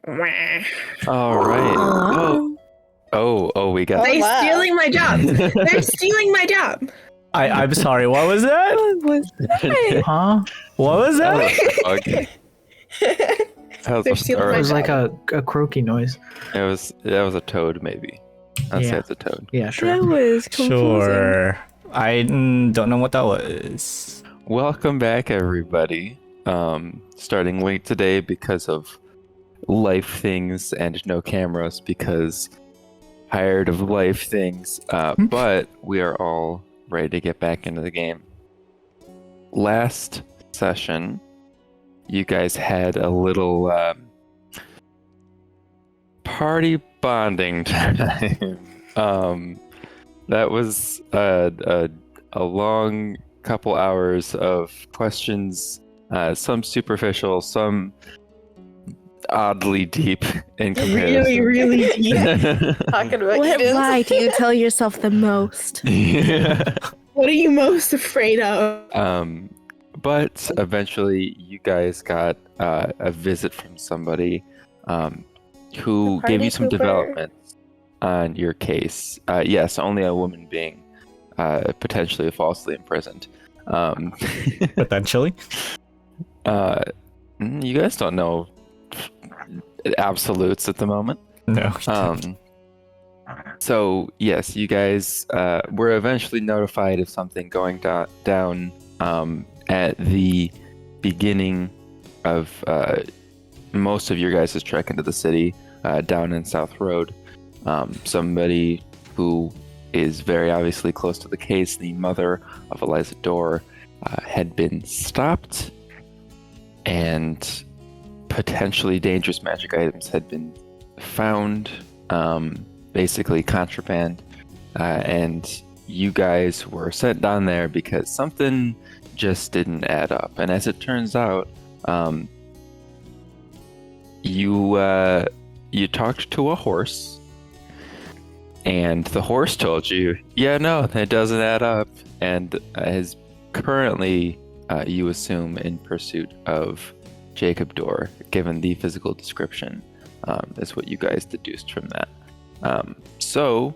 All right. Oh, we got. They're stealing my job. They're stealing my job. I'm sorry. What was that? What was that? Huh? What was that? Okay. They're stealing It my was job. like a croaky noise. That was a toad, maybe. I'd say it's a toad. Yeah, That sure. was confusing. Sure. I don't know what that was. Welcome back, everybody. Starting late today because of life things and no cameras because tired of life things. But we are all ready to get back into the game. Last session, you guys had a little party bonding time. That was a long couple hours of questions, some superficial, some oddly deep in comparison. Really deep. Talking about you. Why do you tell yourself the most? Yeah. What are you most afraid of? But eventually you guys got a visit from somebody who gave you some developments on your case. Yes, only a woman being potentially falsely imprisoned. Potentially. You guys don't know absolutes at the moment. No. So yes, you guys were eventually notified of something going down at the beginning of most of your guys' trek into the city, down in South Road. Somebody who is very obviously close to the case, the mother of Eliza Dore, had been stopped, and potentially dangerous magic items had been found, basically contraband, and you guys were sent down there because something just didn't add up. And as it turns out, you talked to a horse, and the horse told you, yeah, no, it doesn't add up, and is currently, you assume, in pursuit of Jacob Dore, given the physical description, is what you guys deduced from that. So,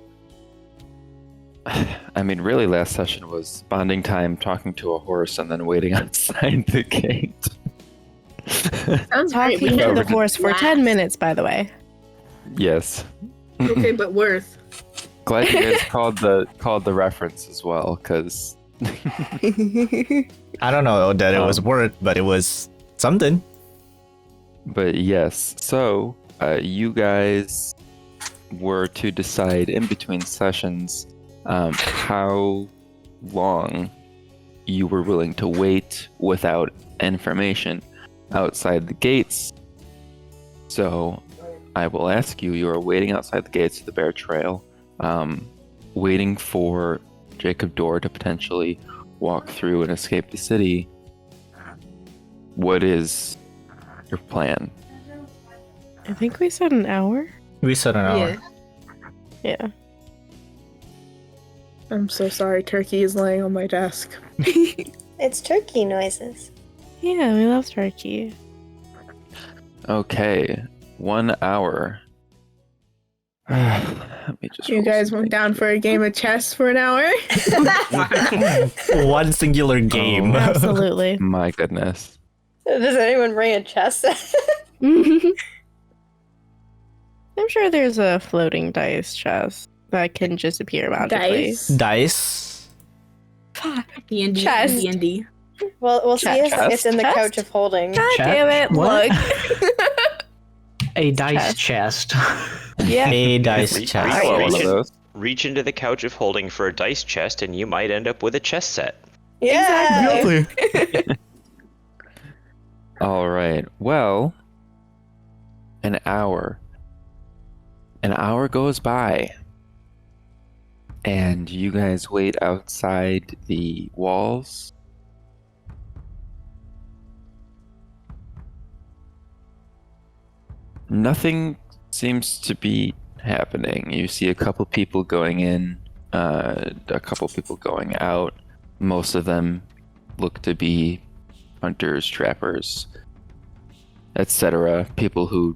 I mean, really, last session was bonding time, talking to a horse, and then waiting outside the gate. Sounds great. We had the horse for 10 minutes, by the way. Yes. Okay, but worth. Glad you guys called the reference as well, because I don't know that it was worth, but it was something. But yes, so you guys were to decide in between sessions how long you were willing to wait without information outside the gates. So I will ask you, you are waiting outside the gates of the Bear Trail, waiting for Jacob Dore to potentially walk through and escape the city. What is your plan? I think we said an hour. We said an hour. Yeah. I'm so sorry. Turkey is laying on my desk. It's turkey noises. Yeah, we love turkey. Okay, 1 hour. Let me just You guys went down for a game of chess for an hour? One singular game. Absolutely. My goodness. Does anyone bring a chest? I'm sure there's a floating dice chest that can just appear magically. Dice. D&D. Chest. D&D. We'll see if it's in the Chest? couch of holding. God damn it, What? look. A dice chest. Yeah. A dice Reach- chest. I want one of reach, those. reach into the couch of holding for a dice chest, and you might end up with a chess set. Yeah. All right. Well, an hour. An hour goes by, and you guys wait outside the walls. Nothing seems to be happening. You see a couple people going in, a couple people going out. Most of them look to be hunters, trappers, etc. People who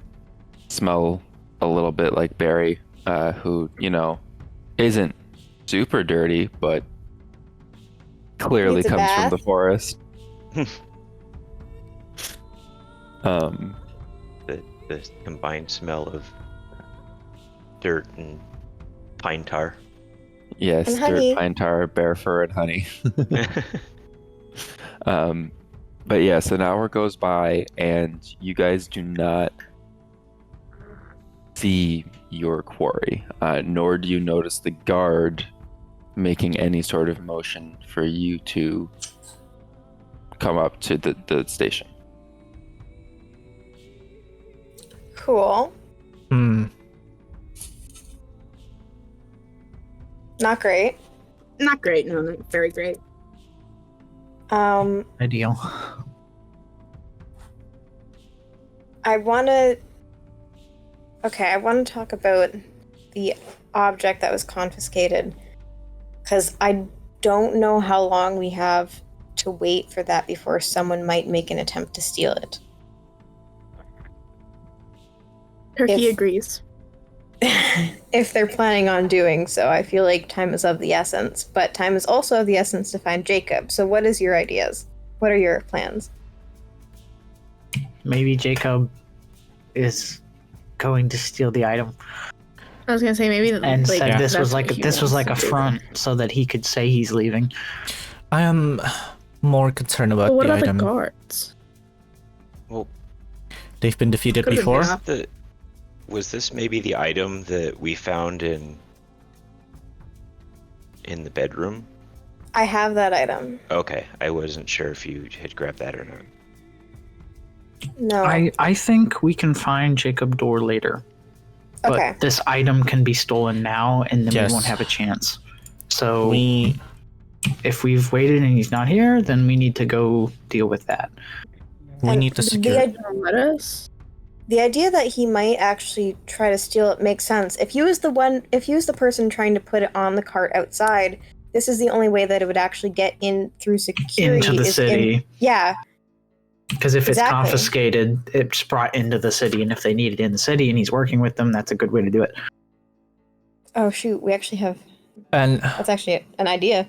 smell a little bit like Barry, who, isn't super dirty, but clearly Needs a comes from bath. the forest. The combined smell of dirt and pine tar. Yes, And dirt, honey. pine tar, bear fur, and honey. But yeah, so an hour goes by, and you guys do not see your quarry, nor do you notice the guard making any sort of motion for you to come up to the station. Cool. Hmm. Not great. Not great, no, not very great. Ideal. I want to talk about the object that was confiscated, because I don't know how long we have to wait for that before someone might make an attempt to steal it. Turkey If- agrees. If they're planning on doing so, I feel like time is of the essence, but time is also of the essence to find Jacob. So what is your ideas? What are your plans? Maybe Jacob is going to steal the item I was gonna say maybe and like, said this that's was what like he this was wants like a to do. front so that he could say he's leaving. I am more concerned about But what the about item. the guards? Well, They've been defeated Could've been before. half. was this maybe the item that we found in the bedroom? I have that item. Okay, I wasn't sure if you had grabbed that or not. No. I think we can find Jacob Dore later. But Okay. this item can be stolen now and then Yes. we won't have a chance. So We if we've waited and he's not here, then we need to go deal with that. And need to the secure. idea- Let us. The idea that he might actually try to steal it makes sense. If he was the person trying to put it on the cart outside, this is the only way that it would actually get in through security. Into the is city. Yeah. Because if it's Exactly. confiscated, it's brought into the city, and if they need it in the city and he's working with them, that's a good way to do it. Oh shoot, we actually have. and That's actually an idea.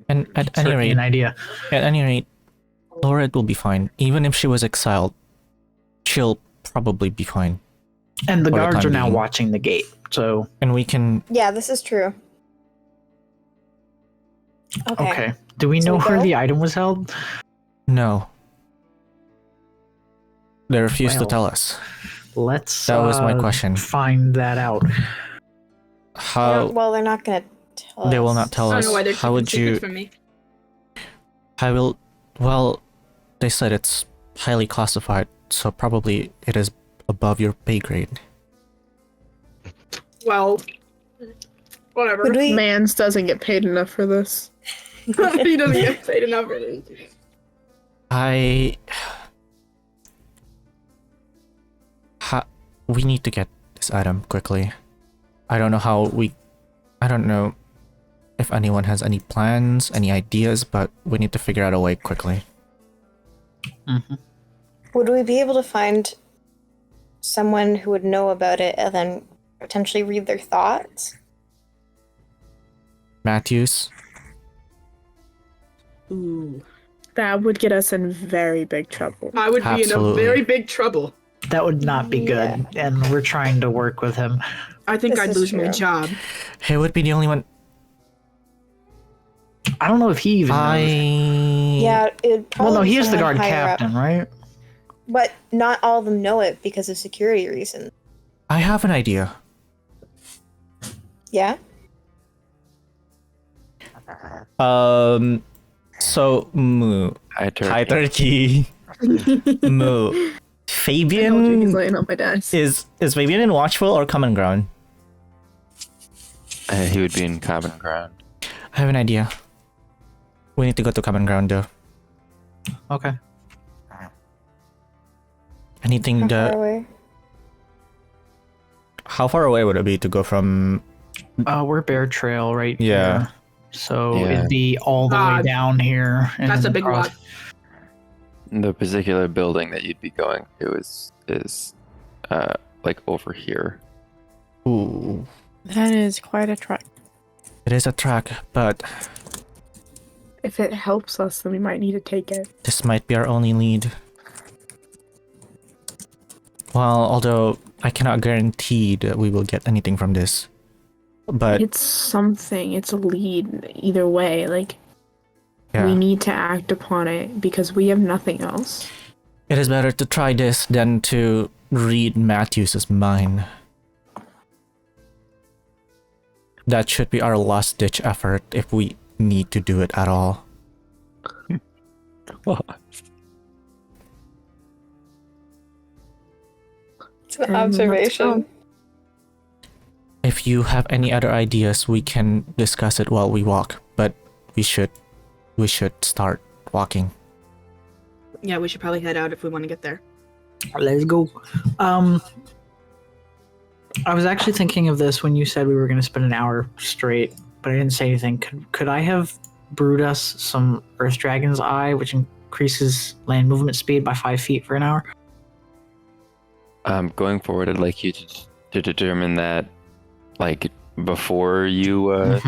and at any Certainly rate, an idea. Laura will be fine. Even if she was exiled, she'll probably be fine. And the For the guards time are now being. watching the gate, so And we can. Yeah, this is true. okay. Do we So know we where go? the item was held? No. They refused to Well, tell us. Let's. That was my question. Find that out. How Well, they're not gonna tell us. they will not tell I us. don't know why they're How keeping would secrets you? from me. I will. Well, they said it's highly classified, so probably it is above your pay grade. Well, whatever. Would we? Mans doesn't get paid enough for this. He doesn't get paid enough for this. We need to get this item quickly. I don't know if anyone has any plans, any ideas, but we need to figure out a way quickly. Mm-hmm. Would we be able to find someone who would know about it and then potentially read their thoughts? Matthews, Ooh. That would get us in very big trouble. I would be in a Absolutely. very big trouble. That would not be good, and we're trying to work with him. I think This I'd is lose my true. job. he would be the only one. I don't know if he even knows. Yeah, it probably. Well, no, he is the someone guard higher up. captain, right? But not all of them know it because of security reasons. I have an idea. Yeah? So Moo, Hi, Turkey. Hi Turkey, Moo, He's Fabian laying on my desk. is Fabian in Watchful or Common Ground? He would be in common ground. I have an idea. We need to go to Common Ground though. Okay. Anything How that? far away? How far away would it be to go from? We're Bear Trail right Yeah. here. So Yeah. it'd be all the way down here. And That's a then big across. lot. The particular building that you'd be going to is like over here. Ooh, That is quite a track. it is a track, but If it helps us, then we might need to take it. this might be our only lead. Well, although I cannot guarantee that we will get anything from this. But It's something. It's a lead either way. Like, yeah, we need to act upon it because we have nothing else. it is better to try this than to read Matthews's mind. That should be our last-ditch effort if we need to do it at all. It's an And let's observation. go. If you have any other ideas, we can discuss it while we walk, but we should start walking. Yeah, we should probably head out if we want to get there. Let's go. I was actually thinking of this when you said we were going to spend an hour straight, but I didn't say anything. Could I have brewed us some Earth Dragon's Eye, which increases land movement speed by 5 feet for an hour? Going forward, I'd like you to determine that, like, before you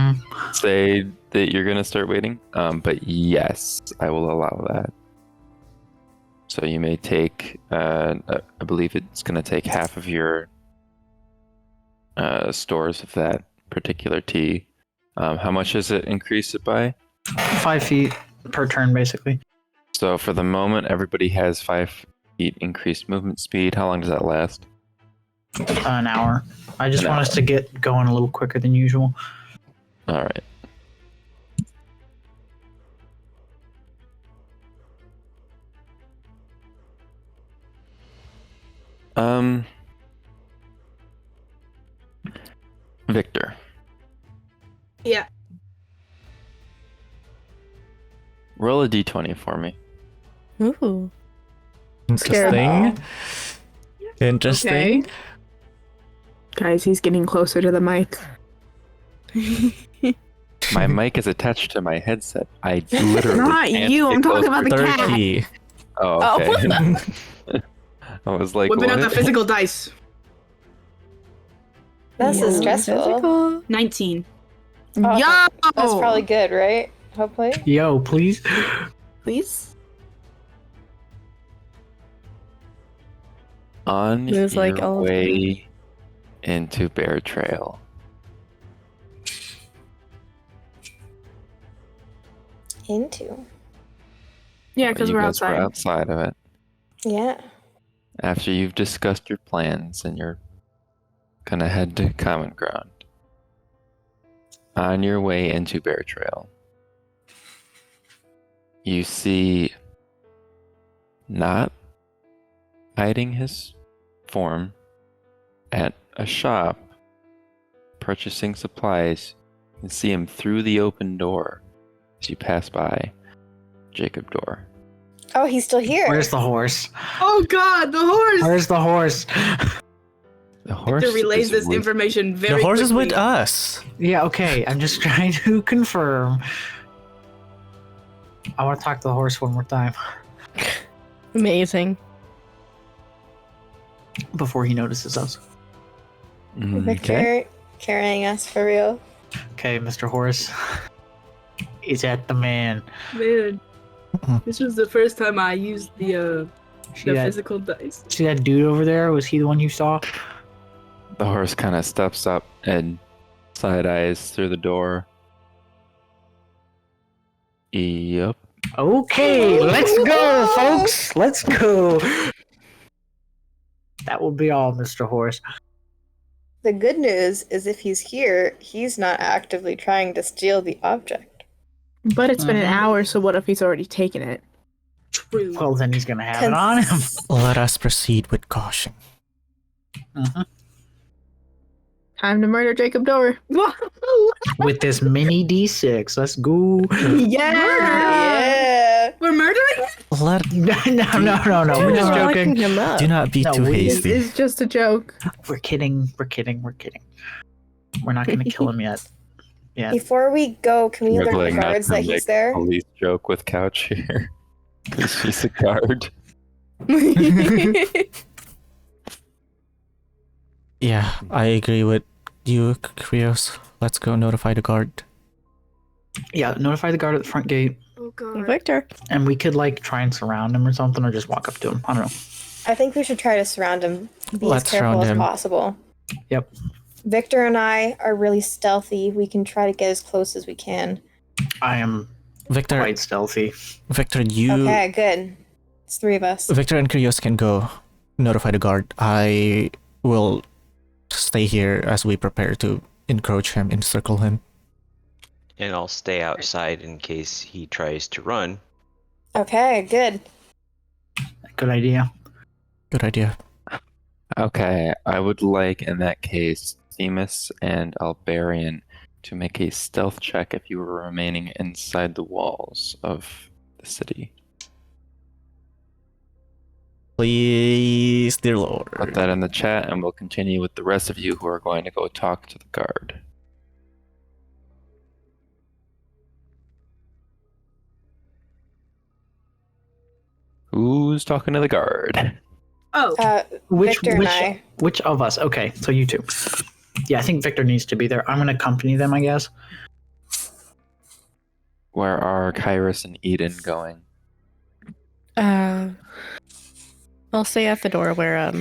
say that you're gonna start waiting. But yes, I will allow that. So you may take, I believe it's gonna take half of your stores of that particular tea. How much does it increase it by? 5 feet per turn, basically. So for the moment, everybody has 5 feet increased movement speed. How long does that last? An hour. I just An want us to get going a little quicker than usual. All right. Victor. Yeah. Roll a d20 for me. Ooh. Interesting. Interesting. Okay. Guys, he's getting closer to the mic. My mic is attached to my headset. I literally Not can't you, get I'm talking about closer the to- cat. 30. Oh, okay. I was like, Whipping out what? the physical dice. This is stressful. Physical. 19. Oh, Yo! That's probably good, right? Hopefully. Yo, please. Please? On There's, your like, all of way into Bear Trail. Into. Yeah, because You we're guys were outside. outside of it. Yeah. After you've discussed your plans and you're gonna head to Common Ground. On your way into Bear Trail, you see not hiding his form at a shop purchasing supplies. You can see him through the open door as you pass by Jacob Dore. Oh, he's still here. Where's the horse? Oh god, the horse! Where's the horse? The horse To relay is this with- information very The horse is quickly. with us. Yeah, okay. I'm just trying to confirm. I want to talk to the horse one more time Amazing. before he notices us. Victor carrying us for real. Okay, Mr. Horse. Is that the man? Man, this was the first time I used the See that, physical dice. see that dude over there? Was he the one you saw? The horse kind of steps up and side eyes through the door. Yep. Okay, let's go, folks. Let's go. That will be all, Mr. Horse. The good news is if he's here, he's not actively trying to steal the object. But it's been an Mhm. hour, so what if he's already taken it? True. Well, then he's gonna have it on him. Let us proceed with caution. Time to murder Jacob Dore. With this mini D6, let's go. Yeah. We're murdering? Let No, we're just Locking joking. him up. do not be No, too we- This hasty. is just a joke. We're kidding. We're not gonna kill him yet. Yeah. Before we go, can we We're alert like the not guards to that make he's there? Police joke with Couch here. Because she's a guard. Yeah, I agree with you, Krios. Let's go notify the guard. Yeah, notify the guard at the front gate, Oh god. Victor. and we could like try and surround him or something, or just walk up to him. I don't know. I think we should try to surround him. Be Let's as careful surround as him. possible. Yep. Victor and I are really stealthy. We can try to get as close as we can. I am Victor, quite stealthy. Victor, you, Okay, good. It's 3 of us. Victor and Krios can go notify the guard. I will stay here as we prepare to encroach him, encircle him. And I'll stay outside in case he tries to run. Okay, good. Good idea. Good idea. Okay, I would like in that case Themis and Albarian to make a stealth check if you were remaining inside the walls of the city. Please, dear Lord. Put that in the chat and we'll continue with the rest of you who are going to go talk to the guard. Who's talking to the guard? Oh, Victor and I. Which of us? Okay, so you two. Yeah, I think Victor needs to be there. I'm gonna accompany them, I guess. Where are Kyris and Eden going? I'll stay at the door where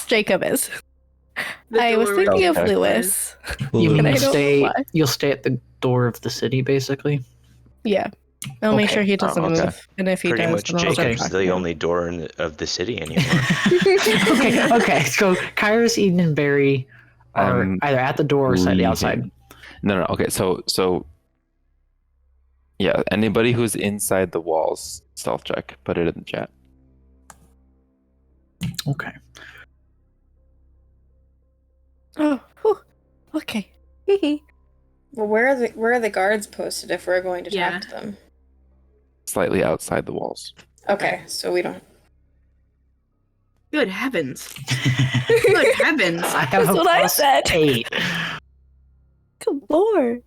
Jacob is. I was thinking of Okay. Lewis. You And mean I you don't know stay? why. You'll stay at the door of the city, basically. Yeah. I'll make Okay. sure he doesn't okay. move. And if he Pretty does, much then I'll start Jacob's talking the to him. only door of the city anymore. Okay. So Kyris, Eden, and Barry are either at the door or slightly outside. Leaving. No. Okay, so yeah, anybody who's inside the walls, stealth check. Put it in the chat. Okay. Oh, whew. Okay. Well, where are the guards posted if we're going to Yeah. talk to them? Slightly outside the walls. Okay, so we don't. good heavens. Good heavens. I have That's a what I plus said. 8. Good lord.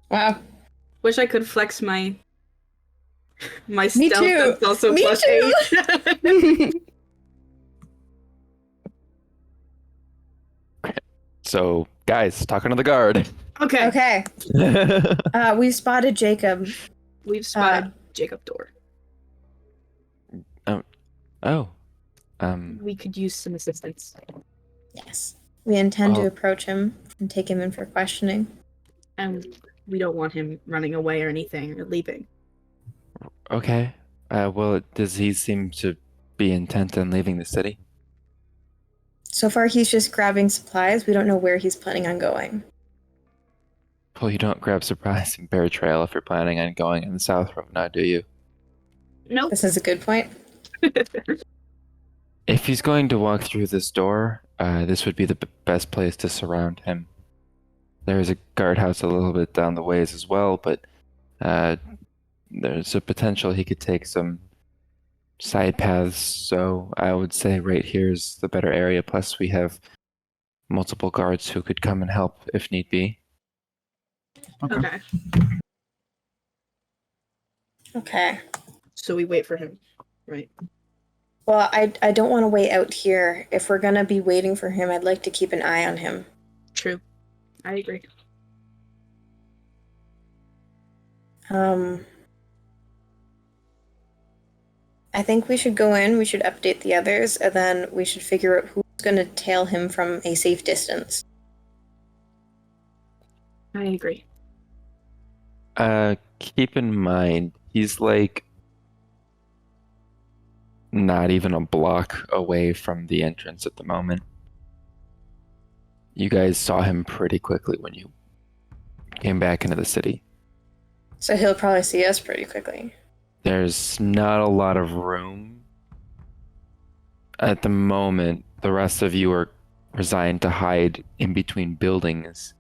Wow. Wish I could flex my Me stealth too. that's also Me plus too. 8. So, guys, talking to the guard. Okay. Okay. We've spotted Jacob. We've spotted Jacob Dore. Oh. We could use some assistance. Yes. We intend to Oh. approach him and take him in for questioning. And we don't want him running away or anything or leaving. Okay. Well, does he seem to be intent on leaving the city? So far, he's just grabbing supplies. We don't know where he's planning on going. Well, you don't grab supplies in Bear Trail if you're planning on going in the South Road now, do you? Nope. This is a good point. If he's going to walk through this door, this would be the best place to surround him. There is a guardhouse a little bit down the ways as well, but there's a potential he could take some side paths, so I would say right here is the better area. Plus, we have multiple guards who could come and help if need be. Okay. Okay. So we wait for him, right? Well, I don't want to wait out here. If we're going to be waiting for him, I'd like to keep an eye on him. True. I agree. I think we should go in, we should update the others, and then we should figure out who's going to tail him from a safe distance. I agree. Keep in mind, he's like not even a block away from the entrance at the moment. You guys saw him pretty quickly when you came back into the city. So he'll probably see us pretty quickly. There's not a lot of room at the moment. The rest of you are resigned to hide in between buildings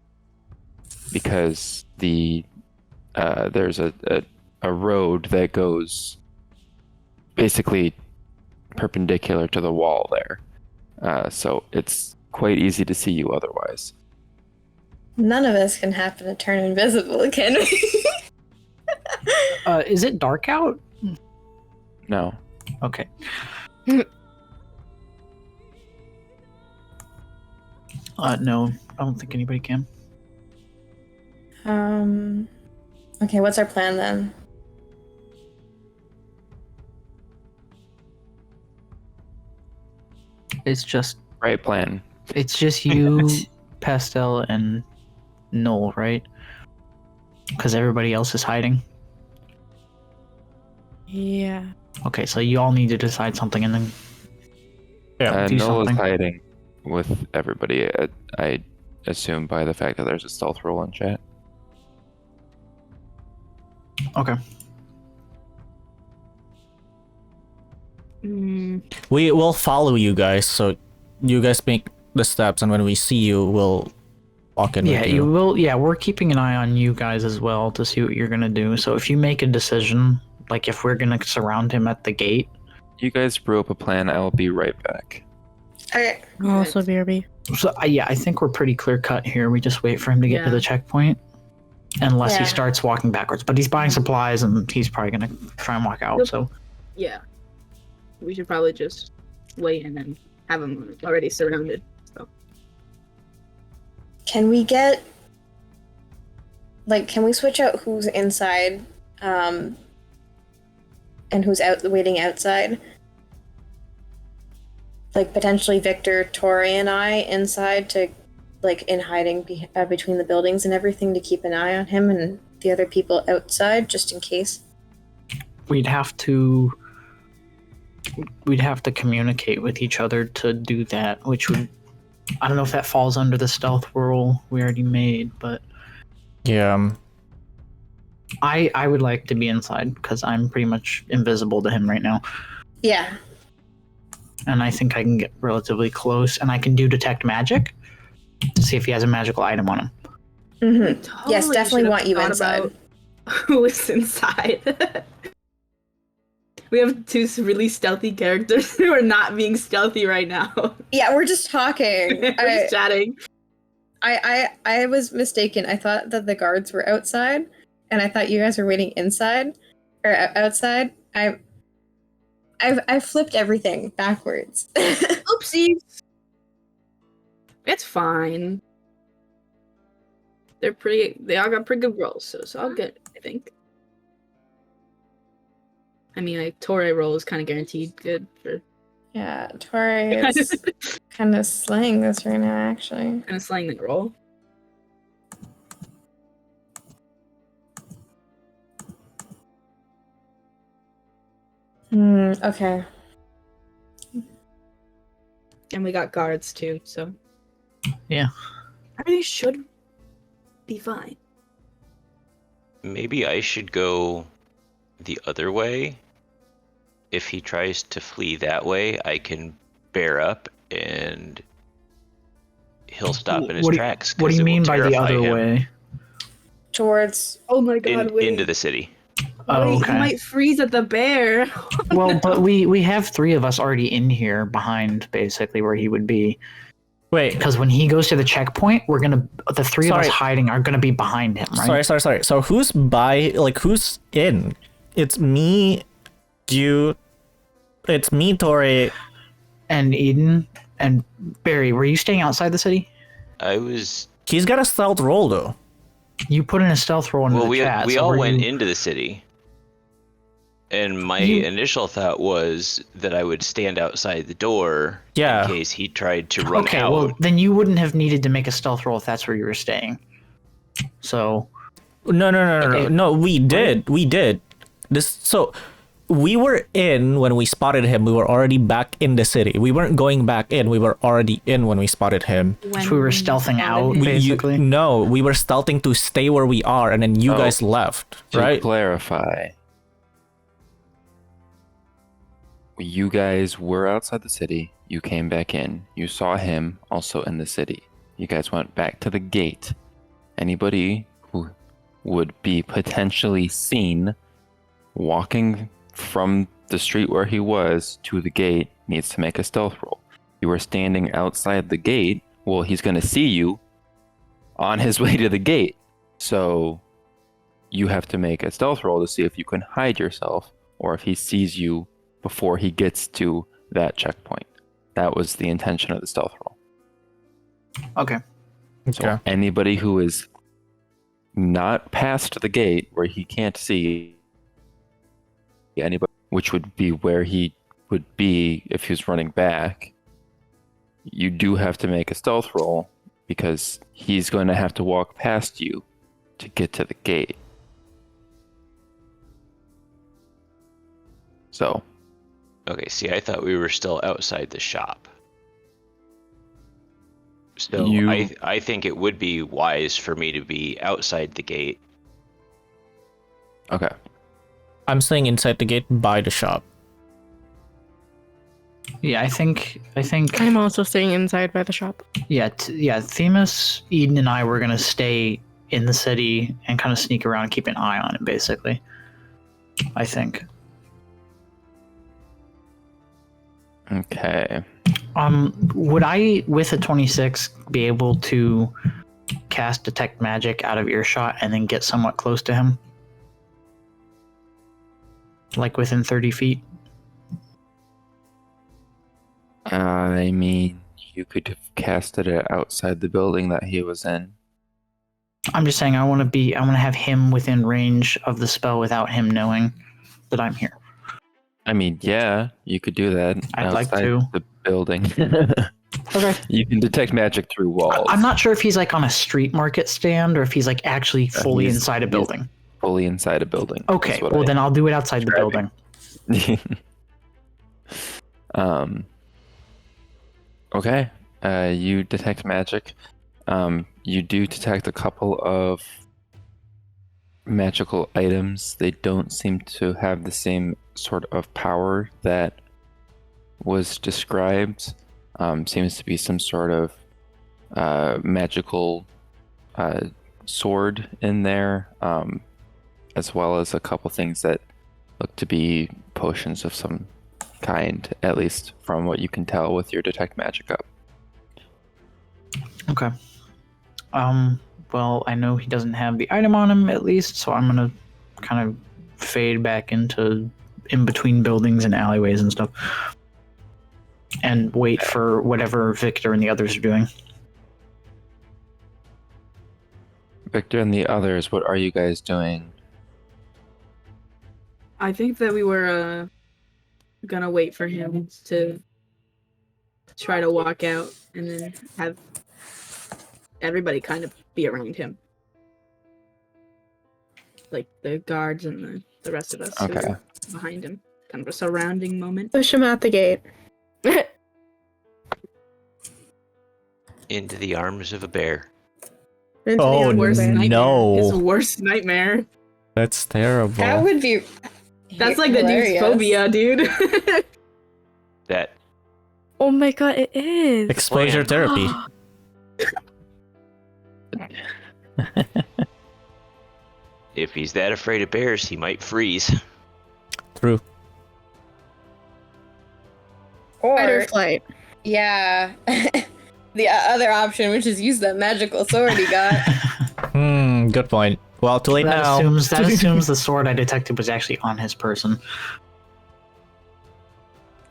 because there's a road that goes basically perpendicular to the wall there. So it's quite easy to see you otherwise. None of us can happen to turn invisible, can we? Is it dark out? No. Okay. No, I don't think anybody can. Okay, what's our plan then? It's just Right plan. you, Pastel, and Null, right? Because everybody else is hiding. Yeah. Okay, so you all need to decide something and then do Null is something. hiding with everybody. I assume by the fact that there's a stealth roll in chat. Okay. We will follow you guys, so you guys make the steps, and when we see you, we'll walk in Yeah, with you will. Yeah, we're keeping an eye on you guys as well to see what you're gonna do. So if you make a decision, like if we're gonna surround him at the gate. You guys brew up a plan. I will be right back. Okay. Also, BRB. So yeah, I think we're pretty clear cut here. We just wait for him to get to Yeah. the checkpoint, unless he Yeah. starts walking backwards. But he's buying supplies, and he's probably gonna try and walk out. Yep. So Yeah. We should probably just wait and then have him already surrounded. So Can we get can we switch out who's inside and who's waiting outside? Like potentially Victor, Tauré, and I inside to in hiding between the buildings and everything to keep an eye on him, and the other people outside just in case. we'd have to communicate with each other to do that, which would, I don't know if that falls under the stealth rule we already made, but Yeah. I would like to be inside because I'm pretty much invisible to him right now, Yeah. and I think I can get relatively close, and I can do detect magic to see if he has a magical item on him. Mm-hmm. Yes, Totally definitely should've want you thought inside. about who is inside? We have two really stealthy characters who are not being stealthy right now. Yeah, we're just talking. We're just chatting. I was mistaken. I thought that the guards were outside, and I thought you guys were waiting inside or outside. I've flipped everything backwards. Oopsies. It's fine. They all got pretty good rolls, so it's all good, I think. I mean, Tauré roll is kind of guaranteed good for Yeah, Tauré is kind of slaying this right now, actually. kind of slaying that roll. Okay. And we got guards too, so Yeah. everything should be fine. Maybe I should go the other way. If he tries to flee that way, I can bear up and he'll stop in his tracks. What do 'cause you it will mean by the terrify other him way? Towards. Oh my god, wait. into the city. Oh, Wait, okay. he might freeze at the bear. Well, but we have three of us already in here behind basically where he would be. Wait. Because when he goes to the checkpoint, the three of us Sorry. hiding are gonna be behind him, right? Sorry. So who's who's in? It's me, you. It's me, Tauré. And Eden and Barry, were you staying outside the city? I was. He's got a stealth roll though. You put in a stealth roll into Well, the chat. we so all were went you- into the city. And my initial thought was that I would stand outside the door Yeah. in case he tried to run Okay, out. well then you wouldn't have needed to make a stealth roll if that's where you were staying. So No. We did. We were in when we spotted him. We were already back in the city. We weren't going back in. We were already in when we spotted him. we were stealthing out, basically. No, we were stealthing to stay where we are, and then you Oh. guys left, To right? clarify, you guys were outside the city. You came back in. You saw him also in the city. You guys went back to the gate. Anybody who would be potentially seen walking from the street where he was to the gate needs to make a stealth roll. You were standing outside the gate. Well, he's going to see you on his way to the gate. So you have to make a stealth roll to see if you can hide yourself or if he sees you before he gets to that checkpoint. That was the intention of the stealth roll. Okay. So Okay. anybody who is not past the gate where he can't see anybody, which would be where he would be if he was running back, you do have to make a stealth roll because he's going to have to walk past you to get to the gate. So, Okay, see, I thought we were still outside the shop. So I think it would be wise for me to be outside the gate. okay. I'm staying inside the gate by the shop. Yeah, I think. I'm also staying inside by the shop. Yeah, Themis, Eden, and I were gonna stay in the city and kind of sneak around and keep an eye on it, basically. I think. Okay. Would I, with a 26, be able to cast Detect Magic out of earshot and then get somewhat close to him? Like within 30 feet? I mean, you could have casted it outside the building that he was in. I'm just saying I want to have him within range of the spell without him knowing that I'm here. I mean, yeah, you could do that. I'd like outside to. the building. Okay. You can detect magic through walls. I'm not sure if he's like on a street market stand or if he's like actually fully he's- inside a he's- building. Fully inside a building. Okay, is what well I- then I'll do it outside the building. Okay. You detect magic. You do detect a couple of magical items. They don't seem to have the same sort of power that was described. Seems to be some sort of magical sword in there, as well as a couple things that look to be potions of some kind, at least from what you can tell with your detect magic up. Okay. Well, I know he doesn't have the item on him at least, so I'm gonna kind of fade back into in between buildings and alleyways and stuff. And wait for whatever Victor and the others are doing. Victor and the others, what are you guys doing? I think that we were gonna wait for him to try to walk out and then have everybody kind of be around him. Like the guards and the rest of us who Okay. are behind him. Kind of a surrounding moment. Push him out the gate. Into the arms of a bear. Into Oh, the Worst underwear. nightmare. no. His worst nightmare. That's terrible. That would be. That's like the dude's hilarious. phobia, dude. That Oh my god, it is. Exposure therapy. if he's that afraid of bears, he might freeze. True. Fight or Or, flight. yeah. The other option, which is use that magical sword he got. Good point. Well, too late That now. assumes the sword I detected was actually on his person.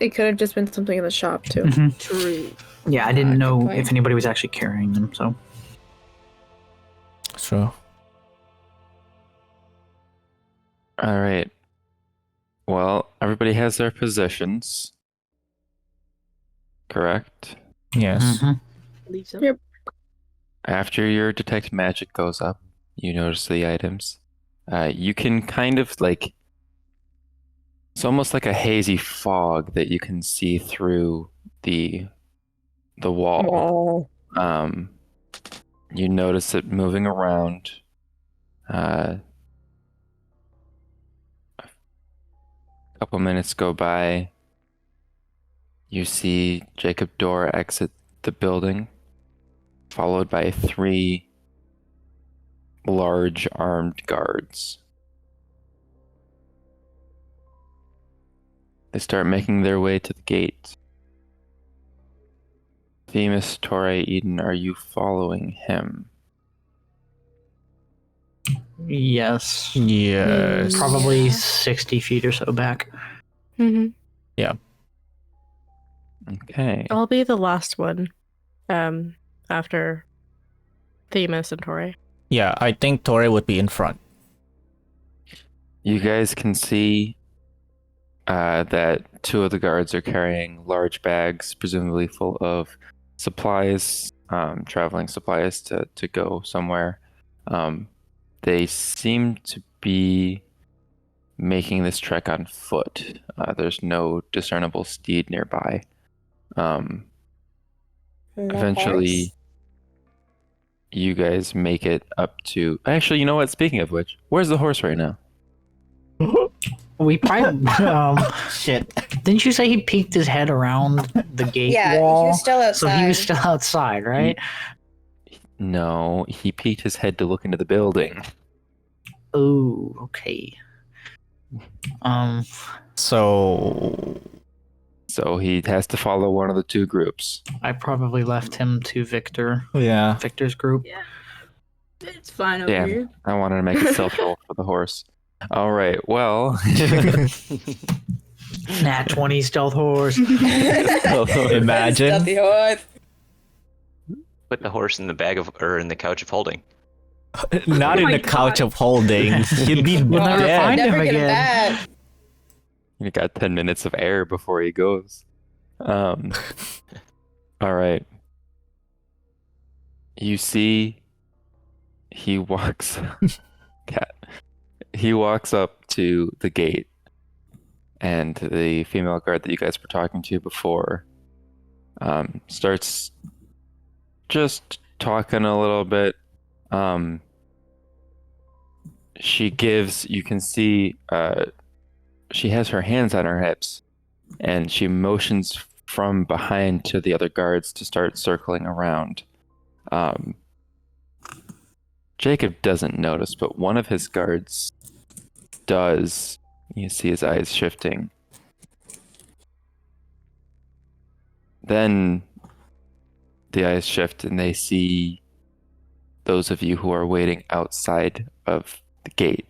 It could have just been something in the shop too. True. Yeah, I didn't Good know point. if anybody was actually carrying them, so. True. All right. Well, everybody has their positions. Correct? Yes. Mhm. Believe so. Yep. After your detect magic goes up, you notice the items. You can kind of like, it's almost like a hazy fog that you can see through the wall. You notice it moving around. A couple minutes go by. You see Jacob Dore exit the building, followed by 3 large armed guards. They start making their way to the gate. Themis, Tauré, Eden, are you following him? Yes. Yes. Probably Yeah. 60 feet or so back. Mm-hmm. Okay. I'll be the last one. after Themis and Tauré. Yeah, I think Tauré would be in front. You guys can see that 2 of the guards are carrying large bags, presumably full of supplies, traveling supplies to go somewhere. They seem to be making this trek on foot. There's no discernible steed nearby. Eventually, you guys make it up to... Actually, you know what? Speaking of which, where's the horse right now? We probably Shit. didn't you say he peeked his head around the gate Yeah, wall? he was still outside. So he was still outside, right? No, he peeked his head to look into the building. Oh, okay. So So he has to follow one of the 2 groups. I probably left him to Victor's group. Yeah. It's fine over Damn, here. I wanted to make a stealth roll for the horse. All right, well... Nat 20 stealth horse. Imagine. Stealthy horse. Put the horse in the bag of, or in the couch of holding. Not Oh in my the couch God. of holding. He'd be We'll never dead. find him Never get him again. back. You got 10 minutes of air before he goes. All right. You see, he walks... Cat. He walks up to the gate, and the female guard that you guys were talking to before starts just talking a little bit. She gives... You can see... she has her hands on her hips, and she motions from behind to the other guards to start circling around. Jacob doesn't notice, but one of his guards does. You see his eyes shifting. Then the eyes shift, and they see those of you who are waiting outside of the gate.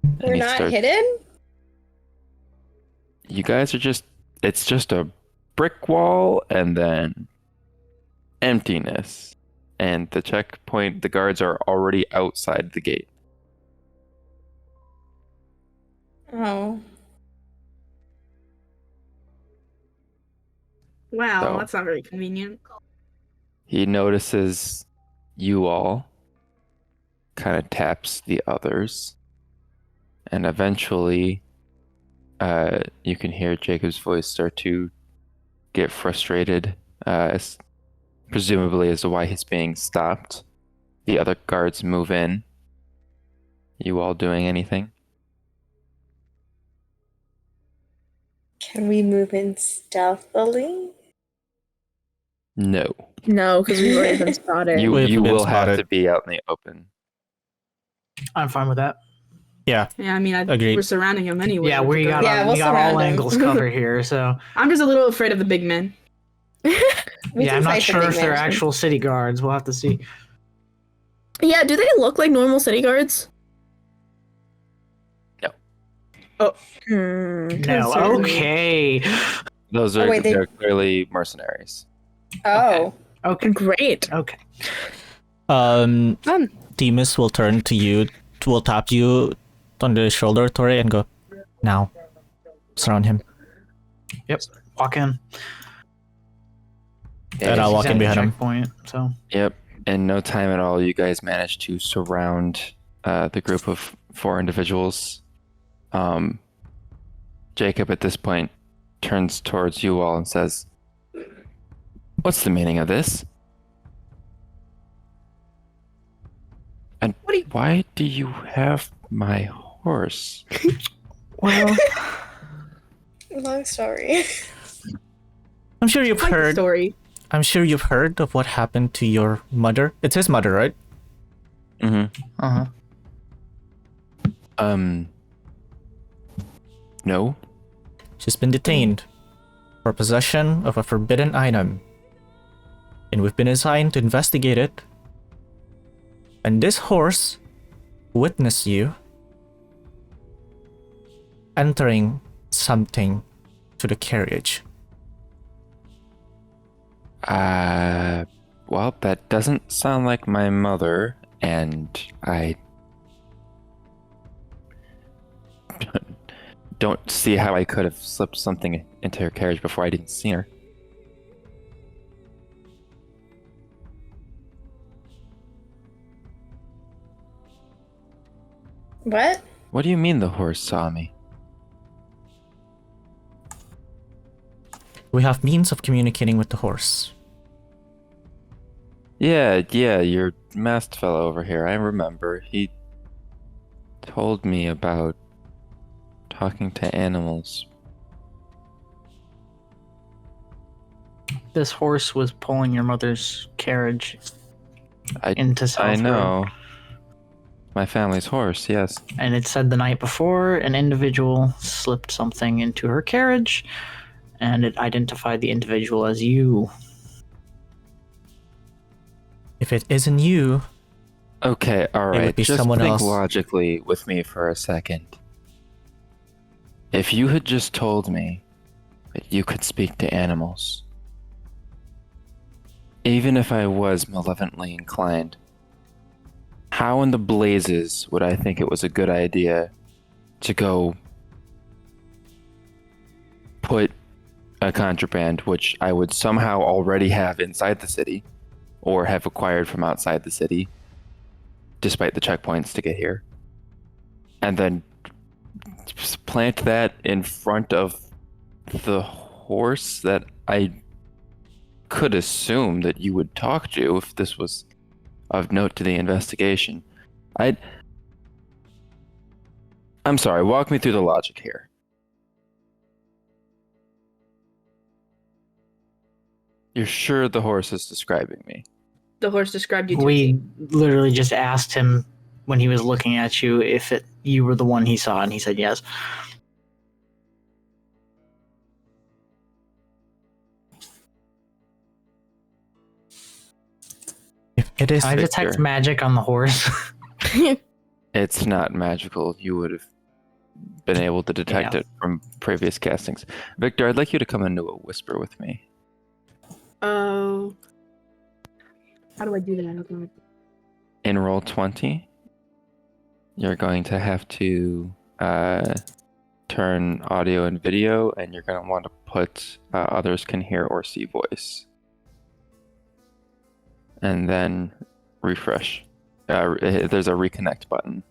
And We're he not starts- hidden? You guys are just... It's just a brick wall, and then emptiness. And the checkpoint, the guards are already outside the gate. Oh. Wow, So- that's not very convenient. He notices you all, kind of taps the others, and eventually you can hear Jacob's voice start to get frustrated, presumably as to why he's being stopped. The other guards move in. You all doing anything? Can we move in stealthily? No. No, because we've already been spotted. You We've been will have spotted. to be out in the open. I'm fine with that. Yeah. Yeah, I mean, Agreed. we're surrounding him anyway. Yeah, we got Yeah, we we'll got surround all him. angles covered here, so I'm just a little afraid of the big men. We yeah, can I'm not fight the sure big if they're man. actual city guards. We'll have to see. Yeah, do they look like normal city guards? No. Oh. No, concerning. okay. Those are wait, they're clearly mercenaries. Oh. Okay. Great. Okay. Themis will turn to you, will tap you on the shoulder, Tauré, and go, now. Surround him. Yep. Walk in. And I'll walk in behind him. Checkpoint, so Yep. In no time at all, you guys managed to surround the group of 4 individuals. Jacob, at this point, turns towards you all and says, "What's the meaning of this? And why do you have my horse?" well, Long story. I'm sure you've Quite the heard. story. I'm sure you've heard of what happened to your mother. It's his mother, right? Mm-hmm. No. She's been detained for possession of a forbidden item. And we've been assigned to investigate it. And this horse witnessed you entering something to the carriage. Well, that doesn't sound like my mother, and I don't see how I could have slipped something into her carriage before I didn't see her. What? What do you mean the horse saw me? We have means of communicating with the horse. Yeah, your masked fellow over here. I remember. He told me about talking to animals. This horse was pulling your mother's carriage I into South I Road. know. My family's horse, yes. And it said the night before an individual slipped something into her carriage, and it identified the individual as you. If it isn't you, Okay, would alright. be Just someone think else. logically with me for a second. If you had just told me that you could speak to animals, even if I was malevolently inclined, how in the blazes would I think it was a good idea to go put a contraband, which I would somehow already have inside the city, or have acquired from outside the city, despite the checkpoints to get here, and then just plant that in front of the horse that I could assume that you would talk to if this was of note to the investigation? I'm sorry, walk me through the logic here. You're sure the horse is describing me? The horse described you to We literally just asked him when he was looking at you if you were the one he saw, and he said yes. if it is, Can I detect Victor. magic on the horse? It's not magical. You would have been able to detect Yeah. it from previous castings. Victor, I'd like you to come into a whisper with me. Oh. How do I do that? Okay. In roll 20, you're going to have to turn audio and video, and you're going to want to put others can hear or see voice. And then refresh. There's a reconnect button.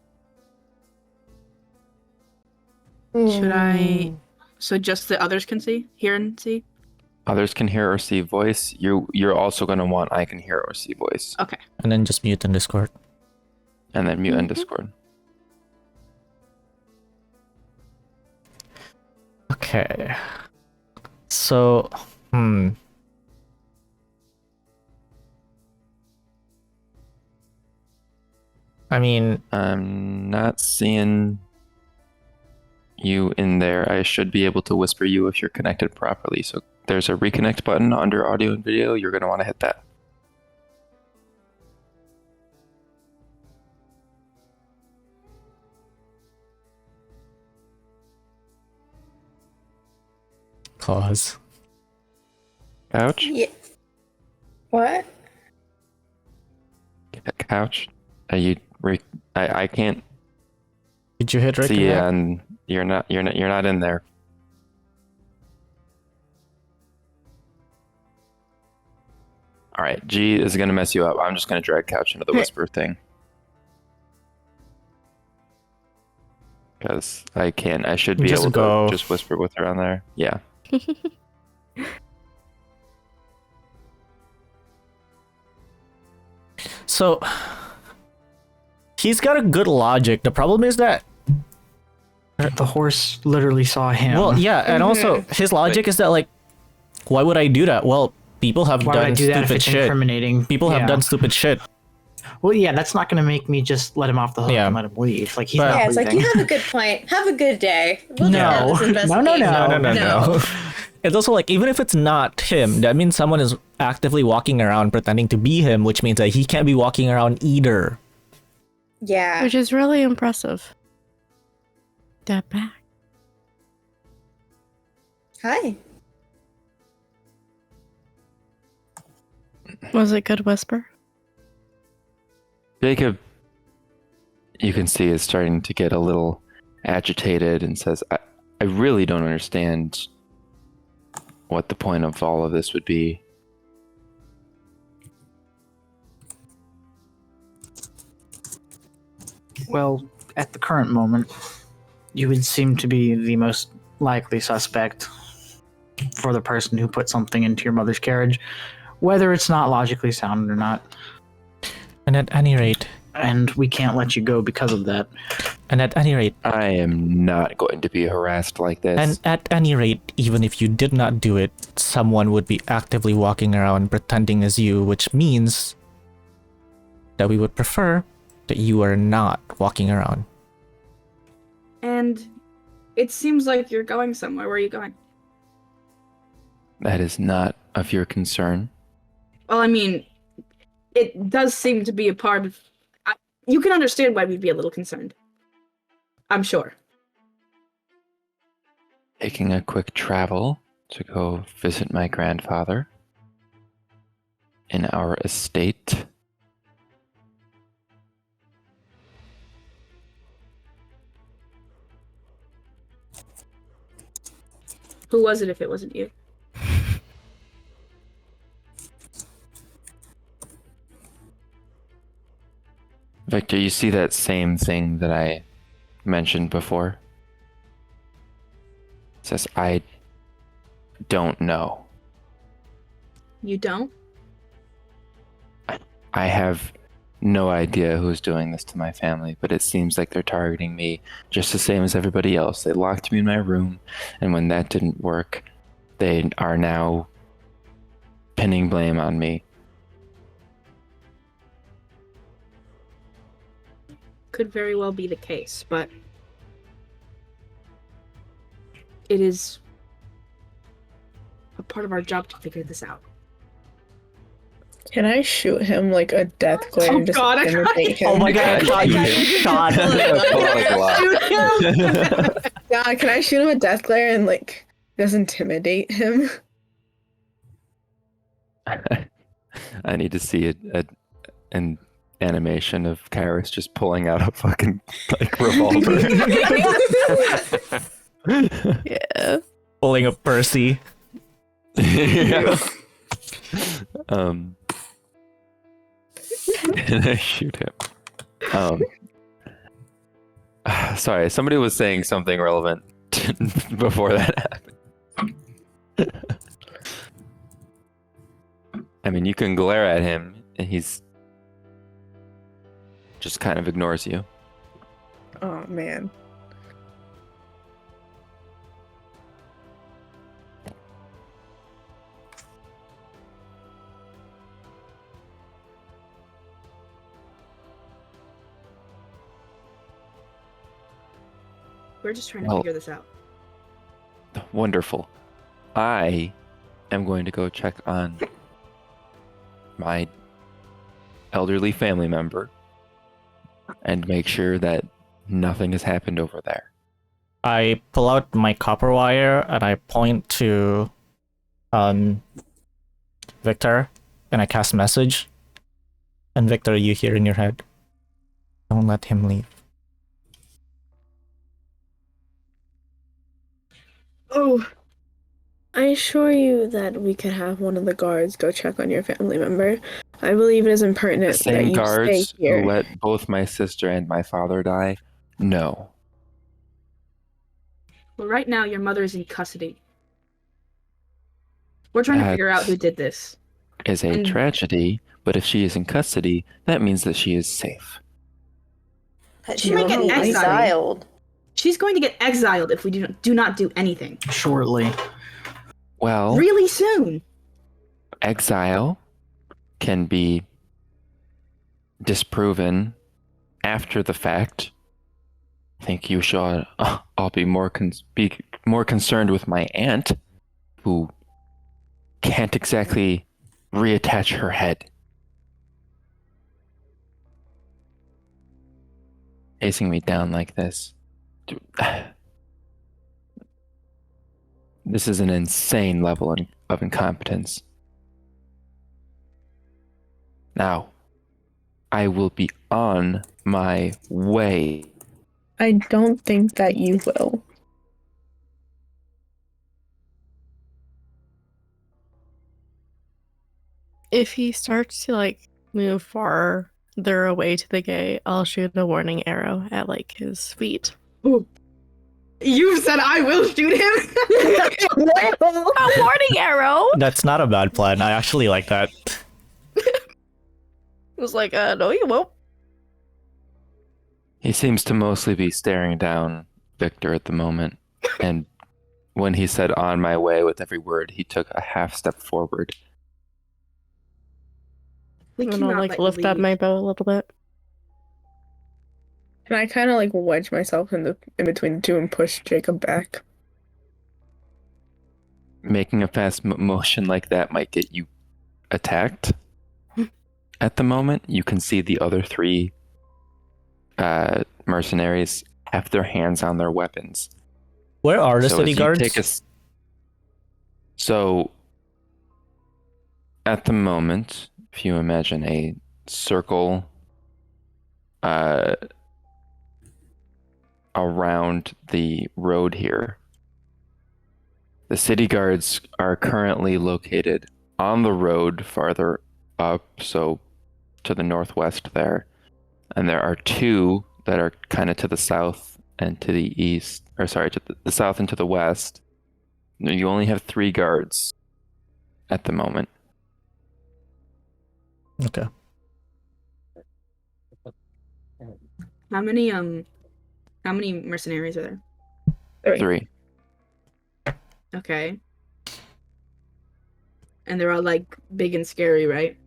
Should I? So just the others can see, hear, and see. Others can hear or see voice. You're also going to want I can hear or see voice. Okay. and then just mute in Discord. And then mute in Discord. Okay. So, I mean, I'm not seeing you in there. I should be able to whisper you if you're connected properly. So there's a reconnect button under audio and video. You're going to want to hit that. Claws. Couch? Yeah. What? Couch? I can't Did you hit see, reconnect? and you're not in there. All right, G is gonna mess you up. I'm just gonna drag Couch into the whisper thing because I can't. I should be Just able go. to just whisper with her on there. Yeah. So, he's got a good logic. The problem is that, The horse literally saw him. well, yeah, and also his logic is that, like, why would I do that? Well, people have why would I done do that if stupid it's shit. incriminating? People have Yeah. done stupid shit. Well, yeah, that's not going to make me just let him off the hook Yeah. and let him leave. Like he's But- not Yeah, it's like, leaving. you have a good point. Have a good day. We'll No. get out of this No, no, investigation. no. No. It's also like, even if it's not him, that means someone is actively walking around pretending to be him, which means that he can't be walking around either. Yeah. Which is really impressive. Step back. Hi. Was it good whisper? Jacob, you can see, is starting to get a little agitated and says, I really don't understand what the point of all of this would be. Well, at the current moment, you would seem to be the most likely suspect for the person who put something into your mother's carriage, whether it's not logically sound or not. And at any rate, And we can't let you go because of that. I am not going to be harassed like this. And at any rate, even if you did not do it, someone would be actively walking around pretending as you, which means that we would prefer that you are not walking around. And it seems like you're going somewhere. Where are you going? That is not of your concern. Well, I mean, it does seem to be a part of... You can understand why we'd be a little concerned. I'm sure. Taking a quick travel to go visit my grandfather in our estate. Who was it if it wasn't you? Victor, you see that same thing that I mentioned before? It says, I don't know. You don't? I have no idea who's doing this to my family, but it seems like they're targeting me just the same as everybody else. They locked me in my room, and when that didn't work, they are now pinning blame on me. Could very well be the case, but it is a part of our job to figure this out. Can I shoot him like a death glare and just God, imitate him? Oh my god, God. Yeah, can I shoot him a death glare and like just intimidate him? I need to see an animation of Kyris just pulling out a fucking like revolver. Yeah. Pulling a Percy. Yeah. And I shoot him. Sorry, somebody was saying something relevant before that happened. I mean, you can glare at him and he's just kind of ignores you. Oh man. We're just trying to Well, figure this out. Wonderful. I am going to go check on my elderly family member and make sure that nothing has happened over there. I pull out my copper wire and I point to Victor and I cast message. And Victor, you hear in your head, don't let him leave. Oh, I assure you that we could have one of the guards go check on your family member. I believe it is The impertinent that same you guards stay here. who let both my sister and my father die? No. Well, right now, your mother is in custody. We're trying to figure out who did this. Is a And- tragedy, but if she is in custody, that means that she is safe. But She she might might get get exiled. exiled. She's going to get exiled if we do not do anything. Shortly. Well, Really soon. exile can be disproven after the fact. I think you should. I'll be more concerned with my aunt, who can't exactly reattach her head. Facing me down like this. This is an insane level of incompetence. Now, I will be on my way. I don't think that you will. If he starts to like move farther away to the gate, I'll shoot a warning arrow at like his feet. Ooh. You said I will shoot him. A warning arrow. That's not a bad plan. I actually like that. It was like, no, you won't. He seems to mostly be staring down Victor at the moment. And when he said on my way with every word, he took a half step forward. We I'm gonna cannot like let you lift up leave. my bow a little bit. And I kind of like wedge myself in between the two and push Jacob back. Making a fast motion like that might get you attacked. At the moment, you can see the other three mercenaries have their hands on their weapons. Where are the So city as you guards? take So, at the moment, if you imagine a circle around the road here, the city guards are currently located on the road farther up, so to the northwest there. And there are two that are kind of to the south and to the east, or sorry, to the south and to the west. You only have 3 guards at the moment. Okay. How many mercenaries are there? 3. Okay. And they're all like big and scary, right?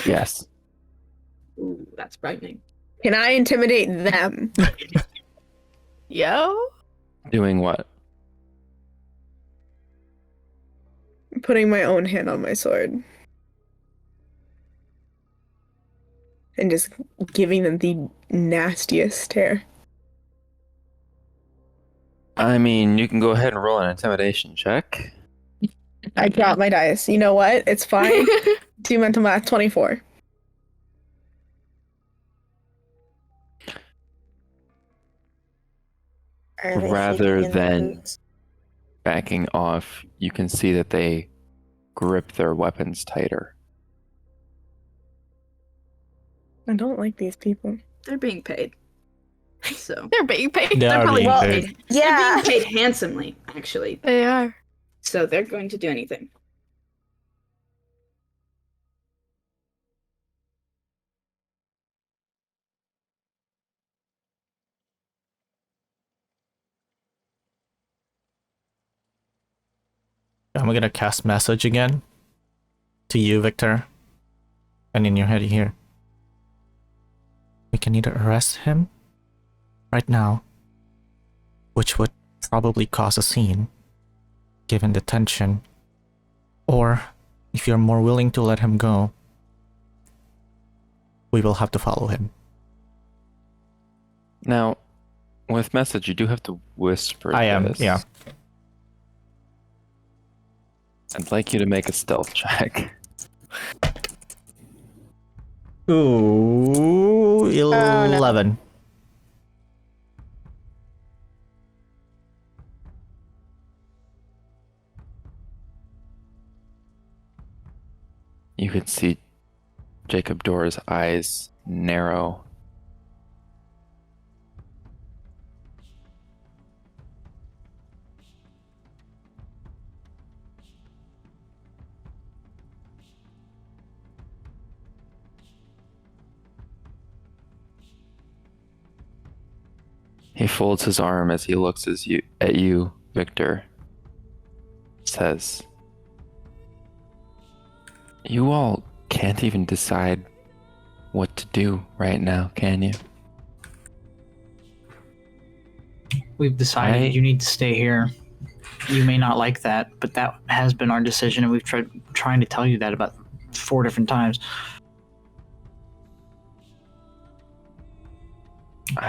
Yes. Ooh, that's frightening. Can I intimidate them? Yo. Doing what? Putting my own hand on my sword. And just giving them the nastiest stare. I mean, you can go ahead and roll an intimidation check. I dropped my dice. You know what? It's fine. 2 mental math, 24. Are they Rather shaking in their than- boots? Backing off, you can see that they grip their weapons tighter. I don't like these people. They're being paid. So They're being paid. They they're are probably being being paid. paid. Yeah. They're being paid handsomely, actually. They are. So they're going to do anything. I'm gonna cast message again to you, Victor. And in your head here. We can either arrest him right now, which would probably cause a scene, given the tension, or if you're more willing to let him go, we will have to follow him. Now, with message, you do have to whisper I am, this. yeah. I'd like you to make a stealth check. Ooh, 11. You could see Jacob Dore's eyes narrow. He folds his arm as he looks at you, Victor. Says, "You all can't even decide what to do right now, can you?" We've decided you need to stay here. You may not like that, but that has been our decision, and we've trying to tell you that about 4 different times.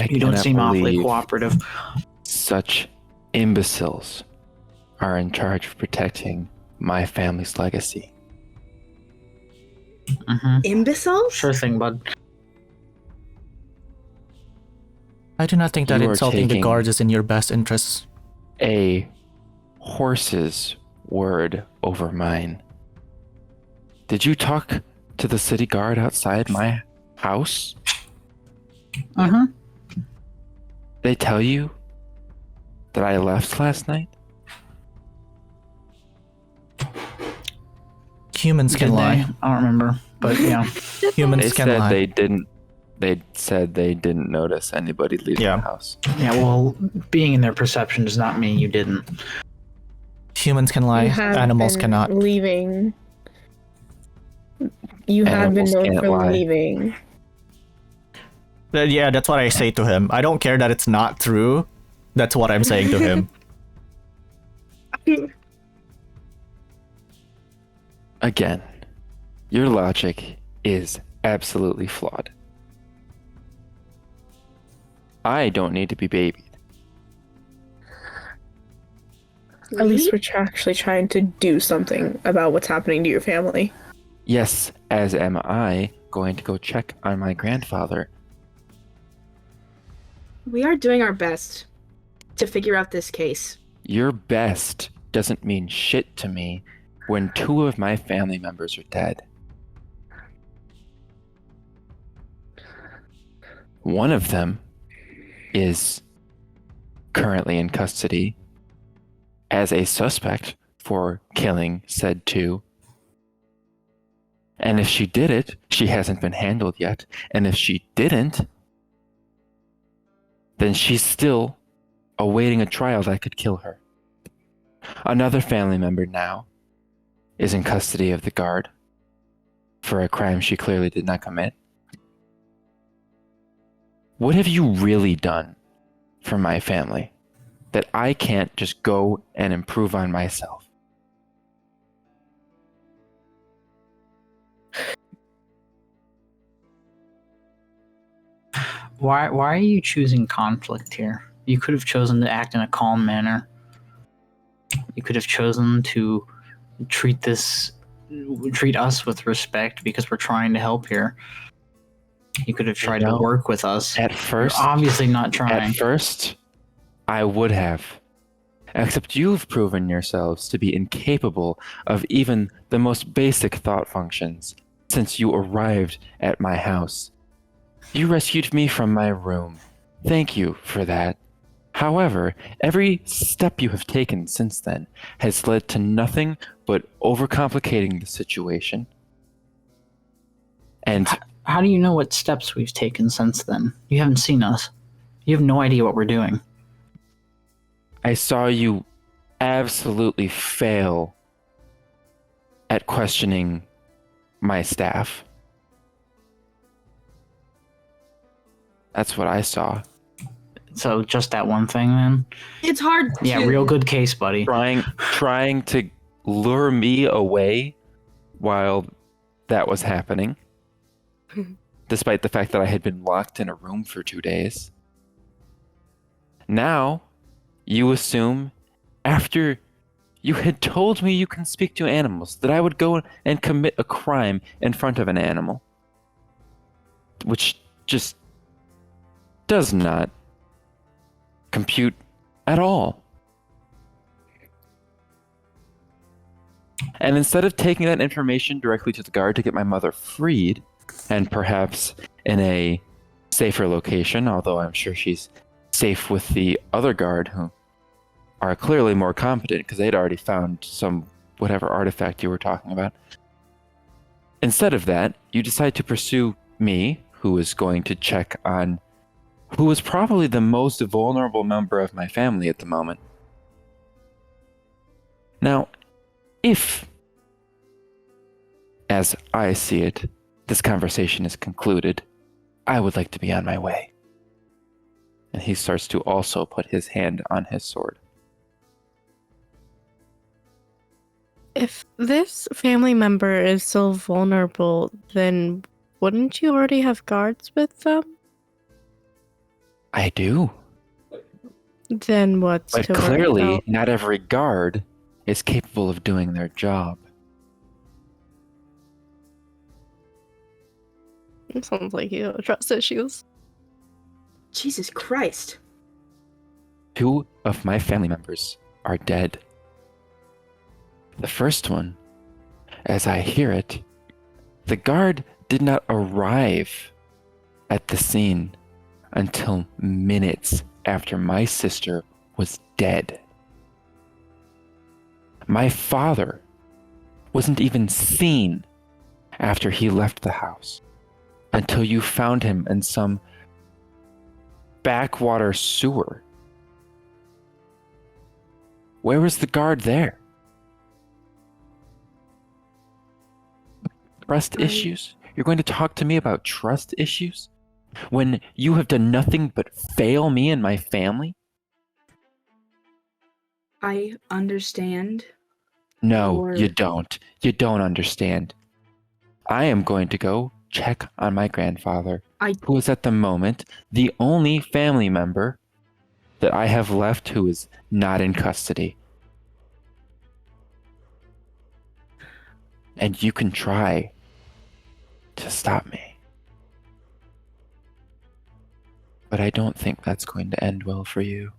You don't cannot seem awfully believe cooperative. Such imbeciles are in charge of protecting my family's legacy. Imbeciles? Sure thing, bud. I do not think that You are insulting the taking- guards is in your best interests. A horse's word over mine. Did you talk to the city guard outside my house? They tell you that I left last night? Humans can Did lie. they? I don't remember, but yeah. Humans They can said lie. they didn't. They said they didn't notice anybody leaving Yeah. the house. Yeah, well, being in their perception does not mean you didn't. Humans can lie. You have Animals been cannot. leaving. You have been Animals known can't for lie. leaving. Yeah, that's what I say to him. I don't care that it's not true. That's what I'm saying to him. Again, your logic is absolutely flawed. I don't need to be babied. At least we're actually trying to do something about what's happening to your family. Yes, as am I going to go check on my grandfather. We are doing our best to figure out this case. Your best doesn't mean shit to me when two of my family members are dead. One of them is currently in custody as a suspect for killing said two. And if she did it, she hasn't been handled yet. And if she didn't, then she's still awaiting a trial that could kill her. Another family member now is in custody of the guard for a crime she clearly did not commit. What have you really done for my family that I can't just go and improve on myself? Why are you choosing conflict here? You could have chosen to act in a calm manner. You could have chosen to treat us with respect because we're trying to help here. You could have tried to work with us. At first, You're obviously not trying. At first, I would have. Except you've proven yourselves to be incapable of even the most basic thought functions since you arrived at my house. You rescued me from my room. Thank you for that. However, every step you have taken since then has led to nothing but overcomplicating the situation. And How do you know what steps we've taken since then? You haven't seen us. You have no idea what we're doing. I saw you absolutely fail at questioning my staff. That's what I saw. So just that one thing then? It's hard Yeah, to... real good case, buddy. Trying to lure me away while that was happening. Despite the fact that I had been locked in a room for 2 days. Now, you assume, after you had told me you can speak to animals, that I would go and commit a crime in front of an animal. Which just does not compute at all. And instead of taking that information directly to the guard to get my mother freed, and perhaps in a safer location, although I'm sure she's safe with the other guard who are clearly more competent because they'd already found some whatever artifact you were talking about. Instead of that, you decide to pursue me, who is going to check on who is probably the most vulnerable member of my family at the moment. Now, if, as I see it, this conversation is concluded, I would like to be on my way. And he starts to also put his hand on his sword. If this family member is so vulnerable, then wouldn't you already have guards with them? I do. Then what's But to worry clearly, about? not every guard is capable of doing their job. It sounds like you have trust issues. Jesus Christ. 2 of my family members are dead. The first one, as I hear it, the guard did not arrive at the scene until minutes after my sister was dead. My father wasn't even seen after he left the house until you found him in some backwater sewer. Where was the guard there? Trust issues? You're going to talk to me about trust issues? When you have done nothing but fail me and my family? I understand. No, you don't. You don't understand. I am going to go check on my grandfather, who is at the moment the only family member that I have left who is not in custody. And you can try to stop me. But I don't think that's going to end well for you.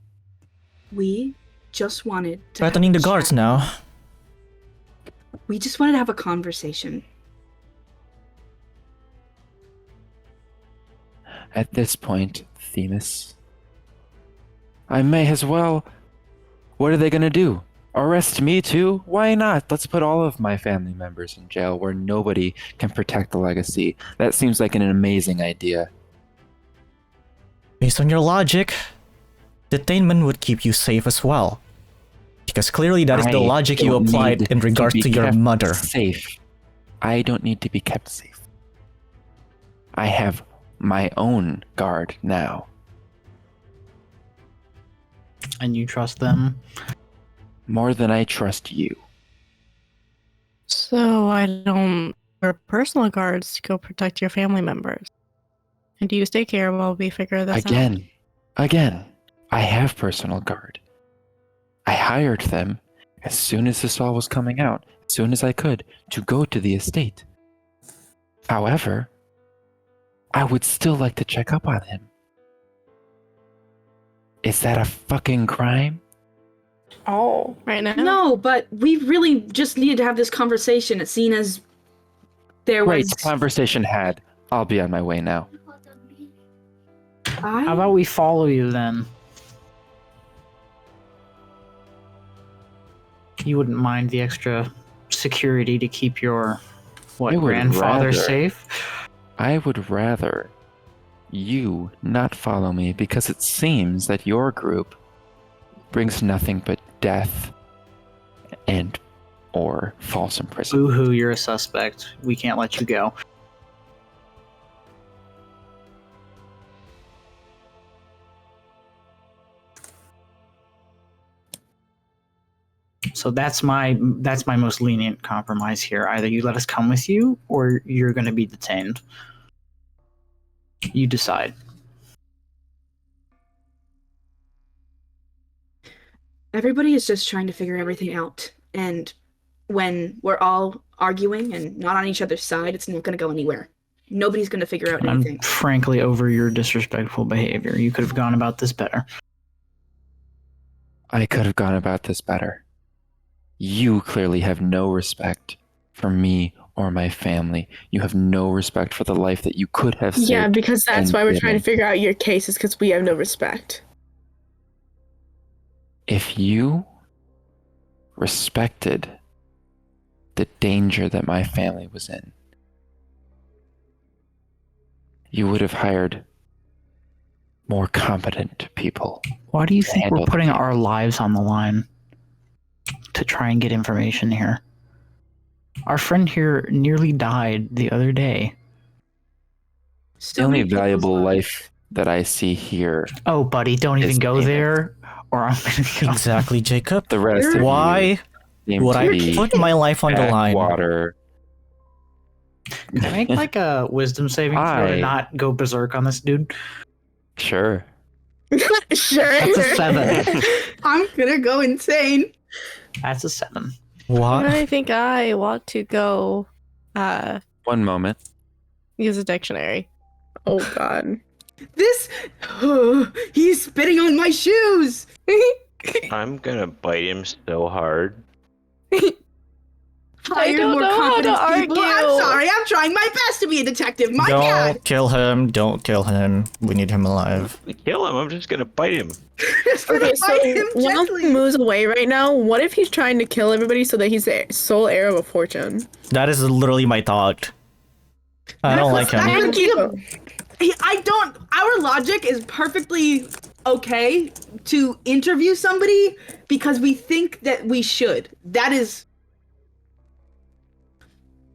We just wanted to Threatening the guards now. We just wanted to have a conversation. At this point, Themis, I may as well. What are they going to do? Arrest me too? Why not? Let's put all of my family members in jail where nobody can protect the legacy. That seems like an amazing idea. Based on your logic, detainment would keep you safe as well. Because clearly that is the logic you applied in regards to your mother. Safe. I don't need to be kept safe. I have my own guard now. And you trust them? More than I trust you. So I don't... Your personal guards to go protect your family members. And you stay here while we figure this out. Again, I have personal guard. I hired them as soon as this all was coming out, as soon as I could, to go to the estate. However, I would still like to check up on him. Is that a fucking crime? Oh. Right now? No, but we really just needed to have this conversation. It seemed as there Great, was... conversation had. I'll be on my way now. How about we follow you then? You wouldn't mind the extra security to keep your grandfather safe? I would rather you not follow me because it seems that your group brings nothing but death and or false imprisonment. Boo-hoo, you're a suspect. We can't let you go. So that's my most lenient compromise here. Either you let us come with you, or you're going to be detained. You decide. Everybody is just trying to figure everything out. And when we're all arguing and not on each other's side, it's not going to go anywhere. Nobody's going to figure out anything. I'm frankly over your disrespectful behavior. You could have gone about this better. I could have gone about this better. You clearly have no respect for me or my family. You have no respect for the life that you could have saved. Yeah, because that's why we're trying to figure out your case, is because we have no respect. If you respected the danger that my family was in, you would have hired more competent people. Why do you think we're putting our lives on the line to try and get information here? Our friend here nearly died the other day. The only valuable life that I see here. Oh, buddy, don't even go there, or I'm gonna get Exactly, Jacob. The rest of Why would I put my life on the line? Water. Can I make like a wisdom saving throw to not go berserk on this dude? Sure. Sure. That's a 7. I'm gonna go insane. That's a 7. What? I think I want to go. 1 moment. Use a dictionary. Oh God. This. He's spitting on my shoes! I'm gonna bite him so hard. Hired don't more know how to confident people. I'm argue. sorry, I'm trying my best to be a detective. My bad! Don't kill him. Don't kill him. We need him alive. Kill him, I'm just gonna bite him. Just gonna Okay, so fight him while gently. he moves away right now, what if he's trying to kill everybody so that he's the sole heir of a fortune? That is literally my thought. I don't like him. Thank you. I don't. Our logic is perfectly okay to interview somebody because we think that we should. That is.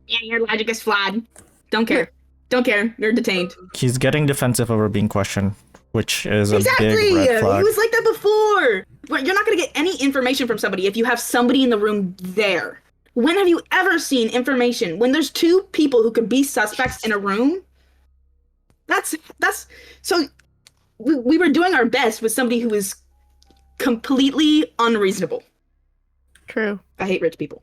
Yeah, your logic is flawed. Don't care. Don't care. You're detained. He's getting defensive over being questioned, which is a Exactly. big red He flag. was like that before. But you're not gonna get any information from somebody if you have somebody in the room there. When have you ever seen information when there's two people who could be suspects in a room? That's so. We were doing our best with somebody who is completely unreasonable. True. I hate rich people.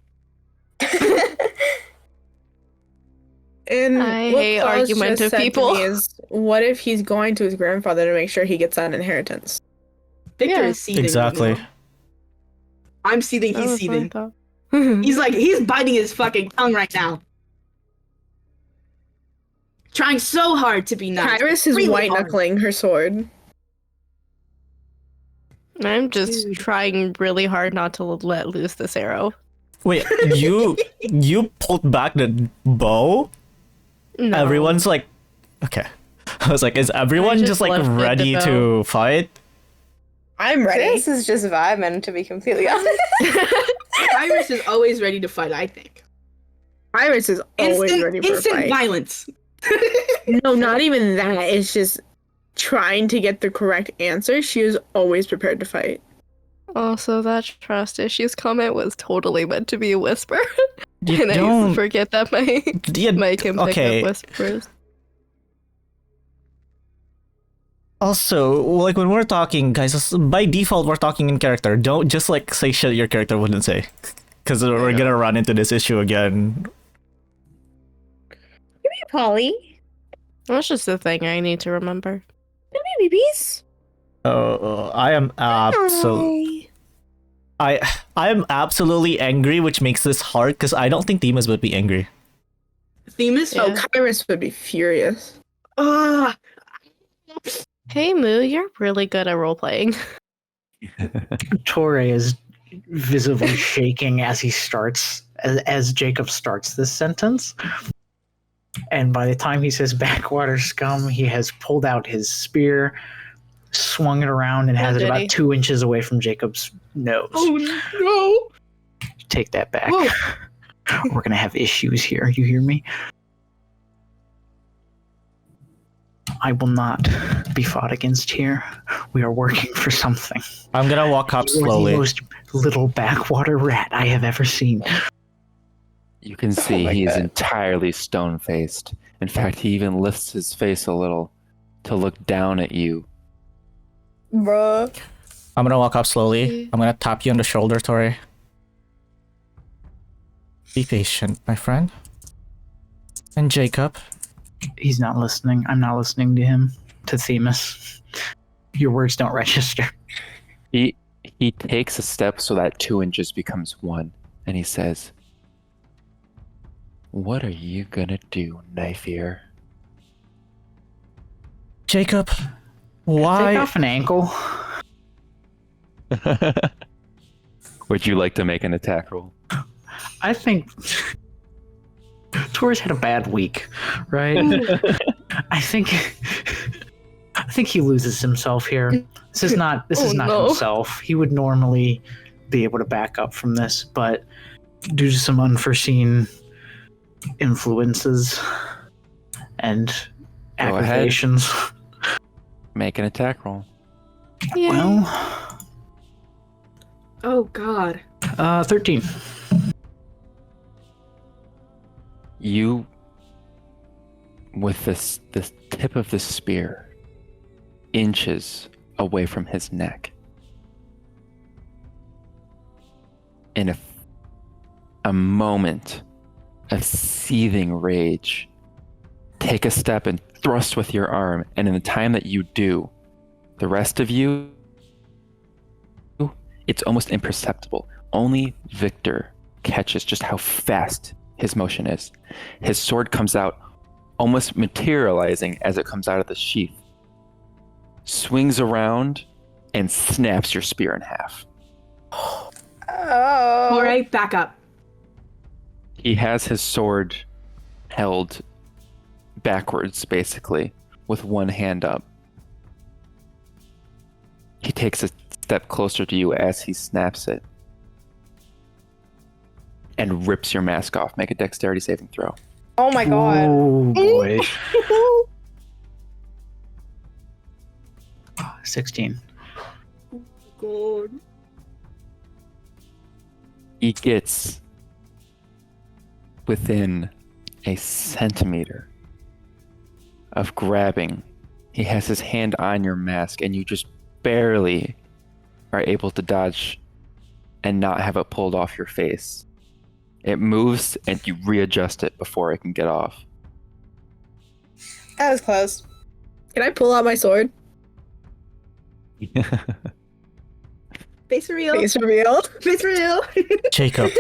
And I what hate Klaus argumentative just said to people. me is, what if he's going to his grandfather to make sure he gets that inheritance? Victor Yeah. is seething. right Exactly. now. I'm seething. That He's was my seething. thought. He's biting his fucking tongue right now. Trying so hard to be nice. Kyris is Really white hard. knuckling her sword. I'm just Dude. trying really hard not to let loose this arrow. Wait, you pulled back the bow? No. Everyone's like, okay. I was like, is everyone just just like lifted the ready bow. to fight? I'm ready. This is just vibing, to be completely honest. Iris is always ready to fight, I think. Kyris is always ready for a instant fight. violence. No, not even that. It's just trying to get the correct answer. She is always prepared to fight. Also, that trust issues comment was totally meant to be a whisper. You And I don't. forget that my mic can pick okay. up whispers. Also, like when we're talking, guys, by default we're talking in character. Don't just like say shit your character wouldn't say, because we're gonna run into this issue again. Polly. That's just the thing I need to remember. Babies. I am I am absolutely angry, which makes this hard because I don't think Themis would be angry. Themis? Oh, Yeah. Kyris would be furious. Ah, Hey Moo, you're really good at role playing. Tauré is visibly shaking as he starts, as Jacob starts this sentence. And by the time he says backwater scum, he has pulled out his spear, swung it around, and has it did about he? 2 inches away from Jacob's nose. oh Take that back. no! We're going to have issues here. You hear me? I will not be fought against here. We are working for something. I'm gonna walk up You're slowly. the most little backwater rat I have ever seen. You can see my he is God. entirely stone-faced. In fact, he even lifts his face a little to look down at you. Bruh. I'm gonna walk up slowly. I'm gonna tap you on the shoulder, Tauré. Be patient, my friend. And Jacob. He's not listening. I'm not listening to him. To Themis. Your words don't register. He takes a step so that 2 inches becomes 1, and he says, "What are you gonna do, knife ear?" Jacob, Take why? off an ankle. Would you like to make an attack roll? I think Taurus had a bad week, right? I think he loses himself here. This is not no. himself. He would normally be able to back up from this, but due to some unforeseen influences and Go ahead. aggravations. Make an attack roll. Yeah. Well, Oh god. 13. You, with this tip of the spear, inches away from his neck, in a moment of seething rage, take a step and thrust with your arm, and in the time that you do, the rest of you, it's almost imperceptible. Only Victor catches just how fast his motion is. His sword comes out, almost materializing as it comes out of the sheath, swings around, and snaps your spear in half. Oh. All right, back up. He has his sword held backwards, basically, with one hand up. He takes a step closer to you as he snaps it and rips your mask off. Make a dexterity saving throw. Oh my god. Oh boy. 16. God. He gets within a centimeter of grabbing. He has his hand on your mask, and you just barely are able to dodge and not have it pulled off your face. It moves, and you readjust it before it can get off. That was close. Can I pull out my sword? Face reveal. Face revealed. Face reveal. Jacob,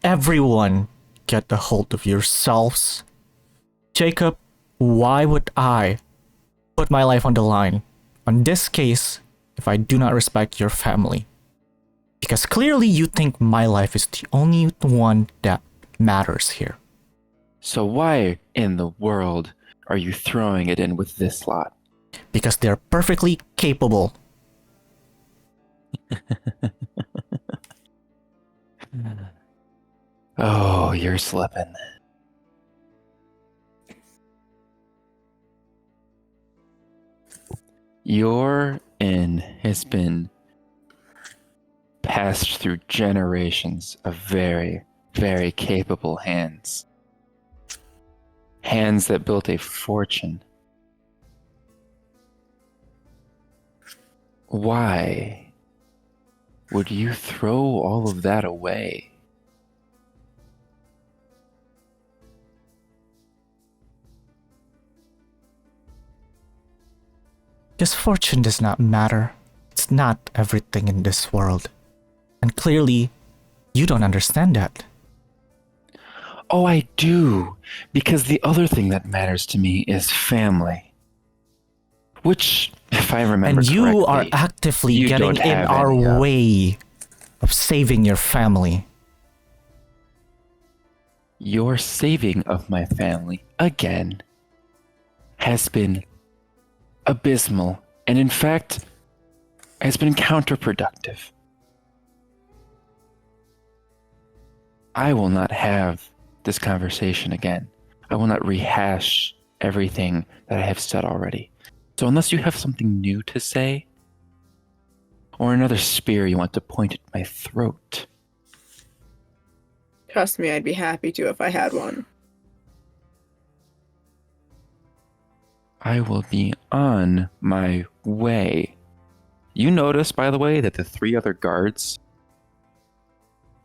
everyone get the hold of yourselves. Jacob, why would I put my life on the line on this case if I do not respect your family? Because clearly you think my life is the only one that matters here. So why in the world are you throwing it in with this lot? Because they're perfectly capable. Oh, you're slipping. Your inn has been passed through generations of very, very capable hands. Hands that built a fortune. Why would you throw all of that away? Because fortune does not matter. It's not everything in this world. And clearly, you don't understand that. Oh, I do. Because the other thing that matters to me is family. Which, if I remember And you are correctly, actively you getting don't in have our any of. way of saving your family. Your saving of my family, again, has been abysmal, and in fact, has been counterproductive. I will not have this conversation again. I will not rehash everything that I have said already. So unless you have something new to say, or another spear you want to point at my throat, Trust me, I'd be happy to if I had one. I will be on my way. You notice, by the way, that the three other guards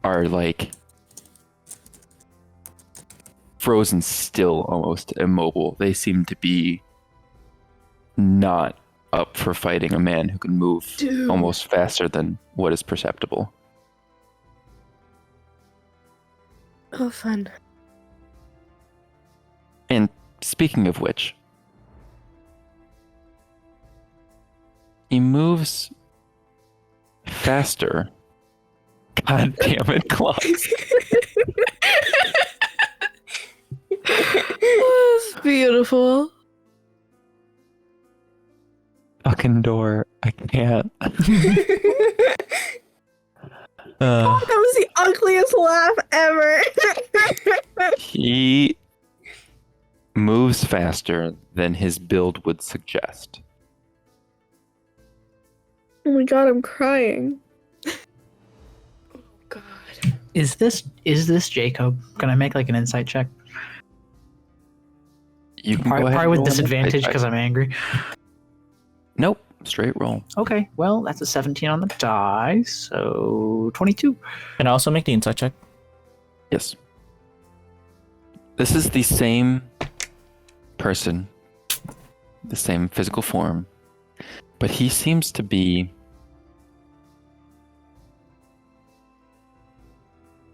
are like frozen still, almost immobile. They seem to be not up for fighting a man who can move almost faster than what is perceptible. Oh, fun. And speaking of which, he moves faster. God damn it, Claws. That's beautiful. Fucking Dore. I can't. That was the ugliest laugh ever. He moves faster than his build would suggest. Oh my god, I'm crying. Oh god. Is this Jacob? Can I make like an insight check? You can go Probably, ahead probably and with roll an disadvantage insight check. because I'm angry. Nope, straight roll. Okay, well that's a 17 on the die, so 22. Can I also make the insight check? Yes. This is the same person, the same physical form, but he seems to be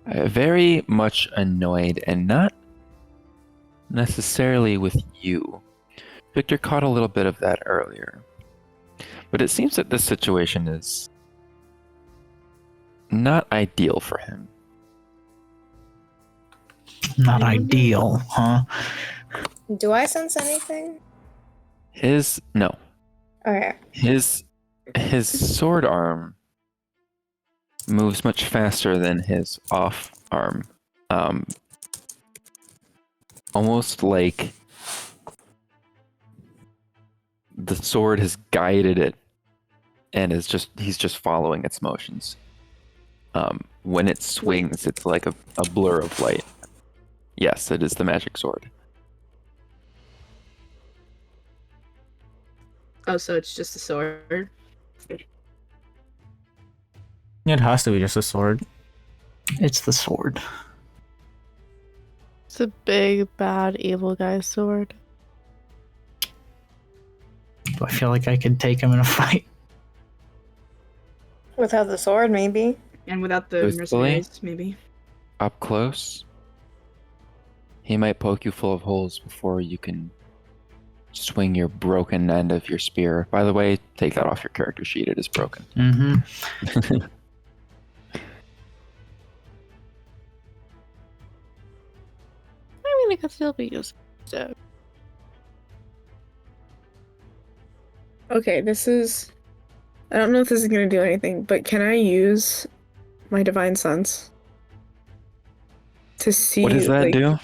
very much annoyed, and not necessarily with you. Victor caught a little bit of that earlier. But it seems that this situation is not ideal for him. Not ideal, huh? Do I sense anything? No. Okay. His sword arm moves much faster than his off arm. Almost like the sword has guided it and he's just following its motions. When it swings, it's like a blur of light. Yes, it is the magic sword. Oh, so it's just a sword. It has to be just a sword. It's the sword. It's a big, bad, evil guy's sword. Do I feel like I could take him in a fight? Without the sword, maybe. And without the Truthfully? mercenaries, maybe. Up close, he might poke you full of holes before you can swing your broken end of your spear. By the way, take that off your character sheet. It is broken. Mm-hmm. I mean, it could still be used. So. Okay, this is... I don't know if this is going to do anything, but can I use my Divine Sense to see... What does that like, do?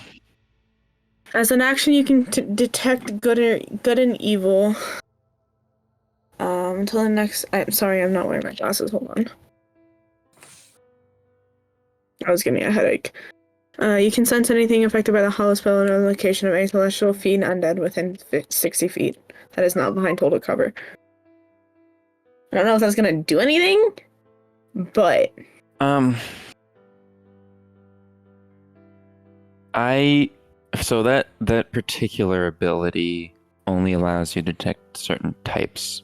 As an action, you can detect good and evil. Until the next... I'm sorry, I'm not wearing my glasses. Hold on. I was getting a headache. You can sense anything affected by the hollow spell in a location of any celestial, fiend, undead within 60 feet. That is not behind total cover. I don't know if that's gonna do anything, but... So that particular ability only allows you to detect certain types.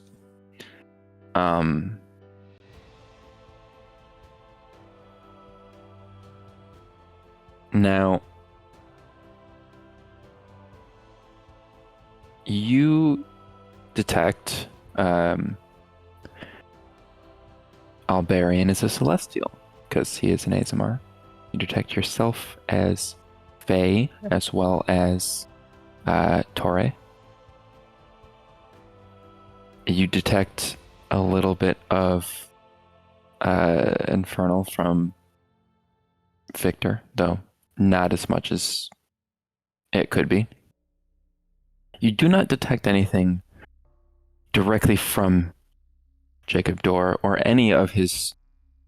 Now, you detect Albarian is a celestial because he is an ASMR. You detect yourself as Fae as well as Tauré. You detect a little bit of Infernal from Victor, though not as much as it could be. You do not detect anything directly from Jacob Dore or any of his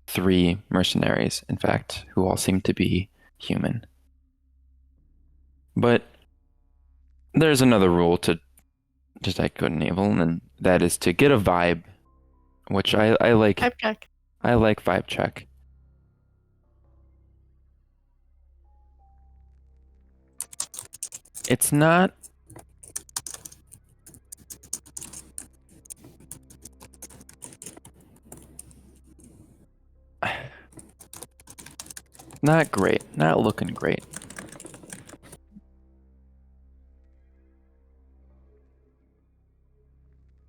3 mercenaries, in fact, who all seem to be human. But there's another rule to detect good and evil, and that is to get a vibe, which I like. Type check. I like vibe check. It's not great. Not looking great.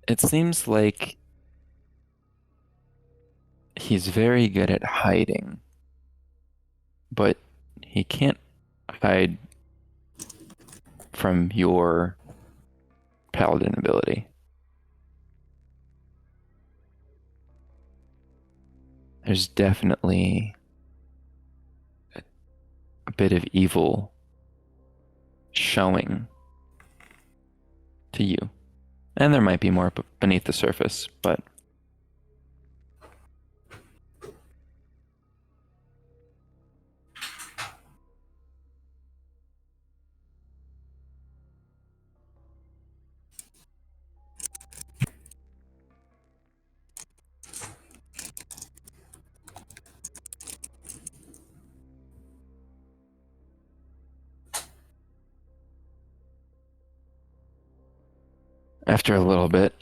It seems like he's very good at hiding, but he can't hide from your paladin ability. There's definitely a bit of evil showing to you. And there might be more beneath the surface, but After a little bit,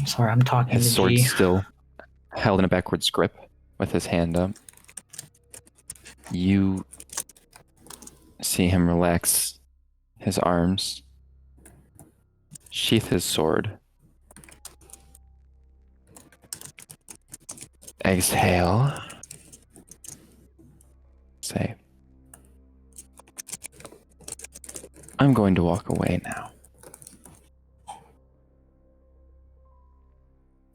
Sorry, I'm talking his to sword G. still held in a backwards grip with his hand up. You see him relax his arms, sheath his sword, exhale, say, I'm going to walk away now.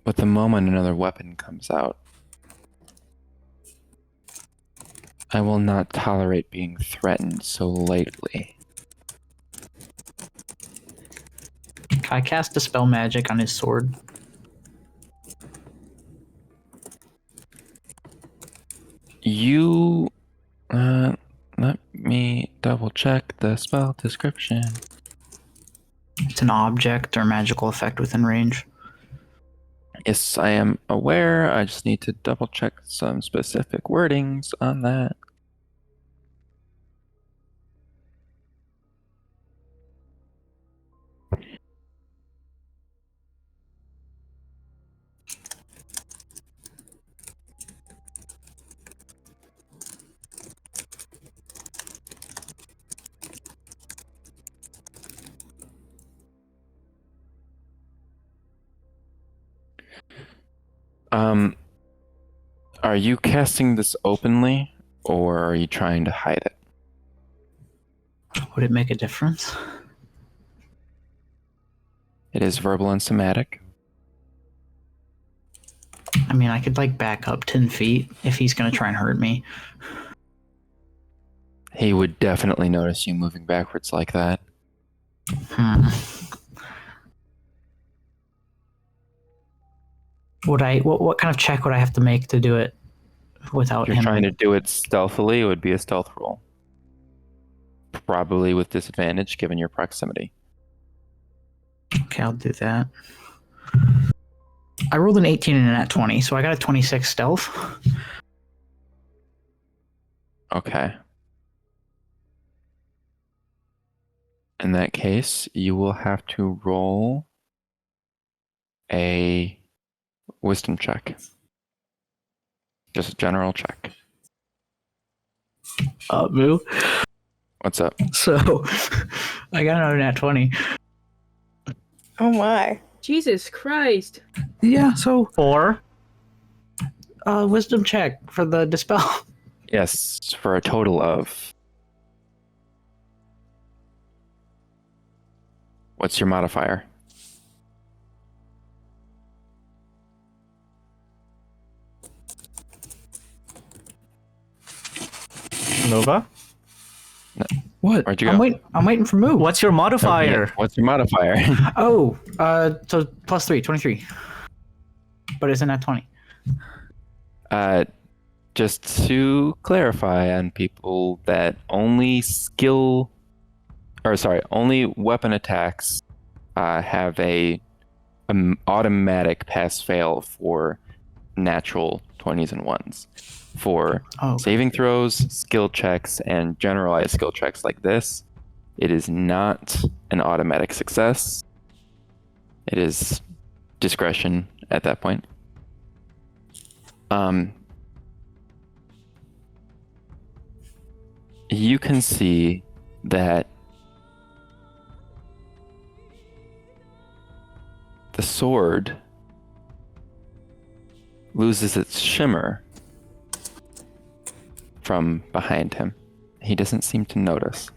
But the moment another weapon comes out, I will not tolerate being threatened so lightly. Can I cast Dispel Magic on his sword? You, let me double check the spell description. It's an object or magical effect within range. Yes, I am aware. I just need to double check some specific wordings on that. Are you casting this openly, or are you trying to hide it? Would it make a difference? It is verbal and somatic. I mean, I could like back up 10 feet if he's gonna try and hurt me. He would definitely notice you moving backwards like that. Would I? What kind of check would I have to make to do it without If you're him? trying to do it stealthily, it would be a stealth roll. Probably with disadvantage given your proximity. Okay, I'll do that. I rolled an 18 and a nat 20, so I got a 26 stealth. Okay. In that case, you will have to roll a wisdom check. Just a general check. Boo. What's up? So, I got another nat 20. Oh my. Jesus Christ. Yeah, so 4. wisdom check for the dispel. Yes, for a total of... What's your modifier? Nova? What? Where'd you I'm go? waiting for move. What's your modifier? What's your modifier? Oh, so plus 3, 23. But isn't that 20? Just to clarify on people that only only weapon attacks have a automatic pass-fail for natural 20s and 1s. For saving throws, skill checks, and generalized skill checks like this, it is not an automatic success. It is discretion at that point. You can see that the sword loses its shimmer from behind him. He doesn't seem to notice.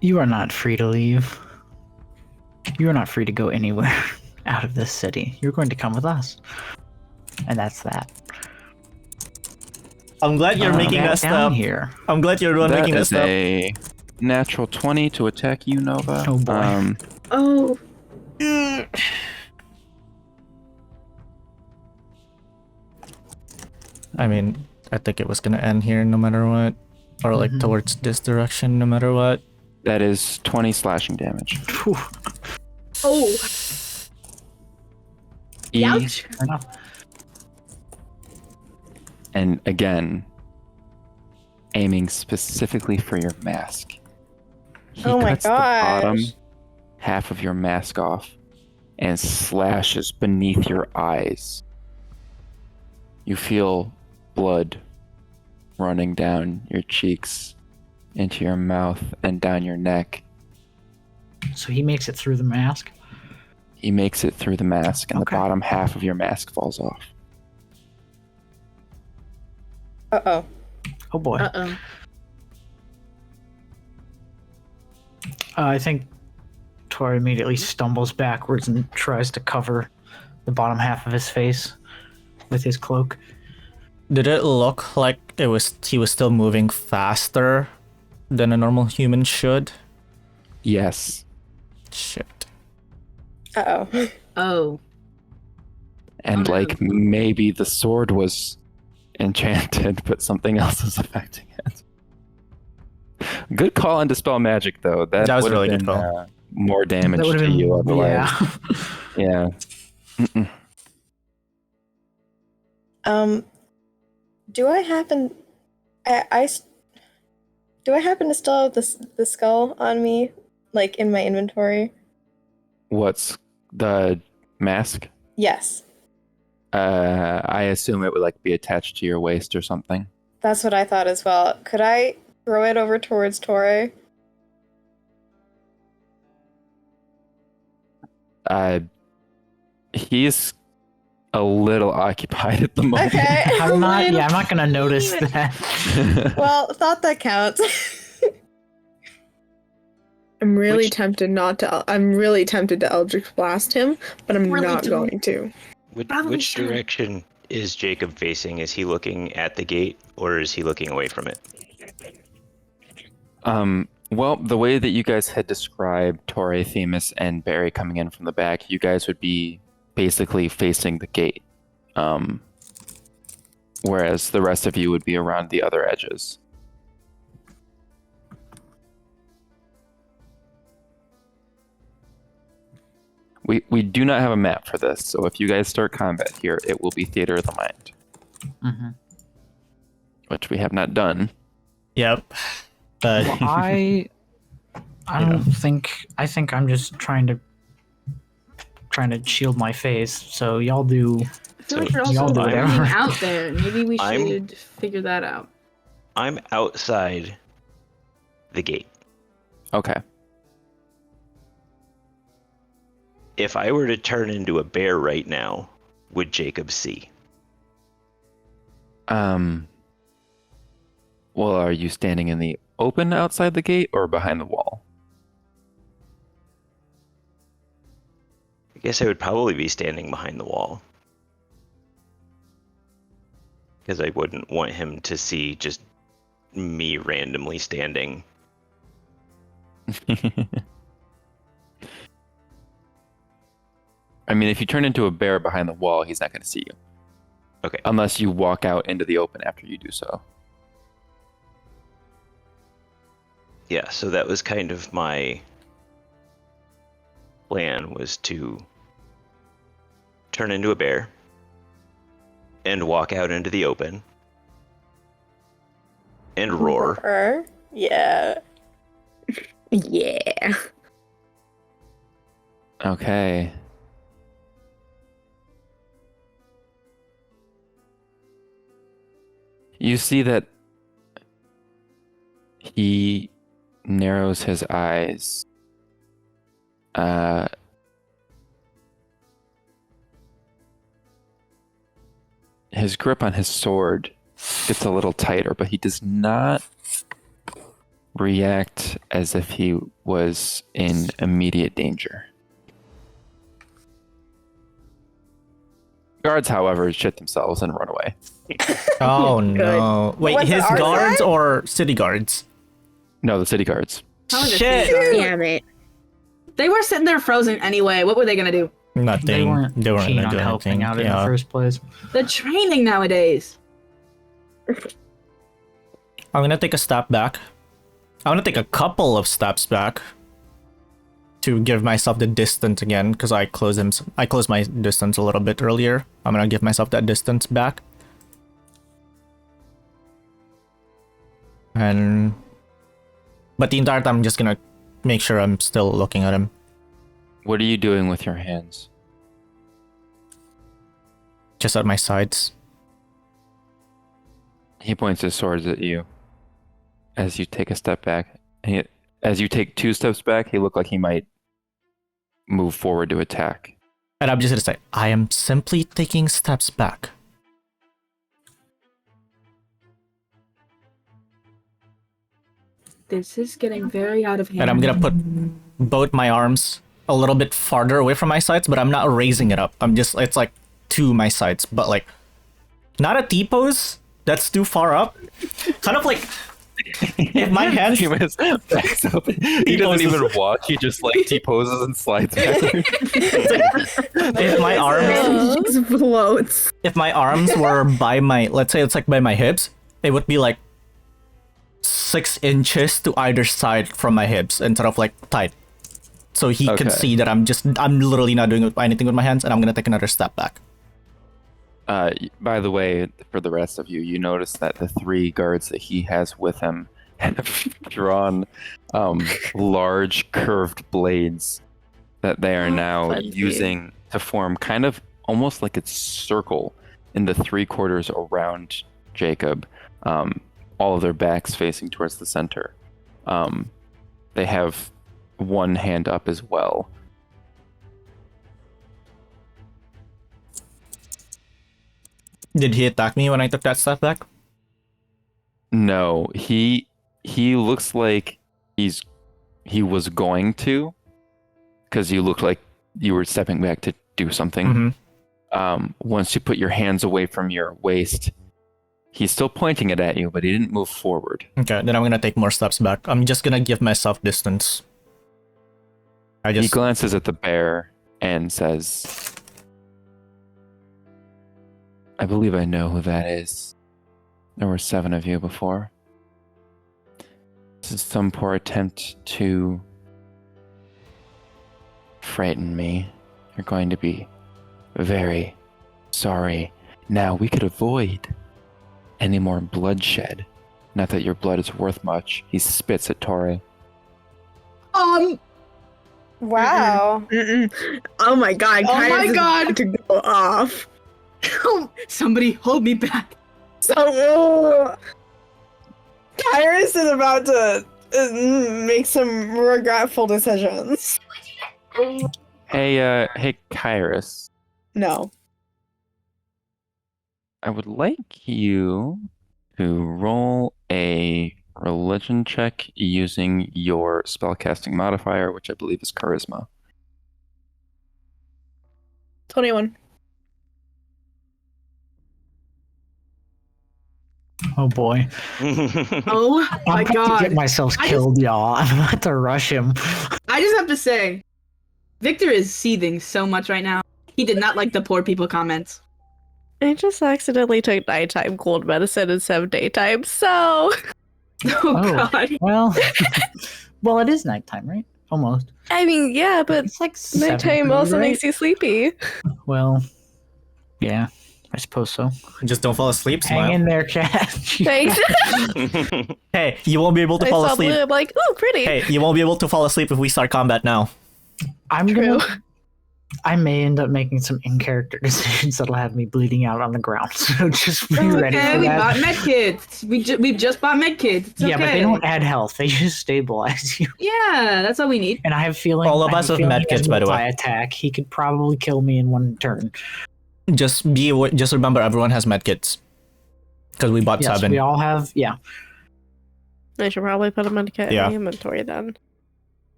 You are not free to leave. You are not free to go anywhere out of this city. You're going to come with us. And that's that. I'm glad you're making Back us down stop. here. I'm glad you're the one making us That stop. is a natural 20 to attack you, Nova. Oh, boy. Oh. I mean, I think it was gonna end here no matter what. Or like towards this direction no matter what. That is 20 slashing damage. Phew. Oh. E Ouch. Fair enough. and again, aiming specifically for your mask. He Oh my cuts the bottom gosh. half of your mask off and slashes beneath your eyes. You feel blood running down your cheeks, into your mouth, and down your neck. So he makes it through the mask. He makes it through the mask, and Okay. the bottom half of your mask falls off. Uh-oh. Oh boy. Uh-oh. I think Tor immediately stumbles backwards and tries to cover the bottom half of his face with his cloak. Did it look like he was still moving faster than a normal human should? Yes. Shit. Uh-oh. Oh. And Oh, no. like maybe the sword was enchanted, but something else is affecting it. Good call on Dispel Magic, though. That was would have really good been, call. more damage That would to have been you otherwise. yeah. Yeah. Mm-mm. Do I happen do I happen to still have the skull on me, like in my inventory? What's the mask? Yes. I assume it would like be attached to your waist or something. That's what I thought as well. Could I throw it over towards Tauré? He's a little occupied at the moment. Okay. I'm not gonna notice that. Well, thought that counts. I'm really Which- tempted to Eldritch Blast him, but I'm Really not do. going to. Probably Which should. direction is Jacob facing? Is he looking at the gate or is he looking away from it? Well, the way that you guys had described Tauré, Themis, and Barry coming in from the back, you guys would be basically facing the gate. Whereas the rest of you would be around the other edges. We do not have a map for this, so if you guys start combat here, it will be Theater of the Mind, Mm-hmm. which we have not done. Yep. But Well, I don't think. I think I'm just trying to shield my face. So y'all do. I feel like you're Y'all also do running whatever. out there. Maybe we I'm- should figure that out. I'm outside the gate. Okay. If I were to turn into a bear right now, would Jacob see? Well, are you standing in the open outside the gate or behind the wall? I guess I would probably be standing behind the wall. Because I wouldn't want him to see just me randomly standing. I mean, if you turn into a bear behind the wall, he's not going to see you. Okay. Unless you walk out into the open after you do so. Yeah, so that was kind of my plan, was to turn into a bear and walk out into the open and roar. Or yeah. Yeah. Okay. You see that he narrows his eyes. His grip on his sword gets a little tighter, but he does not react as if he was in immediate danger. Guards, however, shit themselves and run away. oh no! Wait, What's his our guards side? or city guards? No, the city guards. How is it Shit! feasible? Damn it. They were sitting there frozen anyway. What were they gonna do? Nothing. They weren't keen gonna on do helping anything. out in Yeah. the first place. The training nowadays. I'm gonna take a step back. I'm gonna take a couple of steps back to give myself the distance again, because I closed my distance a little bit earlier. I'm gonna give myself that distance back. But the entire time I'm just gonna make sure I'm still looking at him. What are you doing with your hands? Just at my sides. He points his swords at you as you take a step back. As you take 2 steps back, he looked like he might move forward to attack. And I'm just gonna say, I am simply taking steps back. This is getting very out of hand. And I'm gonna put both my arms a little bit farther away from my sides, but I'm not raising it up. It's like to my sides, but like, not a T pose. That's too far up. Kind of like, if my hands... He backs up. He doesn't even watch. He just like T-poses and slides backward. If my arms... just floats. If my arms were by my... Let's say it's like by my hips, it would be like 6 inches to either side from my hips instead of like tight. So he can see that I'm literally not doing anything with my hands, and I'm gonna take another step back. By the way, for the rest of you, you notice that the 3 guards that he has with him have drawn large curved blades that they are now using to form kind of almost like a circle in the 3 quarters around Jacob, all of their backs facing towards the center. They have one hand up as well. Did he attack me when I took that step back? No, he looks like he was going to, because you looked like you were stepping back to do something. Mm-hmm. Once you put your hands away from your waist, he's still pointing it at you, but he didn't move forward. Okay, then I'm gonna take more steps back. I'm just gonna give myself distance. He glances at the bear and says, I believe I know who that is. There were 7 of you before. This is some poor attempt to frighten me. You're going to be very sorry. Now we could avoid any more bloodshed. Not that your blood is worth much. He spits at Tauré. Wow. Oh my god. Oh my Kyris is God. about to go off. Somebody hold me back. So, Kyris is about to make some regretful decisions. Hey, Kyris. No. I would like you to roll a religion check using your spellcasting modifier, which I believe is charisma. 21. Oh boy. Oh my I'm about to god. get myself killed, y'all. I'm about to rush him. I just have to say, Victor is seething so much right now. He did not like the poor people comments. I just accidentally took nighttime cold medicine instead of daytime, so Oh god. Well, it is nighttime, right? Almost. I mean, yeah, but It's like nighttime 7:30, also right? makes you sleepy. Well, yeah, I suppose so. Just don't fall asleep, Hang Slimewl. in there, cat. Thanks. Hey, you won't be able to I fall saw asleep. blue, I'm like, ooh, pretty. Hey, you won't be able to fall asleep if we start combat now. I'm True. gonna. I may end up making some in-character decisions that'll have me bleeding out on the ground. So just be ready Okay, for we that. bought medkits. We've just bought medkits. It's Yeah, okay. but they don't add health. They just stabilize you. Yeah, that's all we need. And I have a feeling All of us have medkits, by the way. Attack. He could probably kill me in one turn. Just remember, everyone has medkits. Because we bought Yes, 7. we all have. Yeah. I should probably put a medkit Yeah. in the inventory then.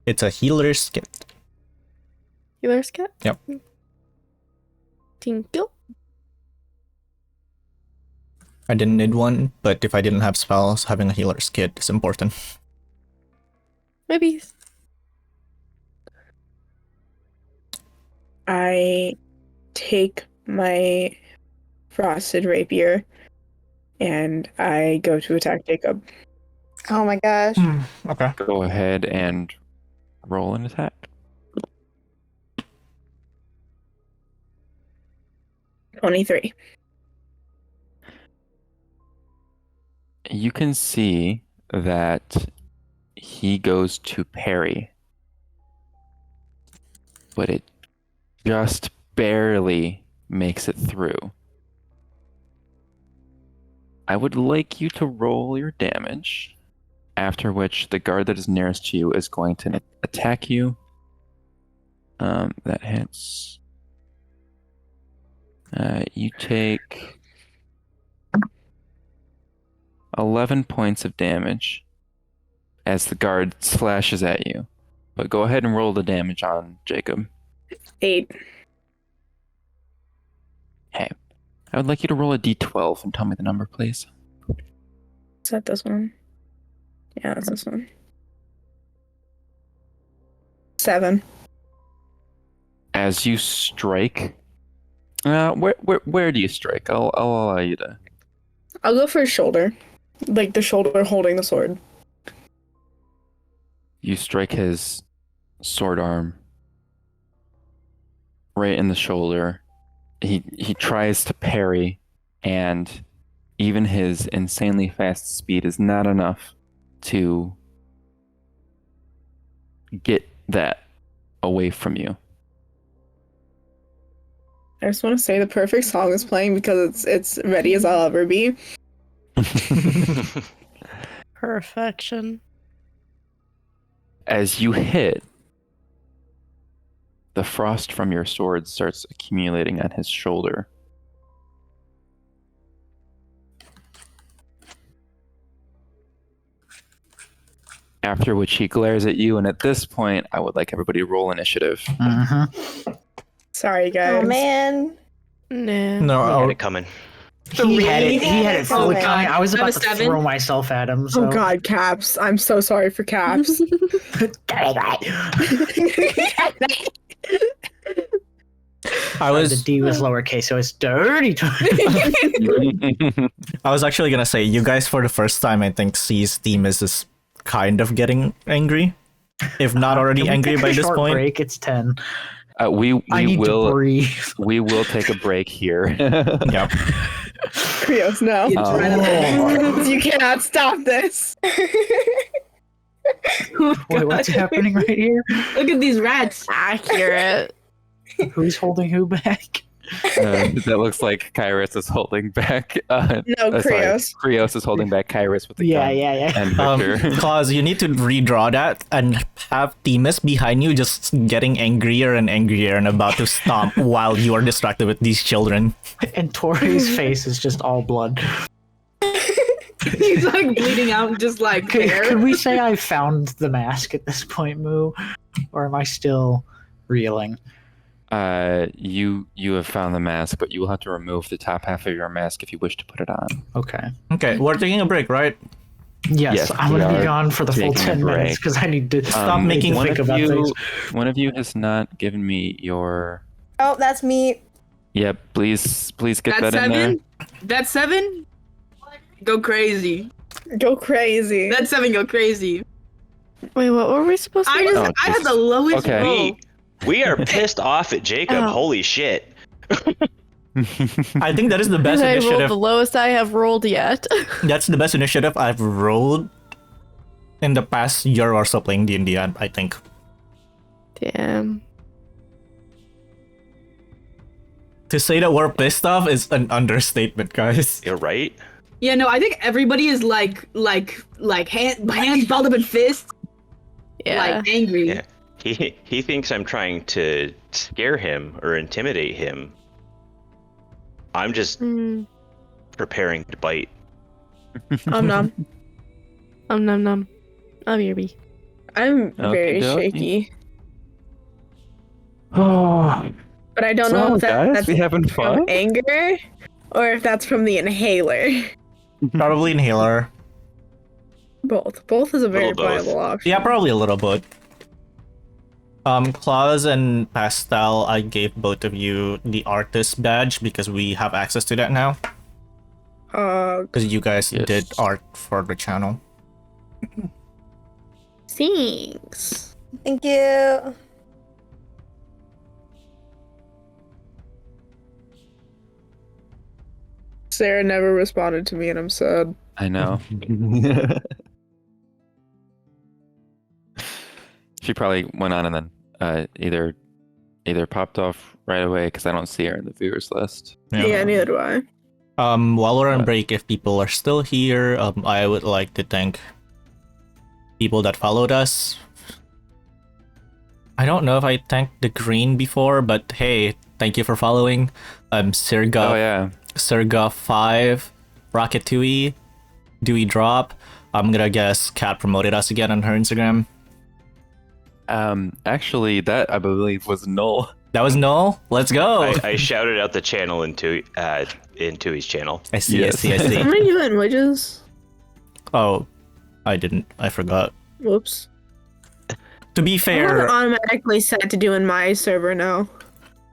It's a healer's kit. Healer's kit? Yep. Thank you. I didn't need one, but if I didn't have spells, having a healer's kit is important. Maybe. I take my frosted rapier and I go to attack Jacob. Oh my gosh. Okay. Go ahead and roll an attack. 23. You can see that he goes to parry, but it just barely makes it through. I would like you to roll your damage, after which the guard that is nearest to you is going to attack you. That hits. You take 11 points of damage as the guard slashes at you. But go ahead and roll the damage on Jacob. 8. Hey, I would like you to roll a d12 and tell me the number, please. Is that this one? Yeah, that's this one. 7. As you strike, where do you strike? I'll allow you to. I'll go for his shoulder. Like the shoulder holding the sword. You strike his sword arm right in the shoulder. He tries to parry, and even his insanely fast speed is not enough to get that away from you. I just want to say the perfect song is playing because it's ready as I'll ever be. Perfection. As you hit, the frost from your sword starts accumulating on his shoulder. After which he glares at you, and at this point, I would like everybody to roll initiative. Sorry, guys. Oh man. Nah. No, I had it coming. He had it fully Oh, coming. I was about to 7? throw myself at him. So. Oh god, Caps. I'm so sorry for Caps. The D was lowercase, so it's dirty. I was actually gonna say, you guys for the first time, I think, sees Themis is kind of getting angry. If not already angry by this point. Break, it's 10. We I need to will breathe. we will take a break here. Yep. Krios, no. You cannot stop this. Wait, what's happening right here? Look at these rats. Accurate. Who's holding who back? That looks like Kyris is holding back. No, Krios. Krios is holding back Kyris with the Yeah. gun. And Victor. Claus, you need to redraw that and have Themis behind you just getting angrier and angrier and about to stomp while you are distracted with these children. And Tauré's face is just all blood. He's like bleeding out, just like there. Could we say I found the mask at this point, Moo? Or am I still reeling? You have found the mask, but you will have to remove the top half of your mask if you wish to put it on. Okay. Okay, we're taking a break, right? Yes, I'm we going to are be gone for the full taking a 10 minutes break. because I need to Stop making one think of about you, things. One of you has not given me your. Oh, that's me. Yep, please get That's that in there. 7. That's 7. Go crazy. Go crazy. That's 7. Go crazy. Wait, what were we supposed to do? I had the lowest Okay. roll. We are pissed off at Jacob. Oh. Holy shit. I think that is the best I rolled initiative. the lowest I have rolled yet. That's the best initiative I've rolled in the past year or so playing D&D, I think. Damn. To say that we're pissed off is an understatement, guys. You're right. Yeah, no, I think everybody is like hands balled up in fists, Yeah. like angry. Yeah. He thinks I'm trying to scare him or intimidate him. I'm just preparing to bite. Nom. Nom nom. Oh, Yerby. I'm very Okey-dokey. shaky. Oh, But I don't so know if guys, that's we having from fun? anger or if that's from the inhaler. Probably inhaler. Both. Both is a very Little both. viable option. Yeah, probably a little bit. Claus and Pastel, I gave both of you the artist badge because we have access to that now. Because you guys Yes. did art for the channel. Thanks. Thank you. Sarah never responded to me, and I'm sad. I know. She probably went on and then either popped off right away because I don't see her in the viewers list. Yeah, neither do I. While we're on break, if people are still here, I would like to thank people that followed us. I don't know if I thanked the green before, but hey, thank you for following. Sirga. Oh yeah. Sirga5, Rocket2E, Dewey Drop. I'm gonna guess Kat promoted us again on her Instagram. Actually, that I believe was Null. That was Null. Let's go. I shouted out the channel in Tui's channel. I see. Yes. I see. How many you in Widges? Oh, I didn't. I forgot. Whoops. To be I'm fair, automatically set to do in my server now.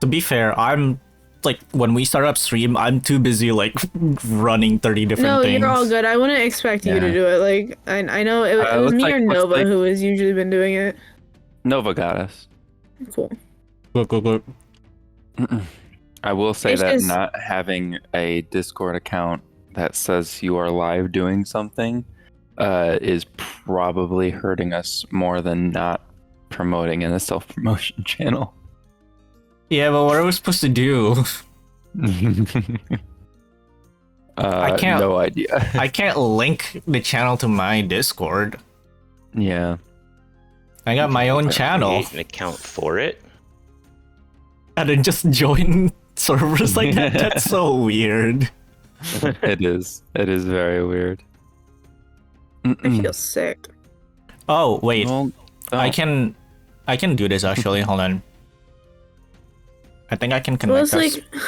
I'm like when we start up stream, I'm too busy like running 30 different things. No, you're all good. I wouldn't expect you to do it. Like I know it was me or Nova who has usually been doing it. Nova got us. Cool. Go. I will say It's that just- not having a Discord account that says you are live doing something is probably hurting us more than not promoting in a self-promotion channel. Yeah, but what are we supposed to do? I can't. No idea. I can't link the channel to my Discord. Yeah. I got my own channel, Create an account for it. and then just join servers like that. That's so weird. It is. It is very weird. I feel sick. Oh wait, Well, I can do this actually. Hold on. I think I can Well, connect it's us. like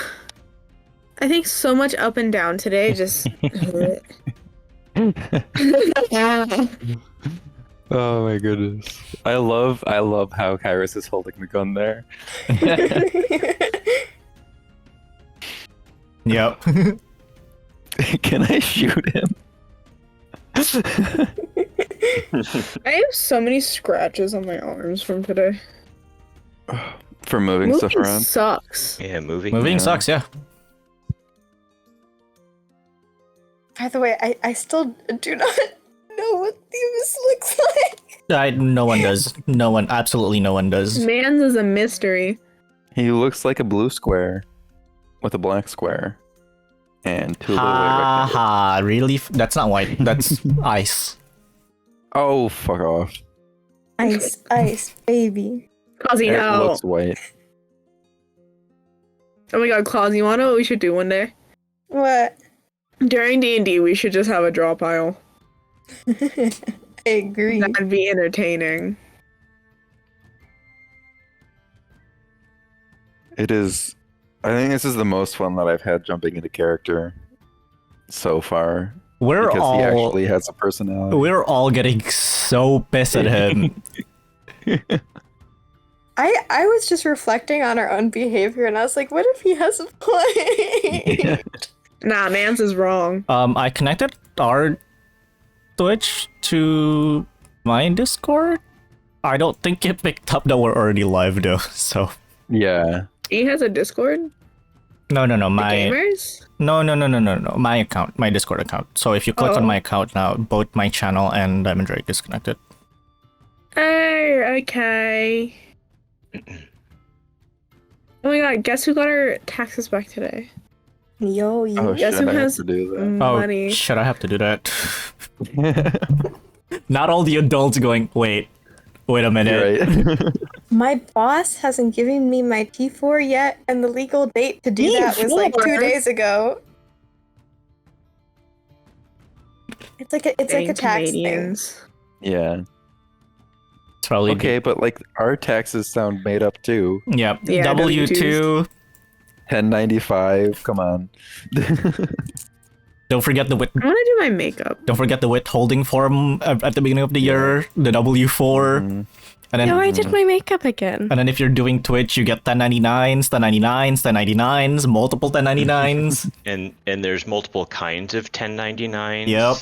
I think so much up and down today. Just. Oh my goodness. I love how Kyris is holding the gun there. Yep. Can I shoot him? I have so many scratches on my arms from today. For moving stuff Moving around? sucks. Yeah, moving. Moving Yeah. sucks. Yeah. By the way, I still do not know what Themis looks like. No one does. No one. Absolutely no one does. Man's is a mystery. He looks like a blue square with a black square. And two little white Ha rectangles. ha! Really? That's not white. That's ice. Oh, fuck off. Ice, baby. Clausy, It no. looks white. Oh my god, Claus, you wanna know what we should do one day? What? During D&D, we should just have a draw pile. I agree. That'd be entertaining. It is. I think this is the most fun that I've had jumping into character so far. We're Because all. he actually has a personality. We're all getting so pissed at him. I was just reflecting on our own behavior, and I was like, what if he has a point? Nah, Mance is wrong. I connected our Twitch to my Discord. I don't think it picked up that we're already live though. So Yeah. He has a Discord? no. The My gamers? no. My account, my Discord account. So if you click on Oh. my account now, both my channel and Diamond Drake is connected. Oh, okay. Oh my god, guess who got our taxes back today? Yo, you. Oh Guess shit, who I have has to do that. money? Oh, should I have to do that? Not all the adults going, wait a minute. Right. My boss hasn't given me my T4 yet, and the legal date to do that was like 2 T4? days ago. It's like a Dang tax thing. Canadians. Yeah. It's probably Okay, but like our taxes sound made up too. Yeah, Yeah, W2. 1095. Come on. Don't forget the I want to do my makeup. Don't forget the withholding form at the beginning of the year, the W4, Mhm. and then No, I did my makeup again. and then if you're doing Twitch, you get 1099s, 1099s, 1099s, multiple 1099s. And there's multiple kinds of 1099s. Yep.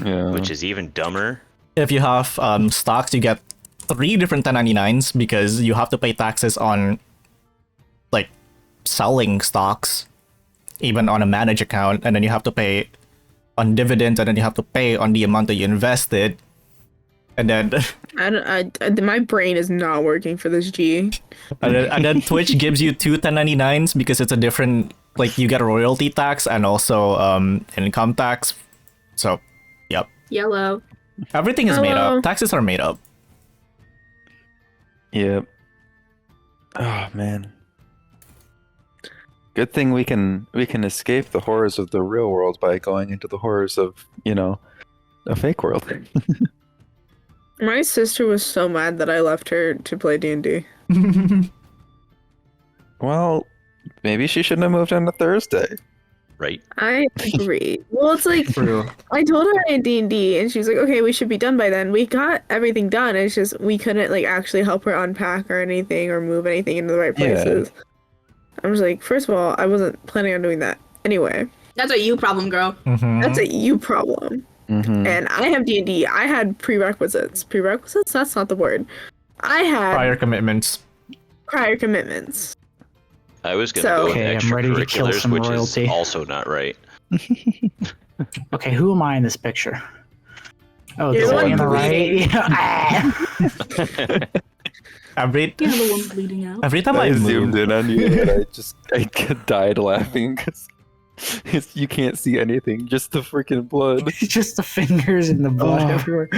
Yeah. Which is even dumber. If you have stocks, you get 3 different 1099s because you have to pay taxes on like selling stocks even on a managed account, and then you have to pay on dividends, and then you have to pay on the amount that you invested, and then my brain is not working for this G. and then Twitch gives you two 1099s because it's a different, like, you get a royalty tax and also income tax. So, yep, Yellow. everything is made Hello. up. Taxes are made up. Yep. Oh man. Good thing we can escape the horrors of the real world by going into the horrors of, a fake world. My sister was so mad that I left her to play D&D. Well, maybe she shouldn't have moved on to Thursday. Right? I agree. Well, it's like True. I told her I had D&D, and she was like, "Okay, we should be done by then." We got everything done. It's just we couldn't like actually help her unpack or anything or move anything into the right Yeah. places. I was like, first of all, I wasn't planning on doing that anyway. That's a you problem, girl. Mhm. That's a you problem. Mm-hmm. And I have D&D. I had prerequisites. Prerequisites? That's not the word. I had Prior commitments. prior commitments. I was gonna So- go with Okay, I'm ready to kill extracurriculars, some which royalty. is also not right. Okay, who am I in this picture? Oh, You're the the one on the one right. Every You're the one bleeding out. every time I I move, zoomed in on you and I died laughing because you can't see anything, just the freaking blood. Just the fingers and the blood Oh. everywhere.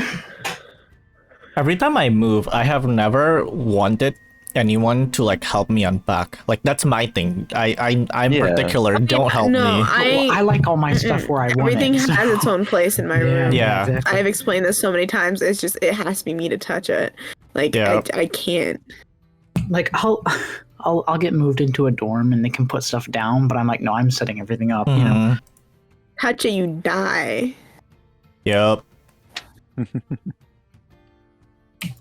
every time I move, I have never wanted anyone to like help me unpack. Like that's my thing. I'm Yeah. particular. Don't help no, me. Well, I like all my stuff where I want everything it. so- has its own place in my room. Yeah. exactly. I've explained this so many times. It's just it has to be me to touch it. Like Yeah. I can't. Like I'll get moved into a dorm and they can put stuff down, but I'm like, no, I'm setting everything up. You know. Mhm. Touch it, you die. Yep.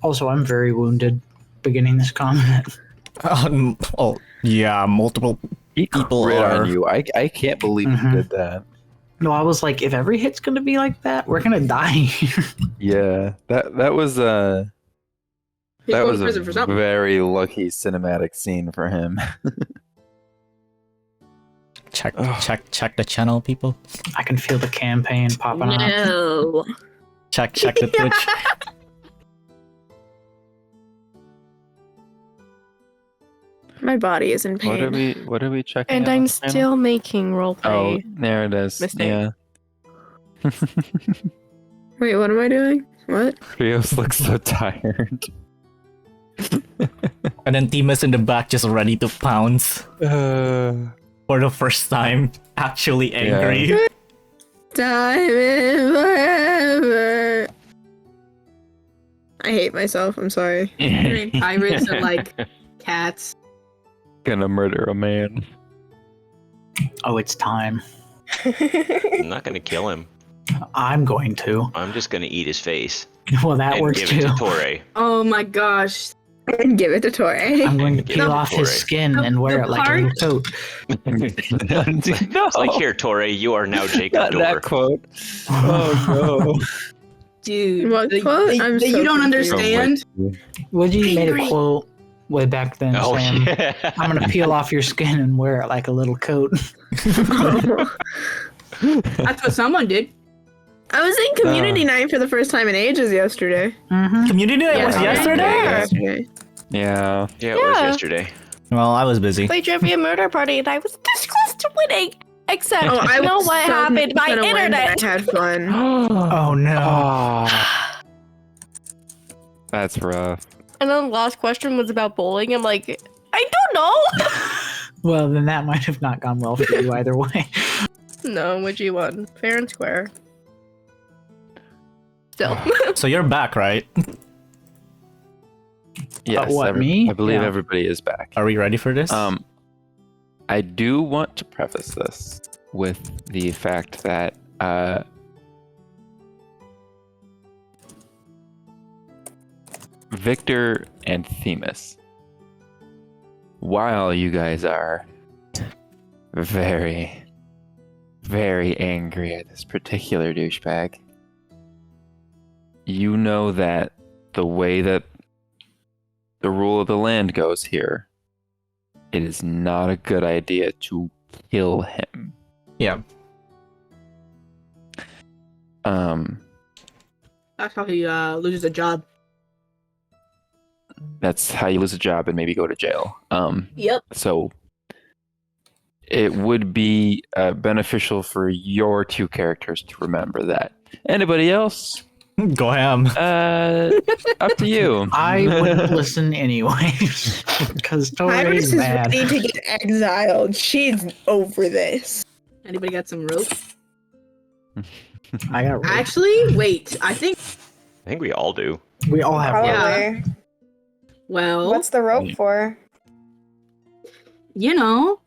Also, I'm very wounded beginning this comment. Oh yeah, multiple He people crit are. on you. I can't believe Mhm. you did that. No, I was like, if every hit's gonna be like that, we're gonna die. Yeah, that was He's that going was to a prison for something. very lucky cinematic scene for him. Check Ugh. check the channel, people. I can feel the campaign popping up. No. Check the Twitch. My body is in What are pain. we checking? And out I'm on the channel? still making Oh, roleplay. there it is. mistake. Yeah. Wait, what am I doing? What? Krios looks so tired. And then Themis in the back just ready to pounce for the first time. Actually angry. Diamond forever. I hate myself. I'm sorry. Doing pirates and like cats. Gonna murder a man. Oh, it's time. I'm not gonna kill him. I'm going to. I'm just gonna eat his face Well, that and works give too. it to Tauré. Oh my gosh. And give it to Toray. I'm going to Give peel it off his Tauré. skin and wear it like a little coat. No, It's like, here, Tauré, you are now Jacob not Dore. that quote. Oh no. Dude. What quote? I'm that so you don't confused. understand? Woody made a Angry. quote way back then Oh saying, yeah. I'm going to peel off your skin and wear it like a little coat. That's what someone did. I was in community night for the first time in ages yesterday. Mm-hmm. Community night was Yeah. yesterday? Yesterday. Yeah. Yeah, it was Yeah. yesterday. Well, I was busy. Played trivia murder party, and I was this close to winning. Except, Oh, I you know was what so happened? My gonna win, but internet. I had fun. Oh, no. Oh, that's rough. And then the last question was about bowling. I'm like, I don't know. Well, then that might have not gone well for you either way. No, Ouija won. Fair and square. Still. So you're back, right? Yes, what, me? I believe Yeah. everybody is back. Are we ready for this? I do want to preface this with the fact that Victor and Themis, while you guys are very, very angry at this particular douchebag, you know that the way that the rule of the land goes here, it is not a good idea to kill him. Yeah. That's how he loses a job. That's how you lose a job and maybe go to jail. Yep. So it would be beneficial for your two characters to remember that. Anybody else? Go ham. Up to you. I wouldn't listen anyway because Kyris Tauré is bad. ready to get exiled. She's over this. Anybody got some rope? I got rope. Actually, wait. I think. I think we all do. We all have rope. Probably. Well, What's the rope for? you know,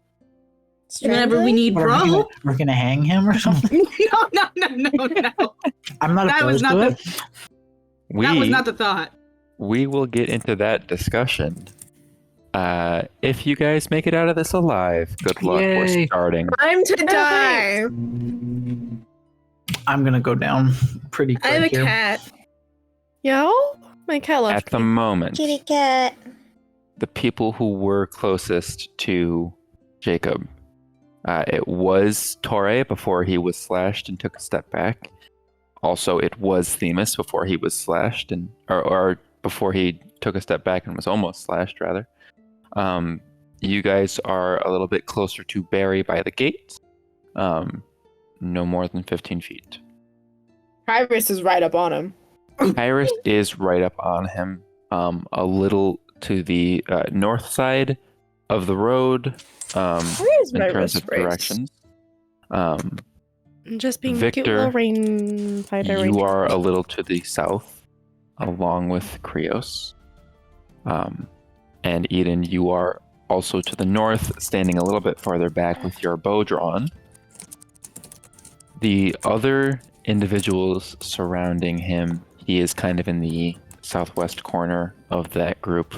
whenever we need What, are we gonna- rope. we're gonna hang him or something. No. I'm not That was opposed not to the. it. That was not the thought. We will get into that discussion. If you guys make it out of this alive, good luck. We're Yay. starting. Time to die. I'm gonna go down pretty quick I have a here. cat. Yo, my cat At left the me. moment, Kitty cat. the people who were closest to Jacob, it was Tauré before he was slashed and took a step back. Also, it was Themis before he was slashed or before he took a step back and was almost slashed, rather. You guys are a little bit closer to Barry by the gate. No more than 15 feet. Kyris is right up on him. Kyris is right up on him, a little to the north side of the road, Where is in my terms wrist of brace? directions. I'm just being a cute Victor, little rain fighter. You are a little to the south, along with Krios. And Eden, you are also to the north, standing a little bit farther back with your bow drawn. The other individuals surrounding him, he is kind of in the southwest corner of that group,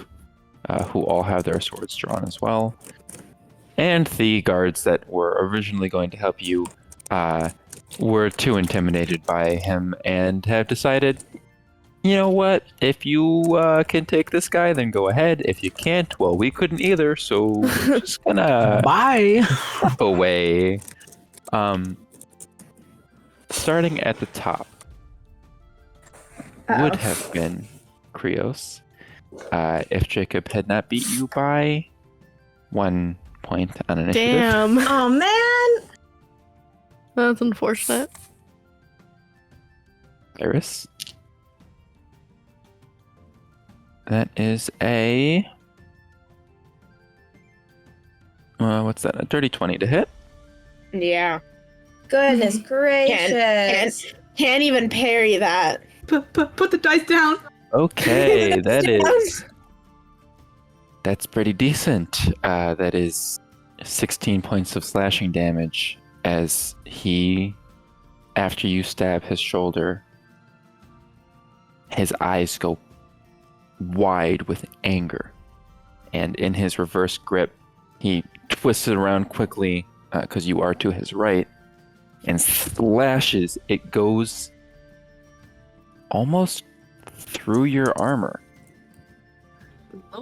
who all have their swords drawn as well. And the guards that were originally going to help you were too intimidated by him and have decided, you know what, if you can take this guy, then go ahead. If you can't, well, we couldn't either, so we're just gonna Bye. step away. Starting at the top would have been Krios, if Jacob had not beat you by 1 point on initiative. Damn, Oh man. that's unfortunate. Kyris. That is a... what's that? A dirty 20 to hit. Yeah. Goodness gracious. Can't even parry that. Put the dice down. Okay, that's pretty decent. That is 16 points of slashing damage as he, after you stab his shoulder, his eyes go wide with anger. And in his reverse grip, he twists it around quickly, because you are to his right, and slashes. It goes almost through your armor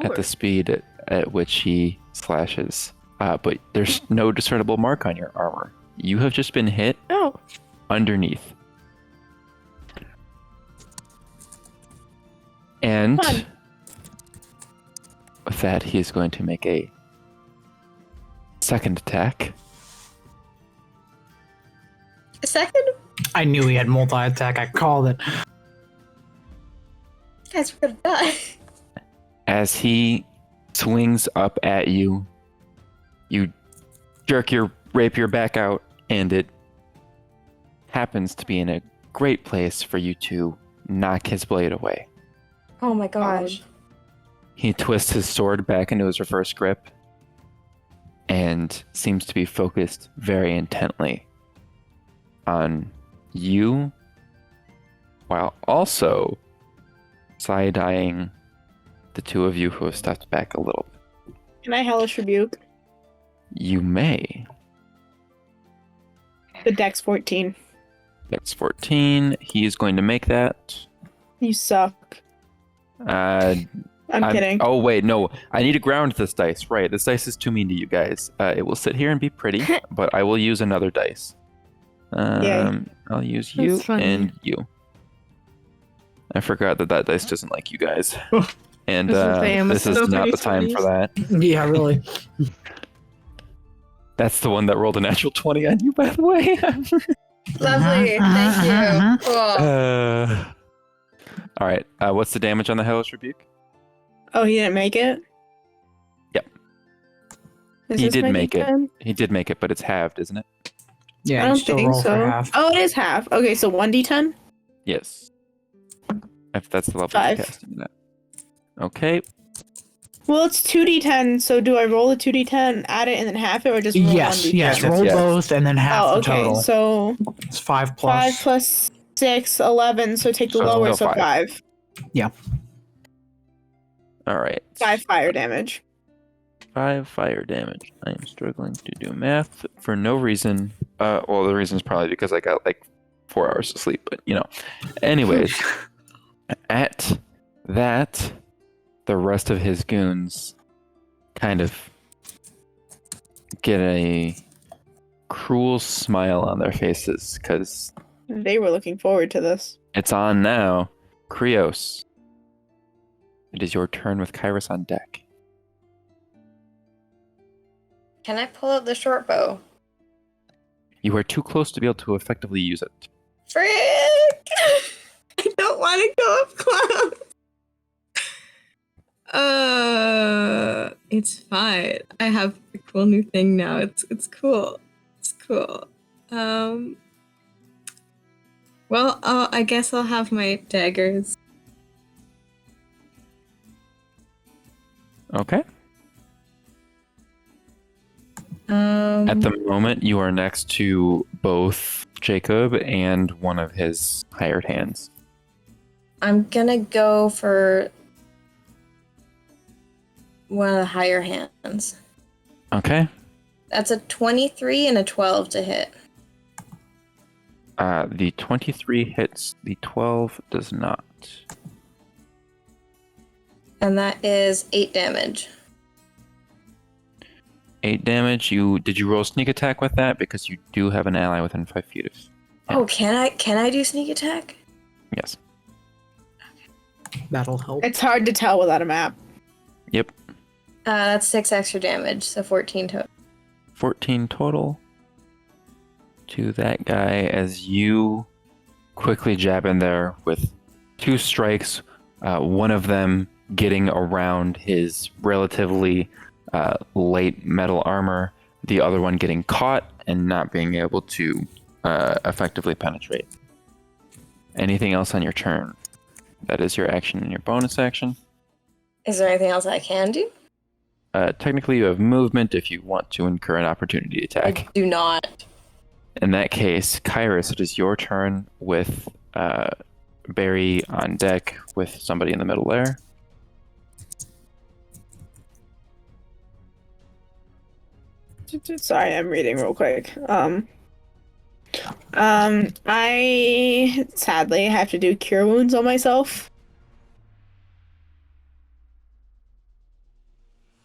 at the speed at which he slashes. But there's no discernible mark on your armor. You have just been hit Oh, underneath. And Fun. with that, he is going to make a second attack. A second? I knew he had multi-attack. I called it. Guys, we're gonna die. As he swings up at you, you jerk your rapier back out, and it happens to be in a great place for you to knock his blade away. Oh my gosh. He twists his sword back into his reverse grip and seems to be focused very intently on you, while also side-eyeing the two of you who have stepped back a little bit. Can I hellish rebuke? You may. The dex 14. That's 14. He is going to make that. You suck. I'm kidding. Oh wait, no. I need to ground this dice. Right, this dice is too mean to you guys. It will sit here and be pretty, but I will use another dice. Yay. I'll use you That's funny. and you. I forgot that dice doesn't like you guys, and This is this is so not many the time for 20s. that. Yeah, really. That's the one that rolled a natural 20 on you, by the way. Lovely. Thank you. Cool. All right. What's the damage on the Hellish Rebuke? Oh, he didn't make it? Yep. Is He this did my make it. D10? He did make it, but it's halved, isn't it? Yeah, I you don't still think roll so. for half. Oh, it is half. Okay, so 1d10? Yes. If that's the level 5. you're casting it at. Okay. Well, it's 2d10, so do I roll the 2d10, add it, and then half it, or just roll Yes, 1d10? yes. Yes, Roll yes. both and then half Oh, the okay, total. so It's 5 5 plus. plus 6, 11, so take the So lower, still so 5. All right. 5 fire damage. 5 fire damage. I am struggling to do math for no reason. Well, the reason is probably because I got like 4 hours of sleep, but you know. Anyways, at that, the rest of his goons kind of get a cruel smile on their faces because They were looking forward to this. it's on now. Krios, it is your turn with Kyris on deck. Can I pull out the short bow? You are too close to be able to effectively use it. Frick! I don't want to go up close. It's fine. I have a cool new thing now. It's cool. It's cool. Well, I guess I'll have my daggers. Okay. At the moment, you are next to both Jacob and one of his hired hands. I'm gonna go for one of the higher hands. Okay. That's a 23 and a 12 to hit. The 23 hits, the 12 does not. And that is 8 damage. 8 damage. Did you roll sneak attack with that? Because you do have an ally within 5 feet of. Oh, can I do sneak attack? Yes. That'll help. It's hard to tell without a map. Yep. That's 6 extra damage, so 14 total. 14 total to that guy as you quickly jab in there with 2 strikes, one of them getting around his relatively light metal armor, the other one getting caught and not being able to effectively penetrate. Anything else on your turn? That is your action and your bonus action. Is there anything else I can do? Technically, you have movement if you want to incur an opportunity attack. I do not. In that case, Kyris, it is your turn with Barry on deck with somebody in the middle there. Sorry, I'm reading real quick. I sadly have to do cure wounds on myself.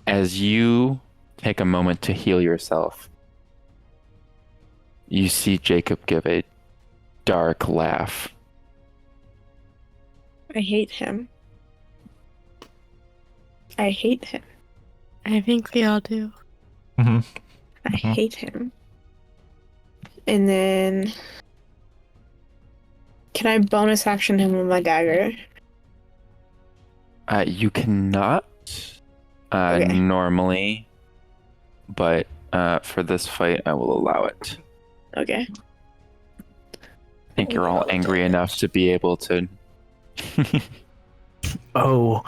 As you take a moment to heal yourself, you see Jacob give a dark laugh. I hate him. I hate him. I think we all do. Mm-hmm. I hate him. And then, can I bonus action him with my dagger? You cannot Okay. normally, but for this fight, I will allow it. Okay. I think you're all angry enough to be able to. Oh,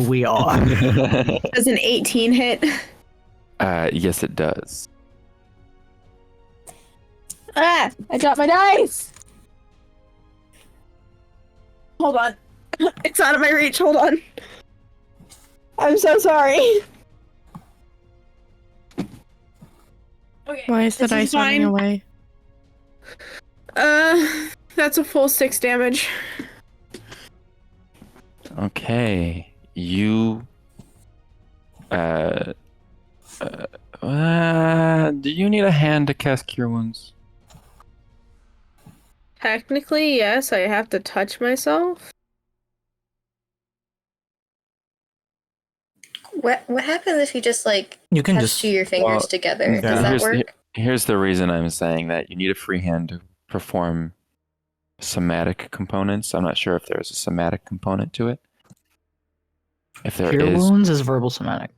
we are. Does an 18 hit? Yes, it does. Ah! I dropped my dice! Hold on. It's out of my reach. Hold on. I'm so sorry. Okay. Why is the this dice running fine. away? That's a full 6 damage. Okay. you do you need a hand to cast Cure Wounds? Technically, yes, I have to touch myself. What happens if you just like You can touch just two your fingers Well, together? yeah. Does that work? Here's the reason I'm saying that you need a free hand to perform somatic components. I'm not sure if there's a somatic component to it. If there Cure is, wounds is verbal somatic.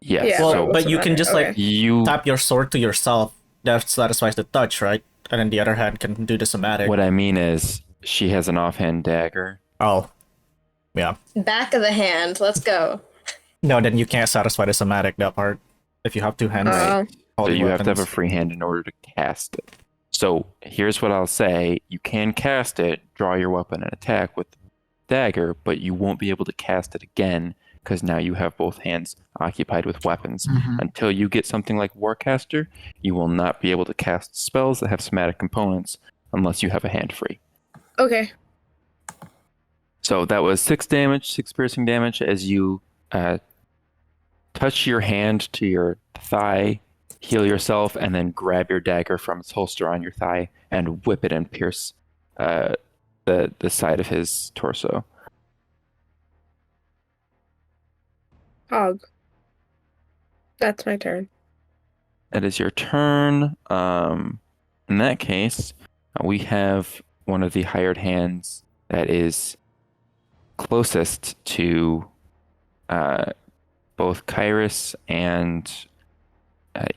yes. Yeah, well, so but you can just like Okay. you. tap your sword to yourself. That satisfies the touch, right? And then the other hand can do the somatic. What I mean is, she has an offhand dagger. Oh, yeah. Back of the hand. Let's go. No, then you can't satisfy the somatic that part. If you have two hands, Oh. So holding you have to have a weapons. free hand in order to cast it. So here's what I'll say: you can cast it, draw your weapon, and attack with the dagger, but you won't be able to cast it again because now you have both hands occupied with weapons. Mhm. Until you get something like Warcaster, you will not be able to cast spells that have somatic components unless you have a hand free. Okay. So that was 6 damage, 6 piercing damage as you touch your hand to your thigh, heal yourself, and then grab your dagger from its holster on your thigh and whip it and pierce the side of his torso. Hog. That's my turn. That is your turn. In that case, we have one of the hired hands that is closest to both Kyris and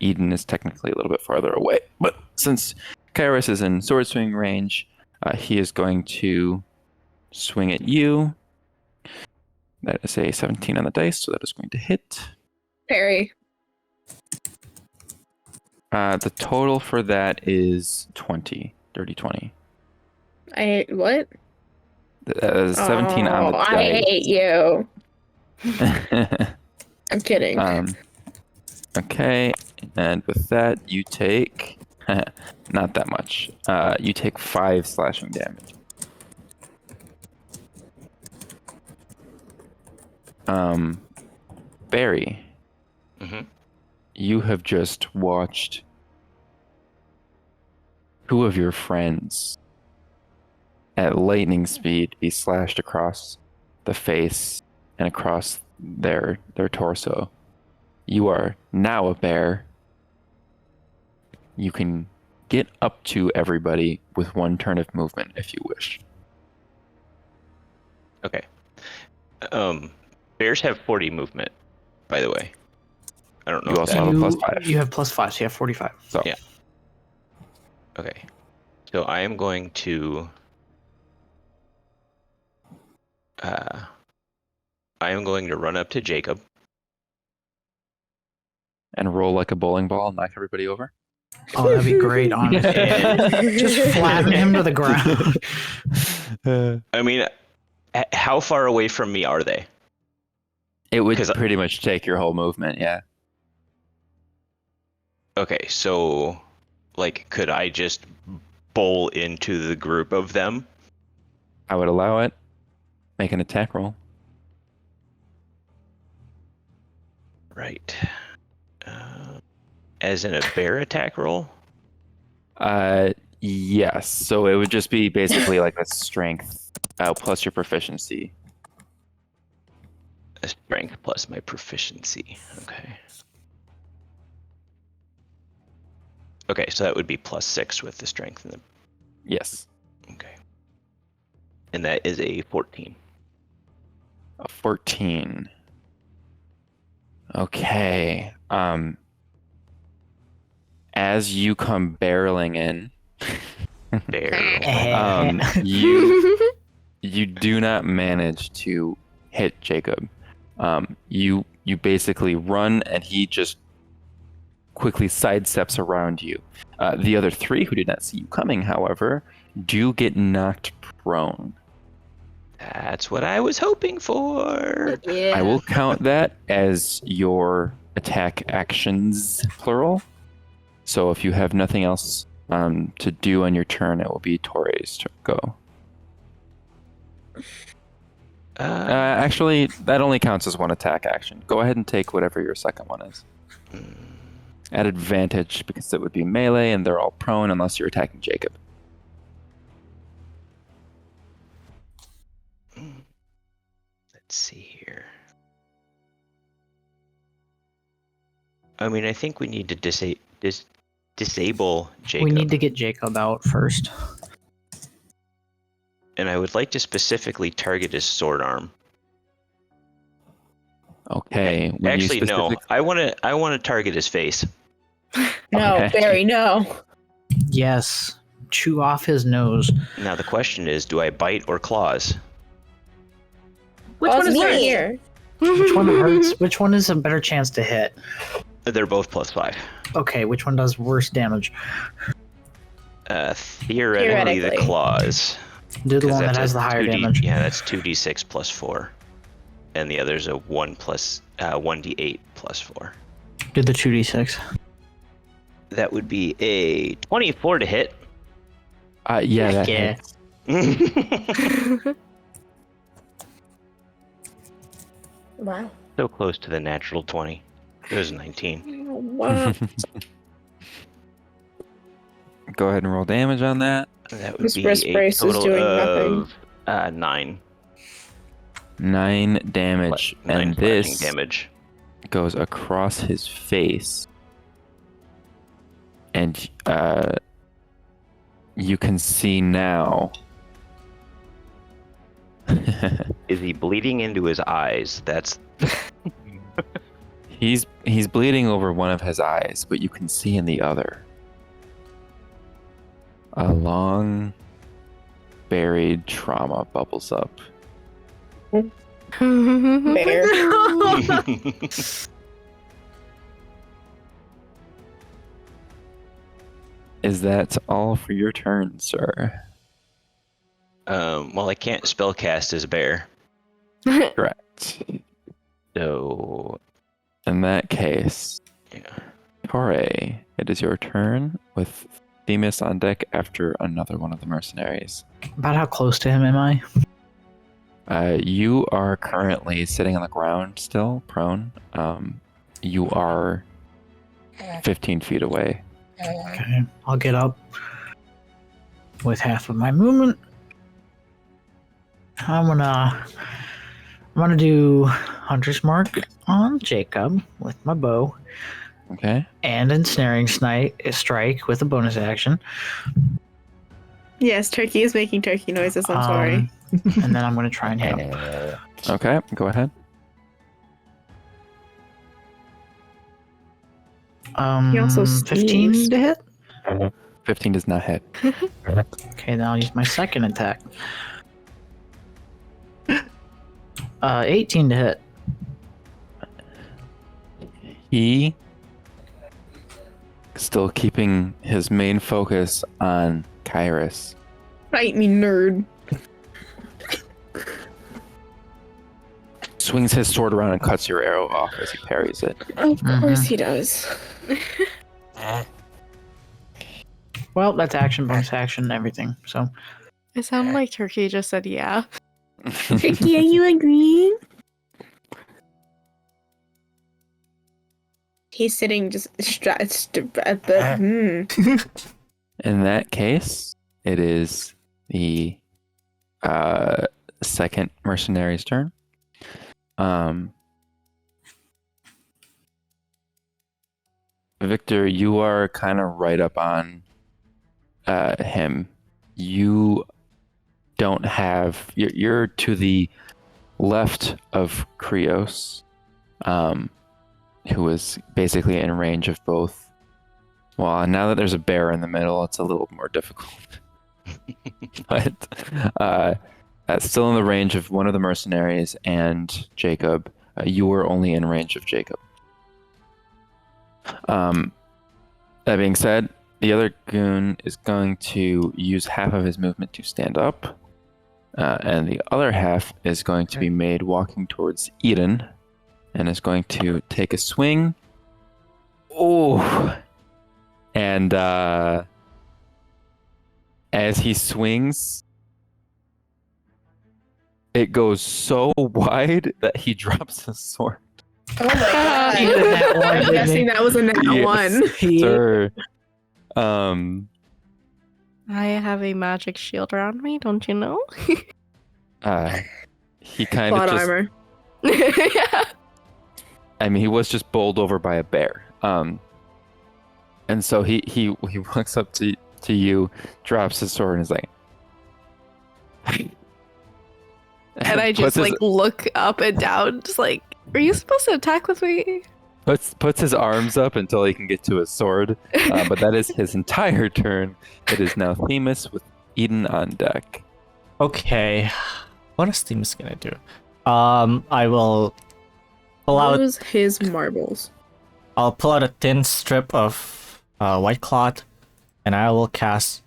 Eden is technically a little bit farther away. But since Kyris is in sword swing range, he is going to swing at you. That is a 17 on the dice, so that is going to hit. Parry. The total for that is 20. Dirty 20. What? That is 17 on the I dice. hate you. I'm kidding. Okay, and with that, you take not that much. You take 5 slashing damage. Barry, Mm-hmm. you have just watched 2 of your friends at lightning speed be slashed across the face and across their torso. You are now a bear. You can get up to everybody with 1 turn of movement if you wish. Okay. Bears have 40 movement, by the way. I don't know You if also that... have a +5. You have +5, so you have 45. So Yeah. Okay. So I am going to... I am going to run up to Jacob. and roll like a bowling ball and knock everybody over. Oh, that'd be great, honestly. Just flatten him to the ground. I mean, how far away from me are they? It would 'Cause- pretty much take your whole movement, yeah. Okay, so, like, could I just bowl into the group of them? I would allow it. Make an attack roll. Right. As in a bear attack roll? Yes. So it would just be basically like a strength plus your proficiency. A strength plus my proficiency. Okay. Okay, so that would be +6 with the strength and the... Yes. Okay. And that is a 14. A 14. Okay. As you come barreling in, Barrel. you do not manage to hit Jacob. You basically run and he just quickly sidesteps around you. The other 3 who did not see you coming, however, do get knocked prone. That's what I was hoping for. Yeah. I will count that as your attack actions, plural. So if you have nothing else to do on your turn, it will be Tauré's go. Actually, that only counts as one attack action. Go ahead and take whatever your second one is. At advantage, because it would be melee, and they're all prone unless you're attacking Jacob. Let's see here. I mean, I think we need to disable Jacob. We need to get Jacob out first. And I would like to specifically target his sword arm. Okay. when you Actually, no. specific- I want to target his face. No, Okay. Barry, no. Yes. Chew off his nose. Now the question is, do I bite or claws? Which one is me first? here? Which one hurts? Which one is a better chance to hit? They're both +5. Okay, which one does worse damage? Theoretically, the Theoretically. claws. Do the 'Cause one that that's has a the higher 2D damage. Yeah, that's 2d6 +4. And the other's a 1d8 +4. Do the 2d6. That would be a 24 to hit. yeah, that Yeah. hits. Wow. So close to the natural 20. It was 19. Wow. Go ahead and roll damage on that. That would This be wrist a brace is total doing of 9. 9 damage, 9 and slashing this damage. goes across his face, and you can see now. Is he bleeding into his eyes? That's He's bleeding over one of his eyes, but you can see in the other a long buried trauma bubbles up. Bear. Is that all for your turn, sir? well, I can't spellcast as a bear. Correct. So, In that case, yeah. Tauré, it is your turn with Themis on deck after another one of the mercenaries. About how close to him am I? You are currently sitting on the ground still, prone. You are 15 feet away. Okay, I'll get up with half of my movement. I'm gonna do Hunter's Mark on Jacob with my bow, Okay. and ensnaring strike with a bonus action. Yes, Turkey is making turkey noises. I'm sorry. And then I'm gonna try and hit him. Okay, go ahead. He also 15 sneezed. to hit. 15 does not hit. Okay, then I'll use my second attack. 18 to hit. He, still keeping his main focus on Kyris, Fight me, nerd. swings his sword around and cuts your arrow off as he parries it. Of course he does. Well, that's action, bonus action, everything. So It sounded like Turkey just said yeah. Turkey, are you agreeing? He's sitting just In that case, it is the second mercenary's turn. Victor, you are kind of right up on him. You don't have. You're to the left of Krios, who is basically in range of both. Well, now that there's a bear in the middle, it's a little more difficult. But still in the range of one of the mercenaries and Jacob. You were only in range of Jacob. That being said, the other goon is going to use half of his movement to stand up, and the other half is going to be made walking towards Eden, and is going to take a swing. Oh! And as he swings, it goes so wide that he drops his sword. Oh my god. He did that one, I'm didn't guessing he? that was a nat one. Sir. I have a magic shield around me, don't you know? He kind of Plot just. armor. Yeah. I mean, he was just bowled over by a bear. And so he walks up to you, drops his sword, and is like. And I puts just like look up and down, just like, are you supposed to attack with me? puts his arms up until he can get to his sword. But that is his entire turn. It is now Themis with Eden on deck. Okay. What is Themis gonna do? I will pull out. Lose his marbles. I'll pull out a thin strip of white cloth, and I will cast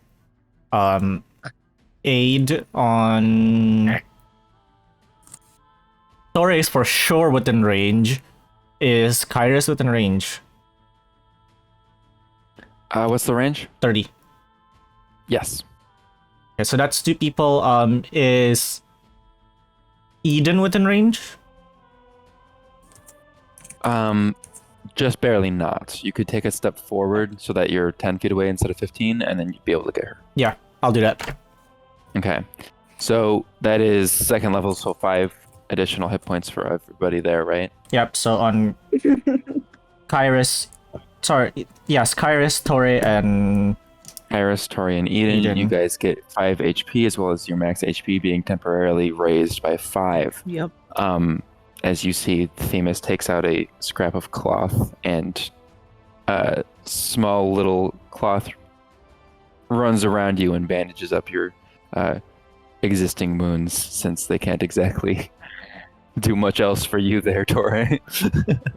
aid on. Tauré is for sure within range. Is Kyris within range? What's the range? 30. Yes. Okay, so that's 2 people. Is Eden within range? Just barely not. You could take a step forward so that you're 10 feet away instead of 15, and then you'd be able to get her. Yeah, I'll do that. Okay. So that is second level, so 5 additional hit points for everybody there, right? Yep, so on Kyris, Tauré, and Kyris, Tauré, and Eden, you Eden. guys get 5 HP, as well as your max HP being temporarily raised by 5. Yep. As you see, Themis takes out a scrap of cloth, and a small little cloth runs around you and bandages up your existing wounds, since they can't exactly do much else for you there, Tauré.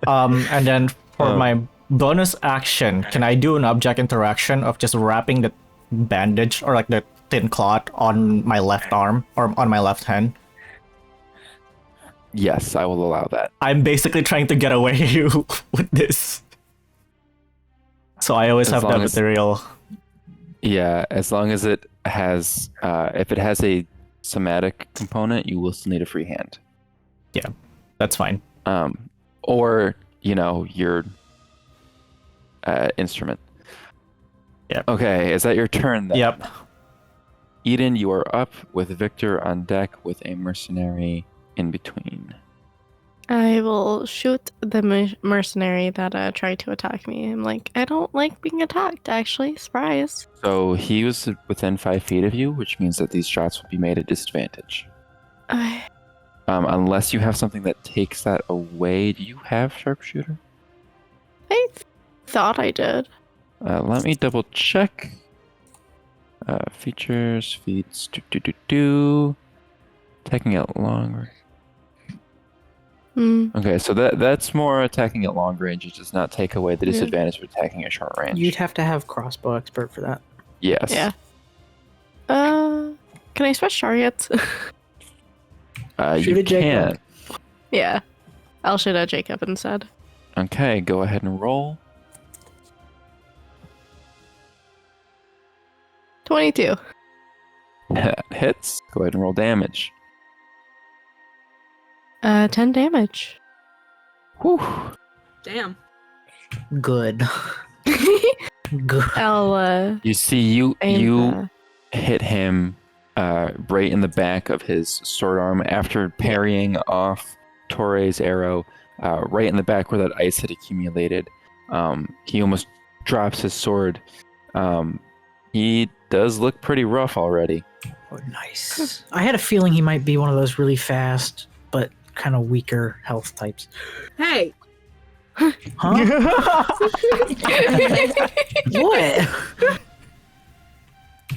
And then for my bonus action, can I do an object interaction of just wrapping the bandage or like the thin cloth on my left arm or on my left hand? Yes, I will allow that. I'm basically trying to get away with this. So I always As have that long as- material. Yeah, as long as it has, if it has a somatic component, you will still need a free hand. That's fine. Or, your instrument. Yep. Okay, is that your turn then? Yep. Eden, you are up with Victor on deck with a mercenary in between. I will shoot the mercenary that tried to attack me. I'm like, I don't like being attacked, actually. Surprise. So he was within 5 feet of you, which means that these shots will be made at disadvantage. Unless you have something that takes that away. Do you have sharpshooter? I thought I did. Let me double check. Features, feats, Attacking it longer. Okay, so that's more attacking at long range. It does not take away the disadvantage of attacking at short range. You'd have to have crossbow expert for that. Yes. Yeah. Can I switch targets? Shoot You at Jacob. can. Yeah. I'll shoot at Jacob instead. Okay, go ahead and roll. 22. Hits. Go ahead and roll damage. 10 damage. Whew. Damn. Good. Good. I'll You see, you aim hit him right in the back of his sword arm after parrying off Tauré's arrow, right in the back where that ice had accumulated. He almost drops his sword. He does look pretty rough already. Oh, nice. I had a feeling he might be one of those really fast, but kind of weaker health types. Hey, Huh? What?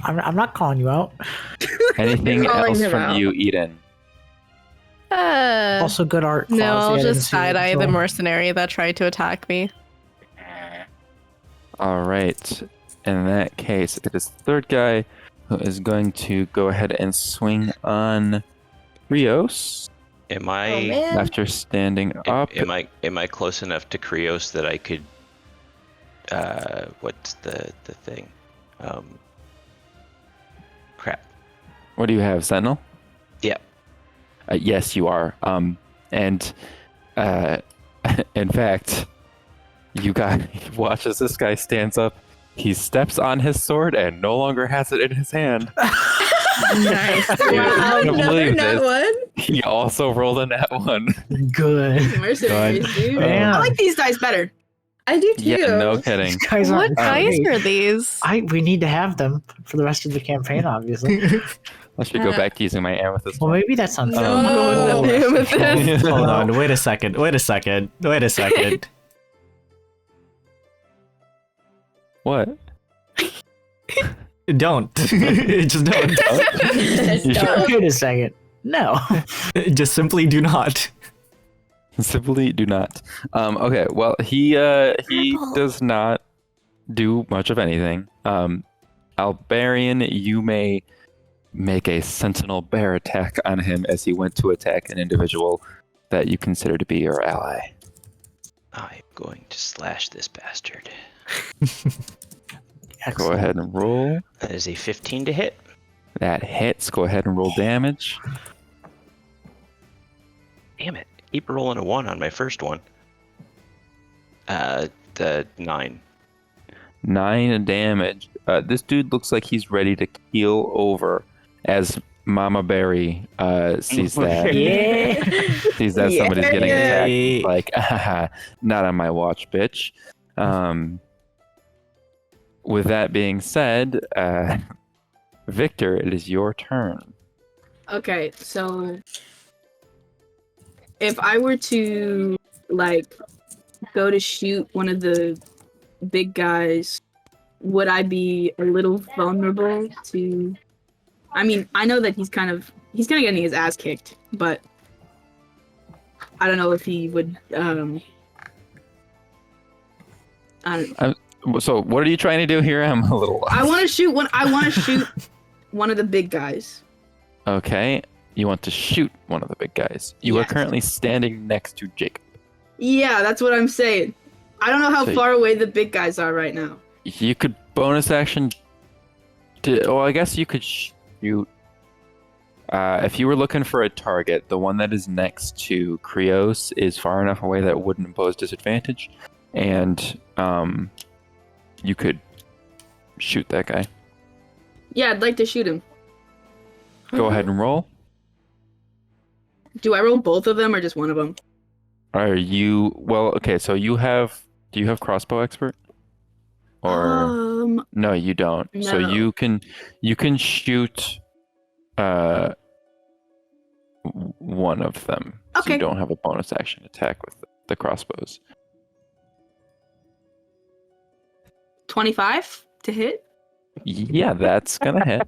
I'm not calling you out. Anything Calling else him from out. you, Eden? Also, good art. no, Clausy. I'll I didn't just see it side eye the until- mercenary that tried to attack me. All right. In that case, it is the third guy who is going to go ahead and swing on Krios Am Oh I man. after standing up. am I close enough to Krios that I could what's the thing? Crap. What do you have, Sentinel? Yeah. Yes, you are. And in fact, you guys watch as this guy stands up. He steps on his sword and no longer has it in his hand. Nice. You're not Wow, gonna another believe nat this. one. He also rolled a nat 1. Good. Mercenaries, dude. Yeah. I like these dice better. I do too. Yeah, no kidding. These guys What aren't dice great. are these? We need to have them for the rest of the campaign, obviously. I should go back to using my amethyst. Well, maybe that's unfair. No. Amethyst. Hold on, wait a second. What? Don't. Just don't. You sure? Wait a second. No. Just simply do not. Simply do not. Okay, well, he does not do much of anything. Albarian, you may make a sentinel bear attack on him as he went to attack an individual that you consider to be your ally. I'm going to slash this bastard. Go ahead and roll. That is a 15 to hit. That hits. Go ahead and roll damage. Damn it. Keep rolling a 1 on my first one. The 9. 9 damage. This dude looks like he's ready to keel over as Mama Berry sees that. Yeah. Sees that somebody's getting Yay. attacked. Like, not on my watch, bitch. With that being said, Victor, it is your turn. Okay, so if I were to like go to shoot one of the big guys, would I be a little vulnerable to? I mean, I know that he's kind of getting his ass kicked, but I don't know if he would. I don't. So, what are you trying to do here? I'm a little lost. I want to shoot one. I want to shoot one of the big guys. Okay, you want to shoot one of the big guys. You are Yes. currently standing next to Jacob. Yeah, that's what I'm saying. I don't know how So- far away the big guys are right now. You could bonus action. Well, I guess you could shoot. If you were looking for a target, the one that is next to Krios is far enough away that it wouldn't impose disadvantage, and you could shoot that guy. Yeah, I'd like to shoot him. Go ahead and roll. Do I roll both of them or just one of them? Are you well? Okay, so you have. Do you have crossbow expert? Or no, you don't. So no. you can shoot one of them. So Okay. you don't have a bonus action attack with the crossbows. 25 to hit. Yeah, that's gonna hit.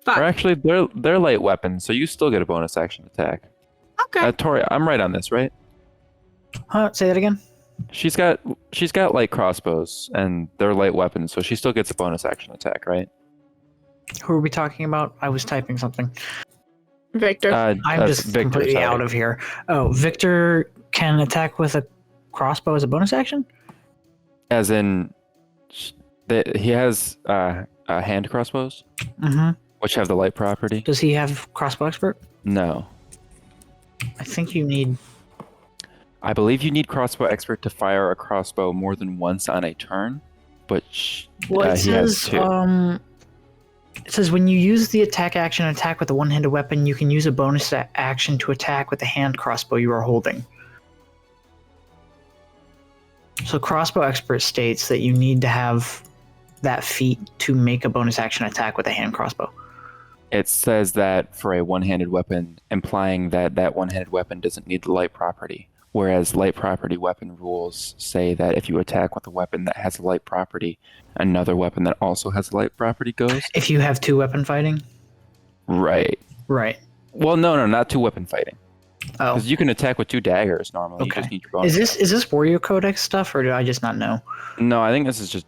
Or 5. actually, they're light weapons, so you still get a bonus action attack. Okay. Tauré, I'm right on this, right? Say that again. She's got light crossbows, and they're light weapons, so she still gets a bonus action attack, right? Who are we talking about? I was typing something. Victor. I'm That's just Victor, completely sorry. out of here. Oh, Victor can attack with a crossbow as a bonus action? As in, he has hand crossbows, Mm-hmm. which have the light property. Does he have crossbow expert? No. I think you need. I believe you need crossbow expert to fire a crossbow more than once on a turn, but Well, it he has says. two. It says when you use the attack action and attack with a one-handed weapon, you can use a bonus action to attack with the hand crossbow you are holding. So crossbow expert states that you need to have that feat to make a bonus action attack with a hand crossbow. It says that for a one-handed weapon, implying that that one-handed weapon doesn't need the light property. Whereas light property weapon rules say that if you attack with a weapon that has a light property, another weapon that also has a light property goes. If you have two weapon fighting? Right. Right. Well, no, not two weapon fighting. Oh. Because you can attack with two daggers normally. You Okay. just need your bonus. Is this Warrior Codex stuff, or do I just not know? No, I think this is just.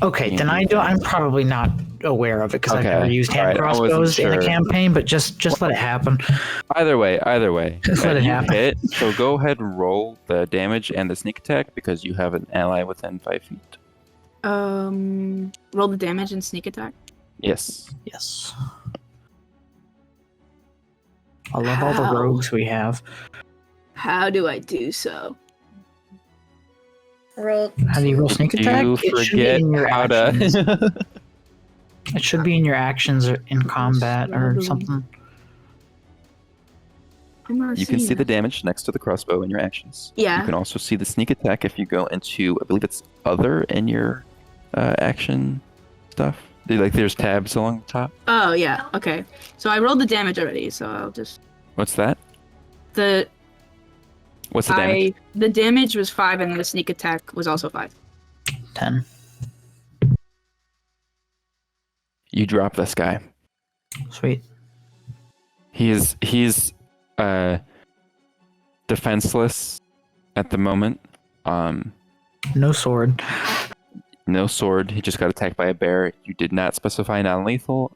Okay, then I'm probably not aware of it because I've Okay, never used hand alright, I wasn't crossbows in a sure. campaign. But just let it happen. Either way. Just let it you happen. hit, so go ahead and roll the damage and the sneak attack because you have an ally within 5 feet. Roll the damage and sneak attack. Yes. Yes. I love all the How? rogues we have. How do I do so? Roll. How do you roll sneak attack? You It should be forget in your how actions. to. It should be in your actions or in combat or something. I'm not You can seeing see the it. damage next to the crossbow in your actions. Yeah. You can also see the sneak attack if you go into, I believe it's other in your action stuff. There's tabs along the top. Oh yeah. Okay. So I rolled the damage already. So I'll just What's that? the What's the damage? the damage was 5 and the sneak attack was also 5. 10. You drop this guy. Sweet. He's defenseless at the moment. No sword. No sword. He just got attacked by a bear. You did not specify non-lethal,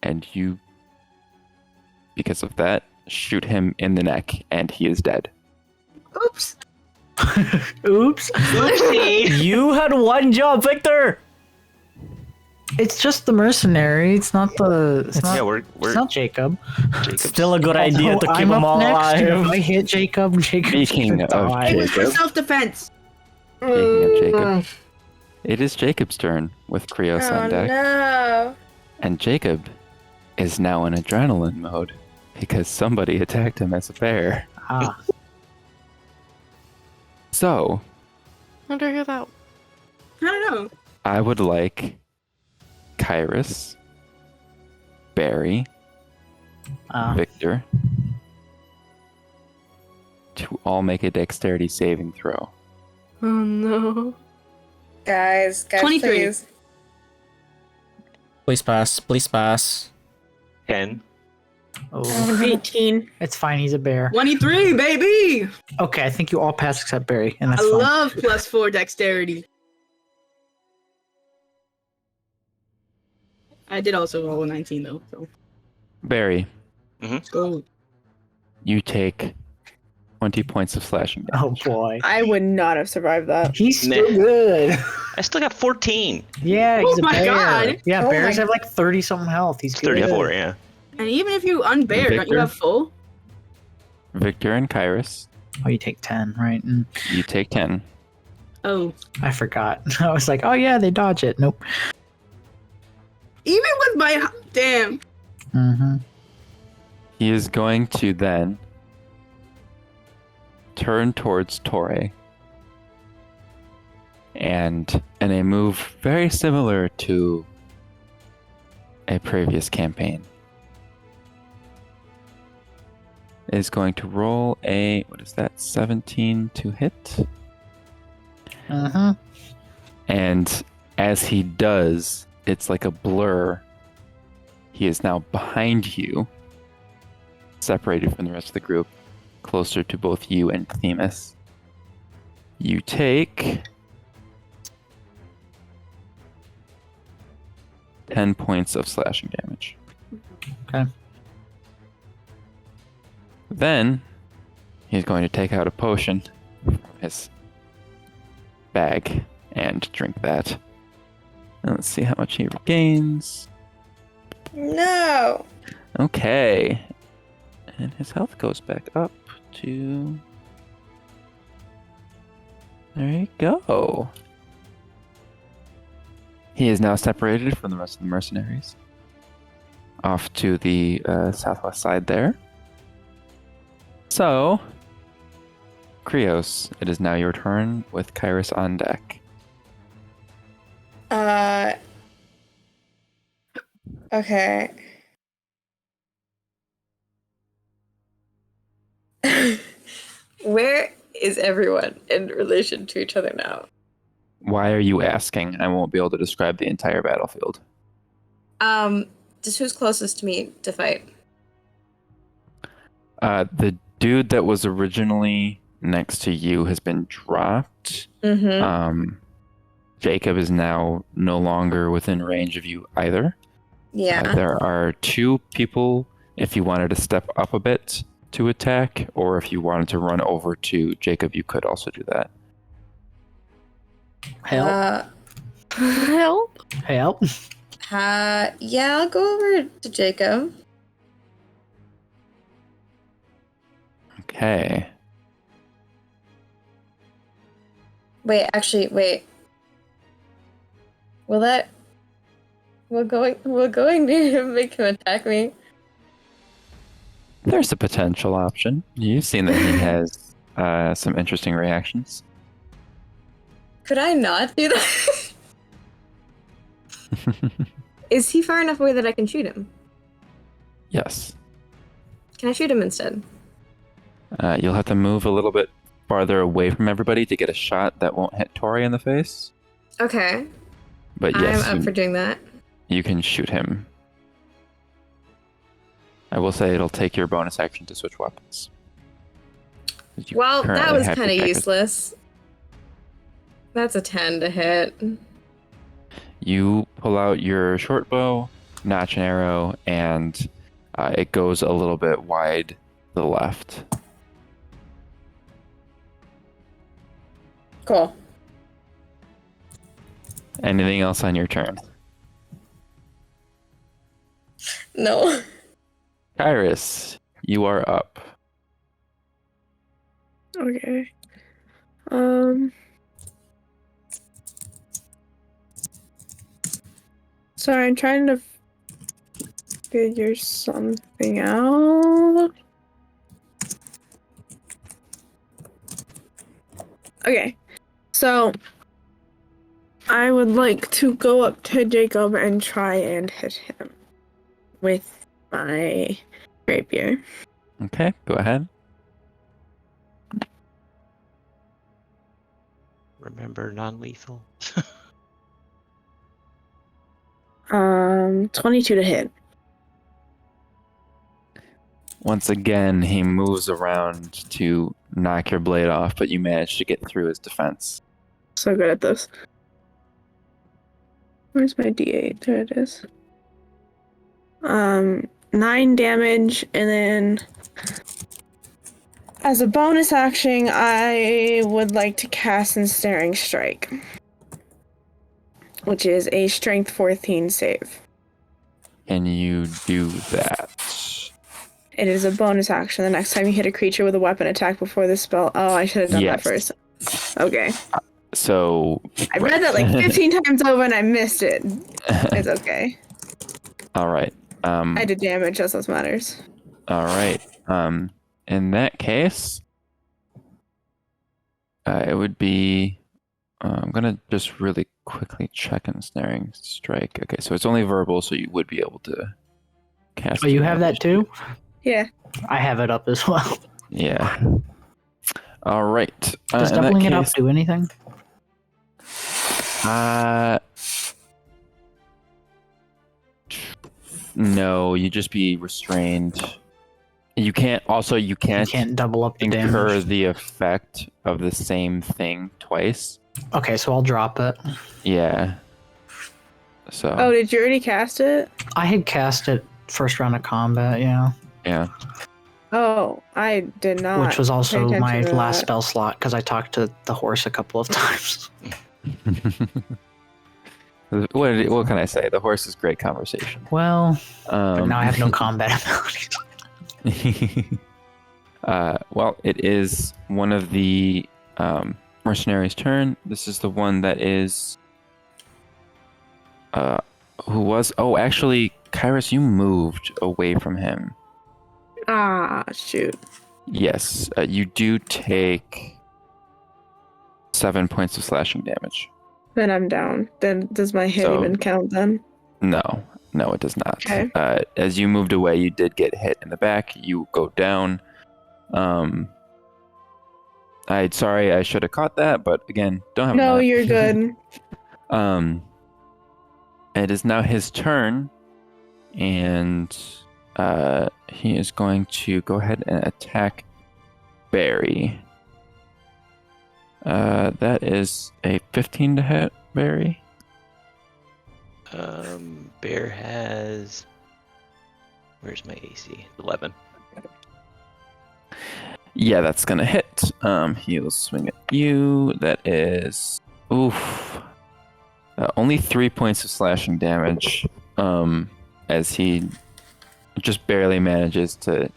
and you, because of that, shoot him in the neck, and he is dead. Oops. Oops. You had one job, Victor. It's just the mercenary. It's not the. It's not, Yeah, we're it's not Jacob. Jacob's Still a good idea to Although keep I'm them up all next, and alive. If I hit Jacob, Jacob's Speaking gonna of die. It was for Jacob. self-defense. Speaking of Jacob, it is Jacob's turn with Krios Oh on deck. no. And Jacob is now in adrenaline mode because somebody attacked him as a bear. Ah, So, Wonder who that. I don't know. I would like Kyris, Barry, Victor to all make a dexterity saving throw. Oh no. Guys, 23. please. Please pass. Please pass. 10. oh, 18. it's fine. He's a bear. 23, baby. Okay, I think you all pass except Barry, and that's I fine. love +4 dexterity. I did also roll a 19 though. So Barry, let's go. you take 20 points of slashing damage. Oh boy, I would not have survived that. he's still Nah. good. I still got 14. Yeah, Oh he's a my bear. God. Yeah, Oh bears my- have like 30 something health. He's It's good. 34, yeah. And even if you unbear, don't Victor? you have full? Victor and Kyris, Oh, you take 10, right? Mm, you take 10. Oh. I forgot. I was like, oh yeah, they dodge it. Nope. Even with my damn. Mm-hmm. He is going to then turn towards Tauré. And in a move very similar to a previous campaign, is going to roll a, 17 to hit? Uh-huh. And as he does, it's like a blur. He is now behind you, separated from the rest of the group, closer to both you and Themis. You take 10 points of slashing damage. Okay. Then he's going to take out a potion from his bag and drink that. And let's see how much he regains. No. Okay. And his health goes back up to... There you go. He is now separated from the rest of the mercenaries. Off to the southwest side there. So, Krios, it is now your turn with Kyris on deck. Okay. Where is everyone in relation to each other now? Why are you asking? I won't be able to describe the entire battlefield. Just who's closest to me to fight? The dude that was originally next to you has been dropped. Mm-hmm. Jacob is now no longer within range of you either. Yeah. There are two people if you wanted to step up a bit to attack, or if you wanted to run over to Jacob, you could also do that. Help. Help. Help. Yeah, I'll go over to Jacob. Okay. Wait. Will going near him make him attack me? There's a potential option. You've seen that he has some interesting reactions. Could I not do that? Is he far enough away that I can shoot him? Yes. Can I shoot him instead? You'll have to move a little bit farther away from everybody to get a shot that won't hit Tauré in the face. Okay. But yes, I'm up for doing that. you can shoot him. I will say it'll take your bonus action to switch weapons. You Well, that currently was have your kind of jacket. useless. That's a 10 to hit. You pull out your short bow, notch an arrow, and it goes a little bit wide to the left. Cool. Anything else on your turn? No. Kyris, you are up. Okay. Sorry, I'm trying to figure something out. Okay, so I would like to go up to Jacob and try and hit him with my rapier. Okay, go ahead. Remember non-lethal. 22 to hit. Once again, he moves around to knock your blade off, but you manage to get through his defense. So good at this. Where's my D8? There it is. 9 damage, and then as a bonus action, I would like to cast Ensnaring Strike, which is a Strength 14 save. Can you do that? It is a bonus action. The next time you hit a creature with a weapon attack before the spell. Oh, I should have done Yes. that first. Okay. So I read that like 15 times over and I missed it. It's okay. all right. I did damage. That's what matters. All right. In that case, it would be. I'm gonna just really quickly check Ensnaring Strike. Okay, so it's only verbal, so you would be able to cast. Oh, you it. have that too? Yeah. I have it up as well. Yeah. All right. Does in that doubling it up case, do anything? No, you just be restrained. You can't. Also, you You can't can't double up the incur damage. the effect of the same thing twice. Okay, so I'll drop it. Yeah. So. Oh, did you already cast it? I had cast it first round of combat, yeah. Yeah. Oh, I did not. Which was also pay my attention to last that. spell slot because I talked to the horse a couple of times. What can I say? The horse is great conversation. Well, but now I have no Um, combat abilities. Well, it is one of the mercenaries' turn. This is the one that is. Who was? Oh, actually, Kyris, you moved away from him. Ah, shoot. Yes, you do take 7 points of slashing damage. Then I'm down. Then does my hit So- even count then? No, it does not. Okay. As you moved away, you did get hit in the back. You go down. Sorry, I should have caught that, but again, don't have. No, enough. you're good. It is now his turn, and he is going to go ahead and attack Barry. That is a 15 to hit, Barry. Bear has. Where's my AC? 11. Yeah, that's gonna hit. He'll swing at you. That is only 3 points of slashing damage. as he just barely manages to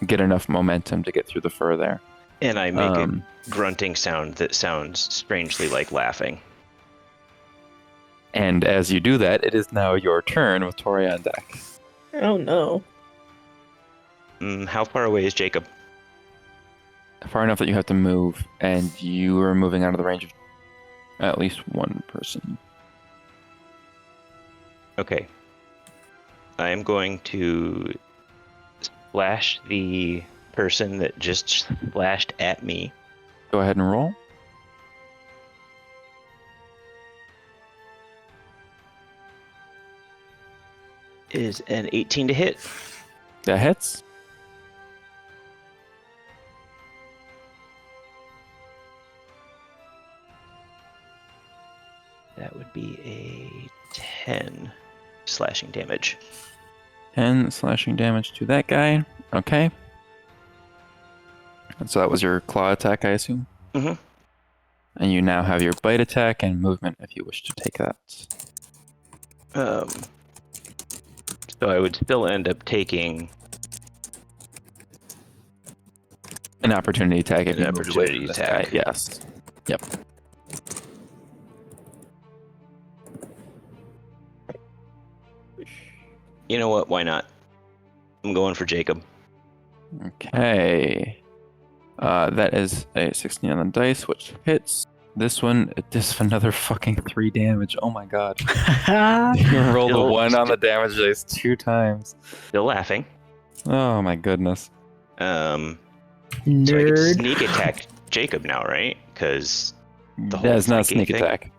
get enough momentum to get through the fur there. And I make a grunting sound that sounds strangely like laughing. And as you do that, it is now your turn with Tauré on deck. Oh no. How far away is Jacob? Far enough that you have to move, and you are moving out of the range of at least one person. Okay. I am going to slash the person that just splashed at me. Go ahead and roll. Is an 18 to hit. That hits. That would be a 10 slashing damage. 10 slashing damage to that guy. Okay. And so that was your claw attack, I assume? Mm-hmm. And you now have your bite attack and movement if you wish to take that. So I would still end up taking An opportunity attack if An you moved away opportunity from this attack. guy. Yes. Yep. You know what? Why not? I'm going for Jacob. Okay. That is a 16 on the dice, which hits. This one, it does another fucking 3 damage. Oh my god. You rolled a Still- 1 on the damage dice 2 times. Still laughing. Oh my goodness. So I get Nerd. sneak attack Jacob now, right? Because the whole That is not a flanking sneak thing? attack.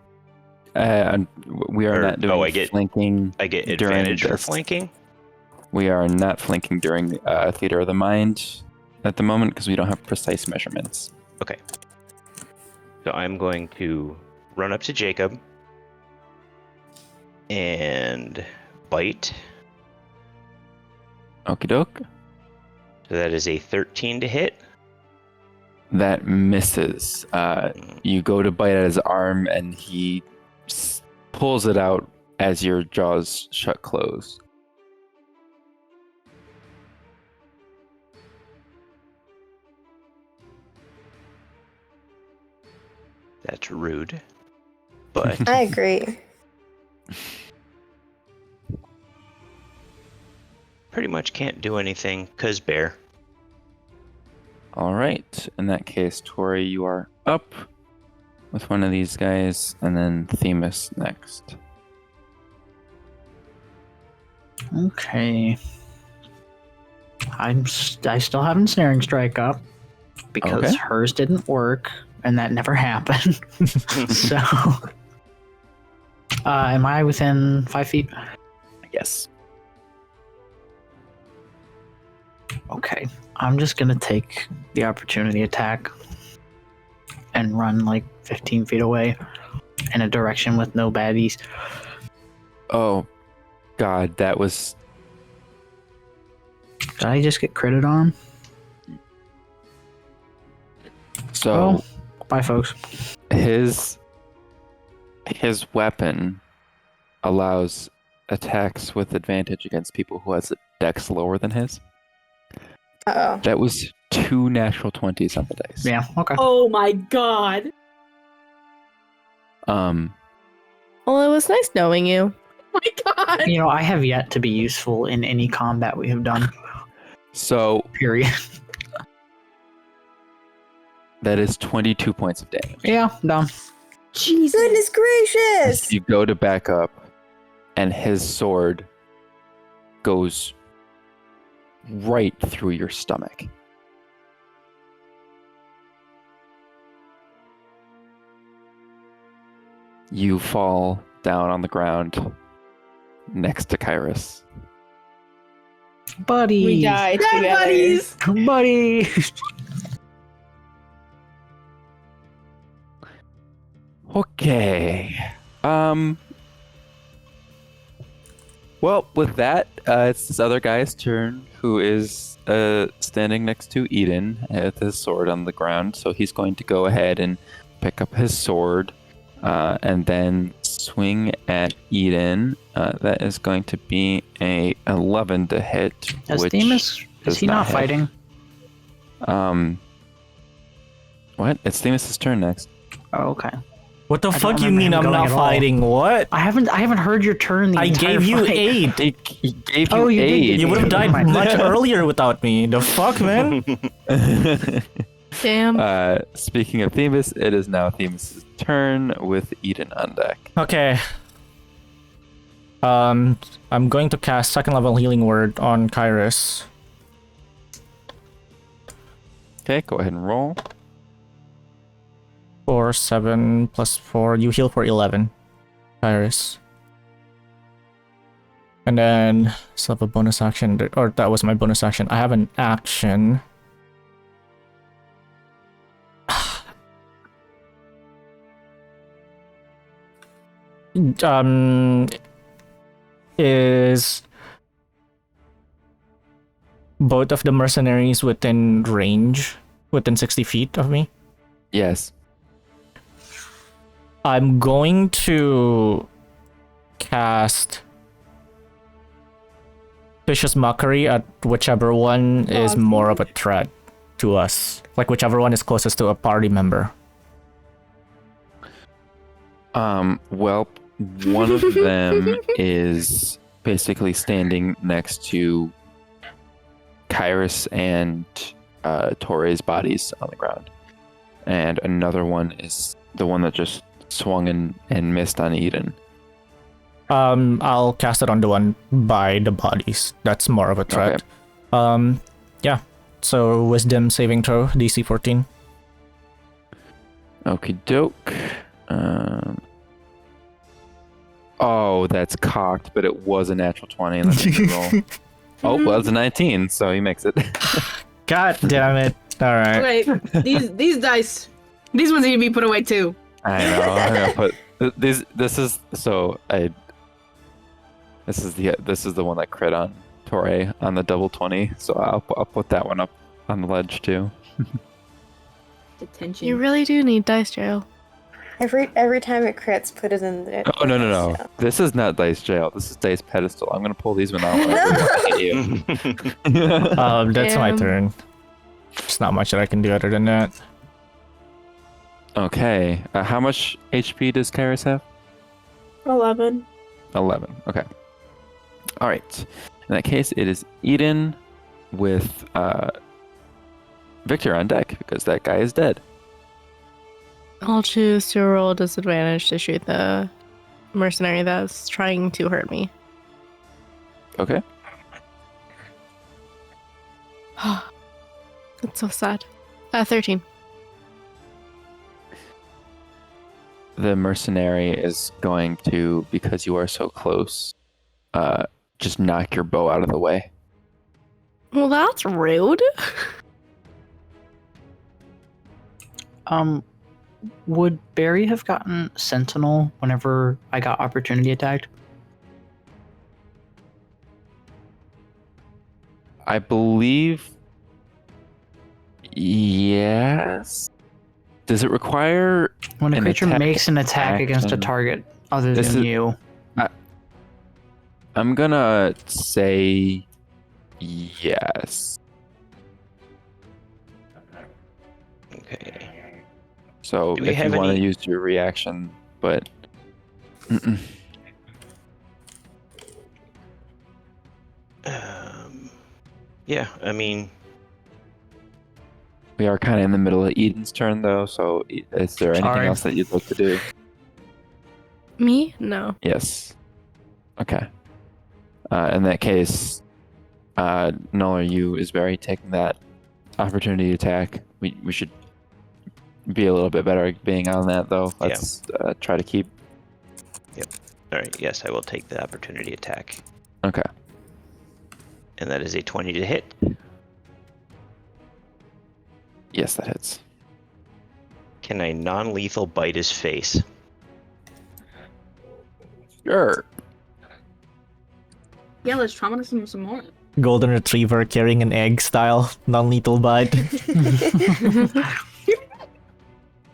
We are Or- not doing oh, I get- flanking. I get During advantage for this. flanking. We are not flanking during Theater of the Mind at the moment because we don't have precise measurements. Okay. So I'm going to run up to Jacob and bite. Okie doke. So that is a 13 to hit. That misses. You go to bite at his arm and he pulls it out as your jaws shut close. That's rude. But I agree. pretty much can't do anything because bear. All right. In that case, Tori, you are up with one of these guys, and then Themis next. Okay. I still have Ensnaring Strike up because Okay. hers didn't work, and that never happened. So, am I within 5 feet? Yes. Okay. I'm just gonna take the opportunity attack and run like 15 feet away in a direction with no baddies. Oh, God, that was. Did I just get critted on? So Well, bye, folks. his weapon allows attacks with advantage against people who has a dex lower than his. Uh-oh. That was 2 natural 20s on the dice. Yeah, okay. Oh my god. Um, Well, it was nice knowing you. Oh my god. You know, I have yet to be useful in any combat we have done, so period. that is 22 points of damage. Yeah, done. Jesus. Goodness gracious! You go to back up, and his sword goes right through your stomach. You fall down on the ground next to Kyris. Buddy. We died Dead together. buddies. Buddy. Okay. Well, with that, it's this other guy's turn who is standing next to Eden with his sword on the ground. So he's going to go ahead and pick up his sword and then swing at Eden. That is going to be a 11 to hit. As which Themis, is does he not hit. fighting? What? It's Themis' turn next. Oh, okay. What the I don't fuck you remember mean him I'm going not at all. fighting? What? I haven't heard your turn. The I entire gave you fight. 8. He gave you Oh, you did 8. give You would have died Never mind. much earlier without me. The fuck, man? Damn. Speaking of Themis, it is now Themis' turn with Eden on deck. Okay. I'm going to cast second level healing word on Kyris. Okay, go ahead and roll. 4, 7 plus 4. You heal for 11. Kyris. And then still have a bonus action. Or that was my bonus action. I have an action. Is both of the mercenaries within range, within 60 feet of me? Yes. I'm going to cast Vicious Mockery at whichever one is more of a threat to us. Like whichever one is closest to a party member. Well, one of them is basically standing next to Kyris and Tauré's bodies on the ground. And another one is the one that just swung and missed on Eden. I'll cast it on the one by the bodies. That's more of a threat. Okay. Yeah. So Wisdom saving throw, DC 14. Okie doke. Oh, that's cocked, but it was a natural 20. Let me roll. Oh, well, it's a 19, so he makes it. God damn it. Alright. Wait, these dice, these ones need to be put away too. I know. I'm gonna put this. This is the one that crit on Tauré on the double 20. So I'll put that one up on the ledge too. Detention. You really do need dice jail. Every time it crits, put it in the. Oh no! This is not dice jail. This is dice pedestal. I'm gonna pull these one out. That's my Damn. turn. There's not much that I can do other than that. Okay. How much HP does Kyris have? 11. 11. Okay. All right. In that case, it is Eden with Victor on deck because that guy is dead. I'll choose to roll disadvantage to shoot the mercenary that's trying to hurt me. Okay. That's so sad. 13. The mercenary is going to, because you are so close, just knock your bow out of the way. Well, that's rude. Would Barry have gotten Sentinel whenever I got opportunity attacked? I believe. Yes. Does it require When a an creature attack makes an attack against a action? target other This than is- you. I'm gonna say yes. Okay. So Do we if you have want to any- use your reaction, but Yeah, I mean, we are kind of in the middle of Eden's turn, though. So is there anything Sorry. else that you'd like to do? Me? No. Yes. Okay. In that case, Null or you is very taking that opportunity attack. We should be a little bit better at being on that, though. Let's try to keep. all right, yes, I will take the opportunity attack. Okay. And that is a 20 to hit. Yes, that hits. Can I non-lethal bite his face? Sure. Yeah, let's traumatize him some more. Golden Retriever carrying an egg style, non-lethal bite.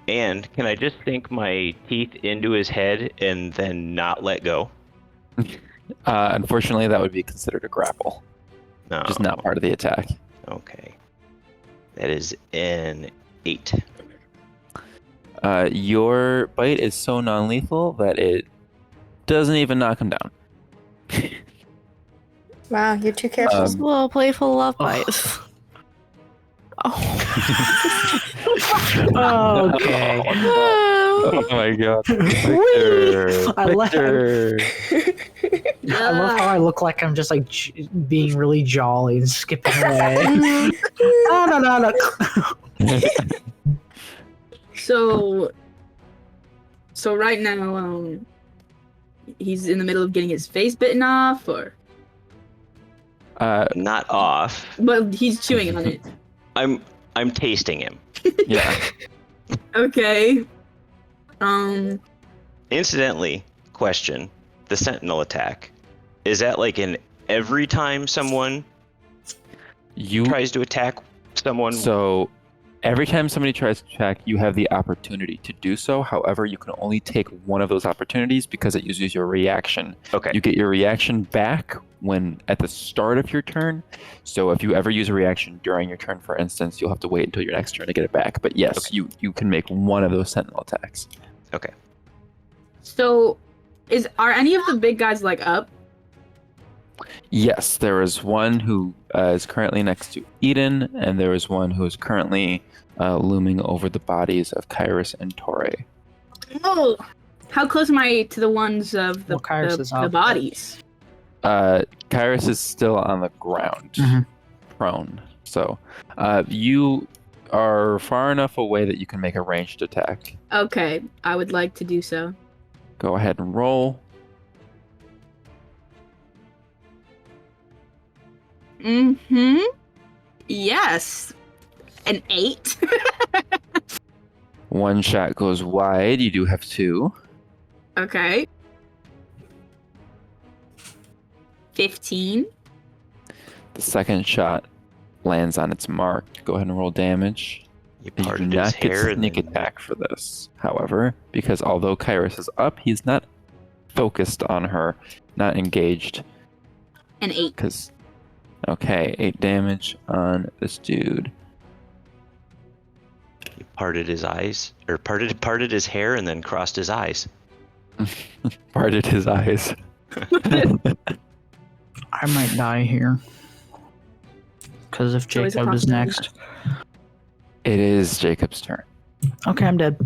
And can I just sink my teeth into his head and then not let go? Unfortunately, that would be considered a grapple, No. which is not part of the attack. Okay. That is an 8. Your bite is so non-lethal that it doesn't even knock him down. Wow, you're too careful. Just a little playful love bites. Okay. Oh my god. Victor. I love- Victor. I love how I look like I'm just like being really jolly and skipping away. No. So right now, he's in the middle of getting his face bitten off, or Not off. but he's chewing on it. I'm tasting him. Yeah. Okay. Incidentally, question: the sentinel attack, is that like in every time someone You tries to attack someone? So every time somebody tries to attack, you have the opportunity to do so. However, you can only take one of those opportunities because it uses your reaction. Okay. You get your reaction back when at the start of your turn. So if you ever use a reaction during your turn, for instance, you'll have to wait until your next turn to get it back. But yes, Okay. you can make one of those sentinel attacks. Okay. So, are any of the big guys like up? Yes, there is one who is currently next to Eden, and there is one who is currently looming over the bodies of Kyris and Tauré. Oh, how close am I to the ones of the Well, Kyris is the up. bodies? Kyris is still on the ground, Mhm. prone. So you are far enough away that you can make a ranged attack. Okay, I would like to do so. Go ahead and roll. Mm-hmm. Yes. An 8. One shot goes wide. You do have 2. Okay. 15. The second shot lands on its mark. Go ahead and roll damage. You You do parted his not get hair and sneak then- attack for this, however, because although Kyris is up, he's not focused on her, not engaged. An 8. Because, okay, 8 damage on this dude. You parted his eyes, or parted his hair and then crossed his eyes. Parted his eyes. I might die here. Because if always a Jacob is possibility. next. It is Jacob's turn. Okay, I'm dead.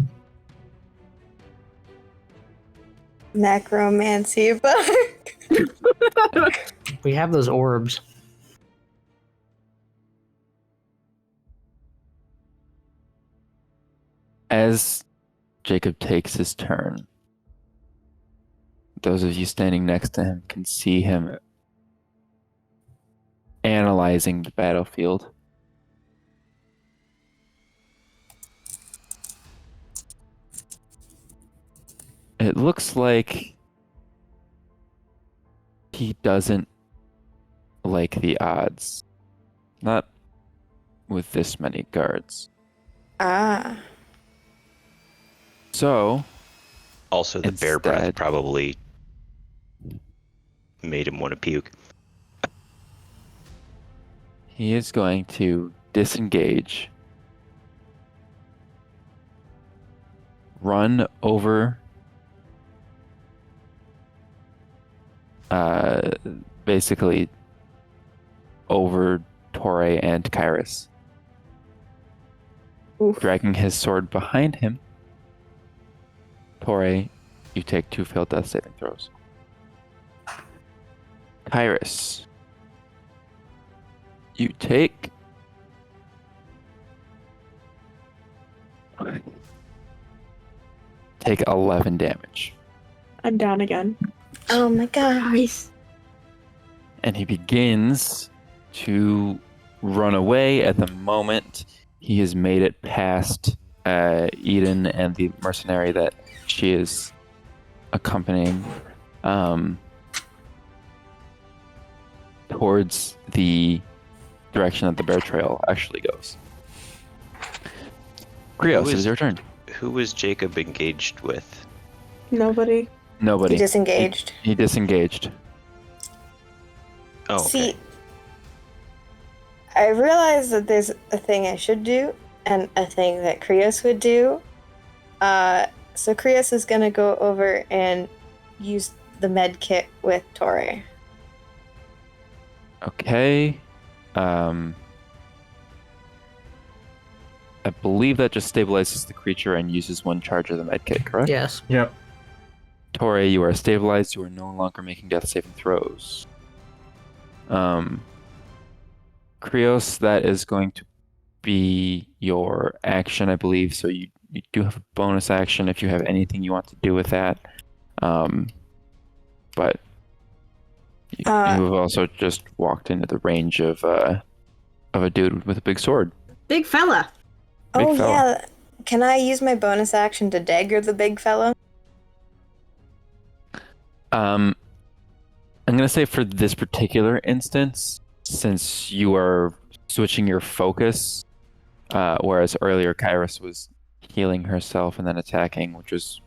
Necromancy book. We have those orbs. As Jacob takes his turn, those of you standing next to him can see him analyzing the battlefield. It looks like he doesn't like the odds. Not with this many guards. Ah. So, Also, the bear breath Instead- probably made him want to puke. he is going to disengage, run over, basically over Tauré and Kyris, Oof. dragging his sword behind him. Tauré, you take 2 failed death saving throws. Kyris, you take take 11 damage, I'm down again. Oh my god. Nice. and he begins to run away. At the moment, he has made it past Eden and the mercenary that she is accompanying towards the direction that the bear trail actually goes. Krios, it is your turn. who was Jacob engaged with? Nobody. Nobody. He disengaged. He disengaged. Oh, okay. See, I realize that there's a thing I should do and a thing that Krios would do. So Krios is gonna go over and use the med kit with Tauré. Okay. I believe that just stabilizes the creature and uses one charge of the medkit, correct? Yes. Yep. Tauré, you are stabilized. You are no longer making death saving throws. Krios, that is going to be your action, I believe. So you do have a bonus action if you have anything you want to do with that. But you have also just walked into the range of a dude with a big sword. Big fella. Big Oh fella. yeah. Can I use my bonus action to dagger the big fella? I'm gonna say for this particular instance, since you are switching your focus, whereas earlier Kyris was healing herself and then attacking, which was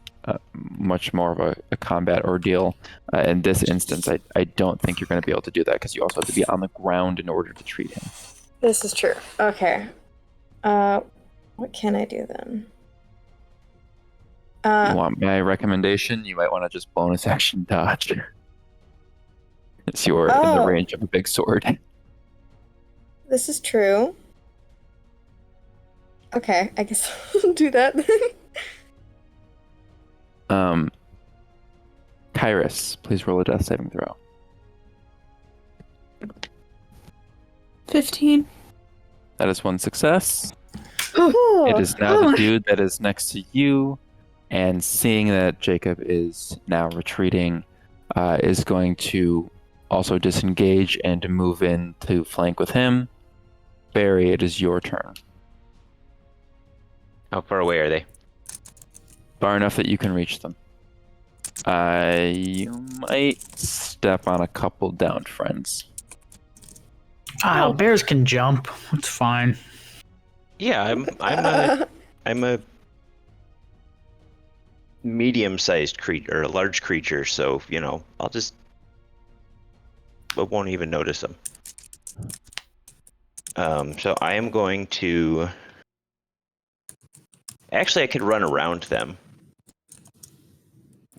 much more of a combat ordeal. In this instance, I don't think you're going to be able to do that because you also have to be on the ground in order to treat him. This is true. Okay. What can I do then? You want my recommendation? You might want to just bonus action dodge. Since you're in the range of a big sword. This is true. Okay, I guess I'll do that then. Kyris, please roll a death saving throw. 15. That is one success. Oh, It is now the dude that is next to you, and seeing that Jacob is now retreating, is going to also disengage and to move in to flank with him. Barry, it is your turn. How far away are they? Far enough that you can reach them. You might step on a couple downed friends. Bears can jump. It's fine. Yeah, I'm a medium-sized creature or a large creature, so I won't even notice them. So I am going to. Actually, I could run around them.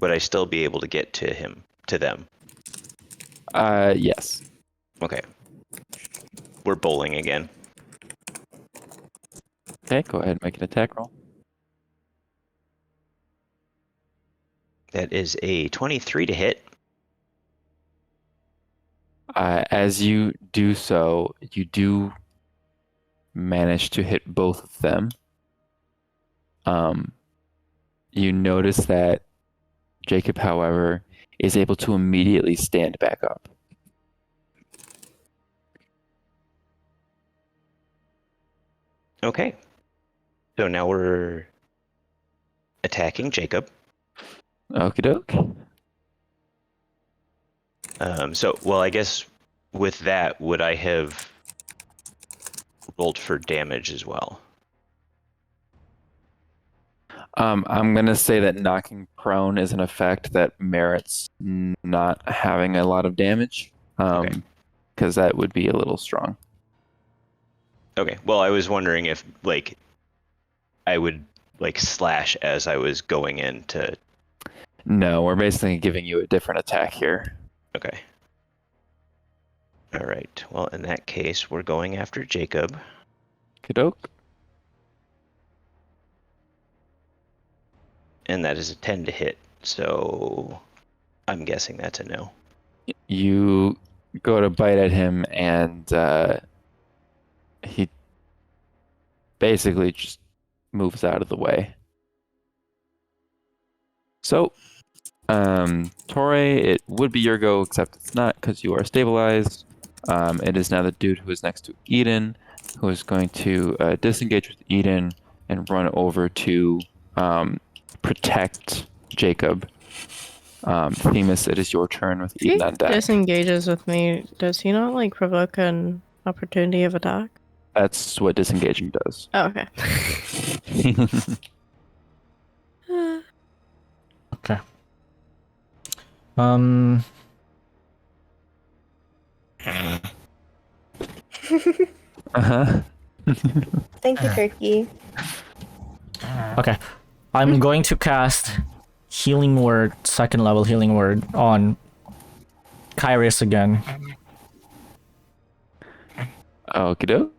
Would I still be able to get to them? Yes. Okay. We're bowling again. Okay, go ahead and make an attack roll. That is a 23 to hit. As you do so, you do manage to hit both of them. You notice that Jacob, however, is able to immediately stand back up. Okay. So now we're attacking Jacob. Okie doke. I guess with that, would I have rolled for damage as well? I'm going to say that knocking prone is an effect that merits not having a lot of damage. Okay. Because that would be a little strong. Okay. Well, I was wondering if, I would, slash as I was going in to... No, we're basically giving you a different attack here. Okay. All right. Well, in that case, we're going after Jacob. Kadoke. And that is a 10 to hit, so I'm guessing that's a no. You go to bite at him, and he basically just moves out of the way. So, Tauré, it would be your go, except it's not because you are stabilized. It is now the dude who is next to Eden, who is going to disengage with Eden and run over to protect Jacob. Themis, it is your turn with If he Eden on deck. disengages with me, does he not provoke an opportunity of attack? That's what disengaging does. Oh, okay. Um. Uh-huh. Thank you, Turkey. Okay. I'm going to cast Healing Word, second level Healing Word on Kyris again. Okie doke.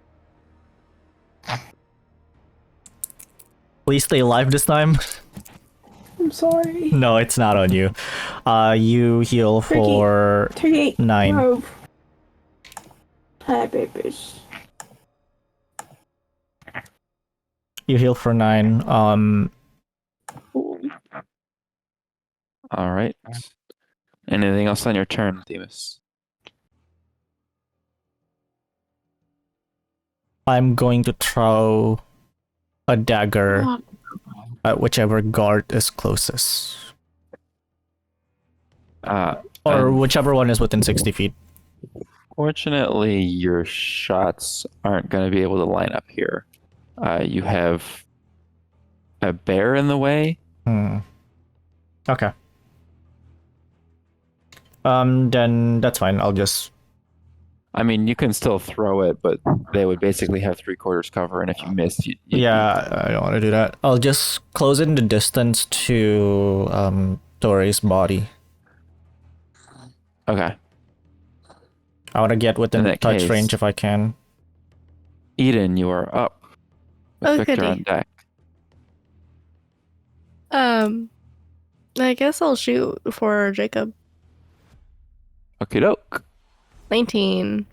Please stay alive this time. I'm sorry. No, it's not on you. You heal for Turkey. 9. Move. Hi, babies. You heal for 9. All right. Anything else on your turn, Themis? I'm going to throw a dagger at whichever guard is closest. Or whichever one is within 60 feet. Fortunately, your shots aren't going to be able to line up here. You have a bear in the way. Okay. Then that's fine. I'll just... I mean, you can still throw it, but they would basically have 3/4 cover, and if you missed, Yeah, I don't want to do that. I'll just close in the distance to Tauré's body. Okay. I want to get within In that touch case- range if I can. Eden, you are up. With Oh, Victor goody. on deck. I guess I'll shoot for Jacob. Okie doke. 19.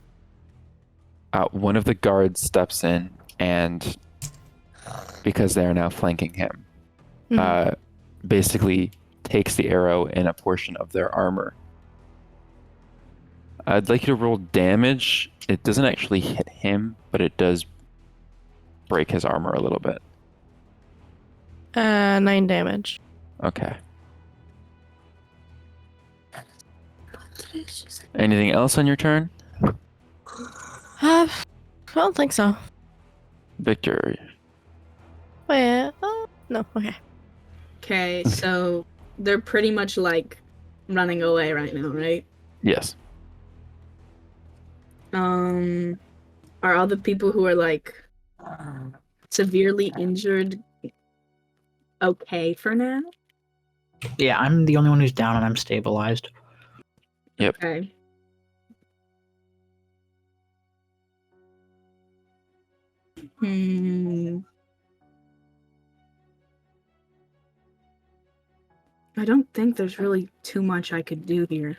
One of the guards steps in, and because they are now flanking him, basically takes the arrow in a portion of their armor. I'd like you to roll damage. It doesn't actually hit him, but it does break his armor a little bit. 9 damage. Okay. Anything else on your turn? I don't think so. Victor. Wait, no, okay. Okay, so they're pretty much like running away right now, right? Yes. Are all the people who are like severely injured okay for now? Yeah, I'm the only one who's down and I'm stabilized. Yep. Okay. I don't think there's really too much I could do here.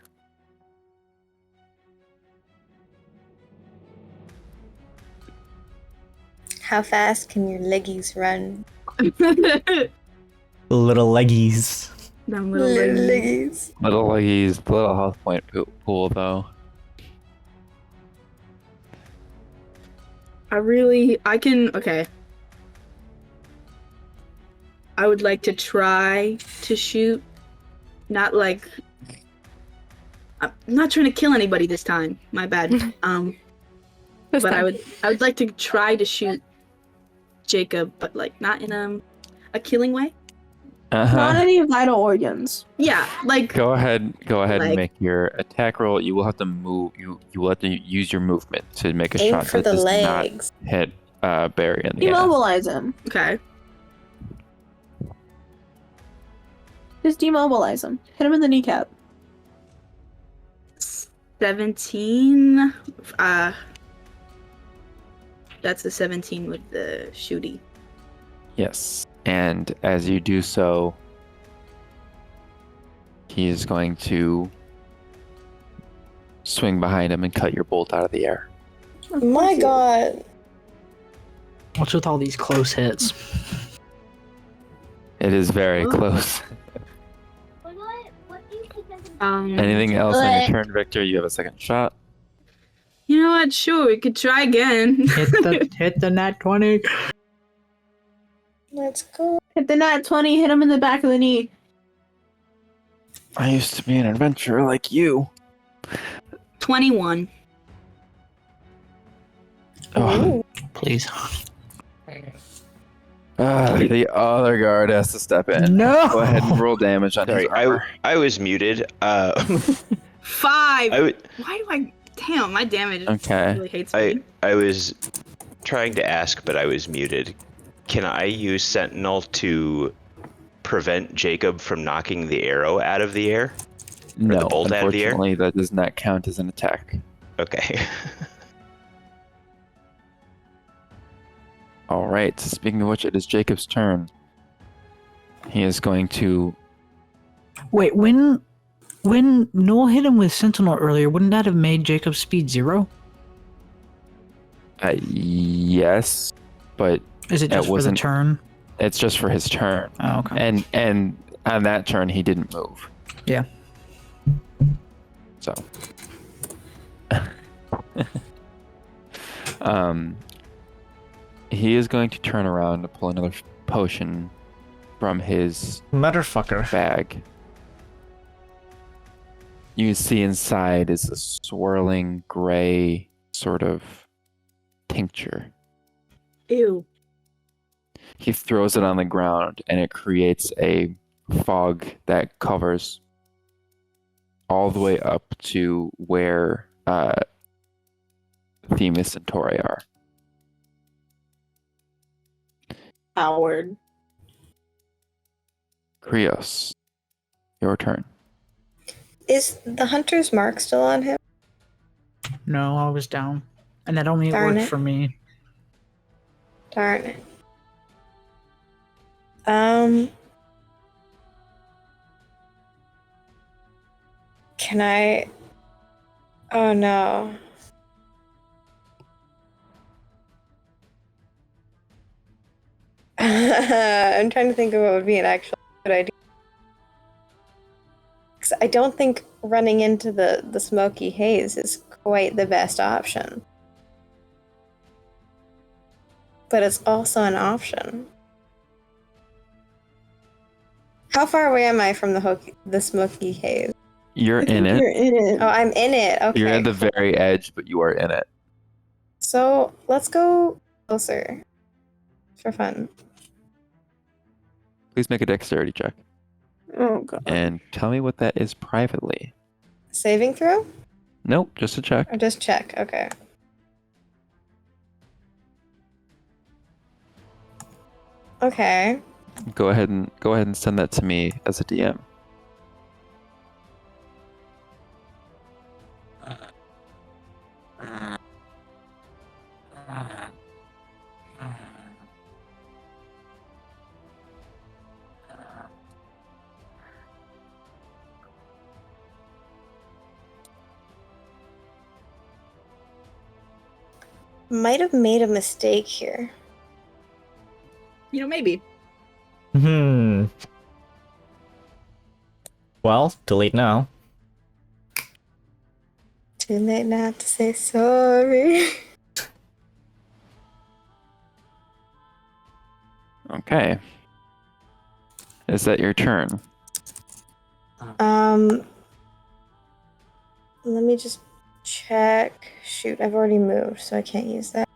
How fast can your leggies run? Little leggies. Them little ladies. Leggies. Little leggies, little health point pool though. Okay. I would like to try to shoot. Not like... I'm not trying to kill anybody this time. My bad. This But time. I would like to try to shoot Jacob, but like not in a killing way. Not any vital organs. Yeah, like Go ahead and Like- make your attack roll. You will have to move. You will have to use your movement to make a Aim shot for that the does legs. not hit Barry in the ass. Demobilize him. okay. Just demobilize him. Hit him in the kneecap. 17. That's a 17 with the shooty. Yes, and as you do so, he is going to swing behind him and cut your bolt out of the air. My god. What's with all these close hits? It is very close. Anything else on your turn, Victor? You have a second shot. You know what? Sure, we could try again. hit the nat 20. Let's go. Hit the nat 20, hit him in the back of the knee. I used to be an adventurer like you. 21. Oh, Please. The other guard has to step in. No! Go ahead and roll damage on Sorry, his armor. I was muted. 5. I would- Why do I? Damn, my damage Okay. really hates me. I was trying to ask, but I was muted. Can I use Sentinel to prevent Jacob from knocking the arrow out of the air? No, the bolt out of the air? unfortunately, that does not count as an attack. Okay. All right. Speaking of which, it is Jacob's turn. He is going to. Wait, when Noel hit him with Sentinel earlier, wouldn't that have made Jacob's speed 0? Yes, but Is it That just for the wasn't- turn? it's just for his turn. Oh, okay. And on that turn, he didn't move. Yeah. So. He is going to turn around to pull another potion from his Motherfucker. bag. You can see inside is a swirling gray sort of tincture. Ew. He throws it on the ground and it creates a fog that covers all the way up to where Themis and Tauré are. Howard. Krios, your turn. Is the hunter's mark still on him? No, I was down. And that only Darn worked it. for me. Darn it. Can I? Oh no. I'm trying to think of what would be an actual good idea. 'Cause I don't think running into the smoky haze is quite the best option. But it's also an option. How far away am I from the smoky haze? You're in it. You're in it. Oh, I'm in it. Okay. You're at the very edge, but you are in it. So let's go closer. For fun. Please make a dexterity check. Oh god. And tell me what that is privately. Saving throw? Nope, just a check. Or just check? Okay. Okay. Go ahead and send that to me as a DM. Might have made a mistake here. You know, maybe. Well, delete now. Too late now to say sorry. Okay. Is that your turn? Let me just check. Shoot, I've already moved, so I can't use that.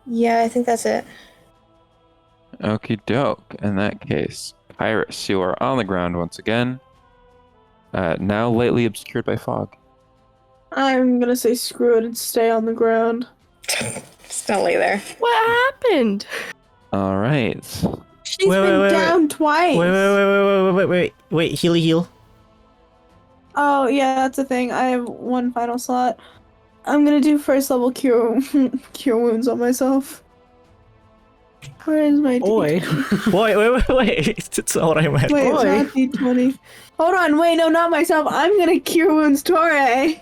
Yeah, I think that's it. Okie doke. In that case, Kyris, you are on the ground once again. Now lately obscured by fog. I'm gonna say screw it and stay on the ground. Just don't lay there. What happened? All right. She's Wait, been wait, down twice. Wait, heal. Oh yeah, that's a thing. I have one final slot. I'm gonna do first level cure wounds on myself. Where is my Boy. D20? Wait. It's not what I meant. Wait, it's Boy. not D20. Hold on, wait, no, not myself. I'm gonna cure wounds Tauré.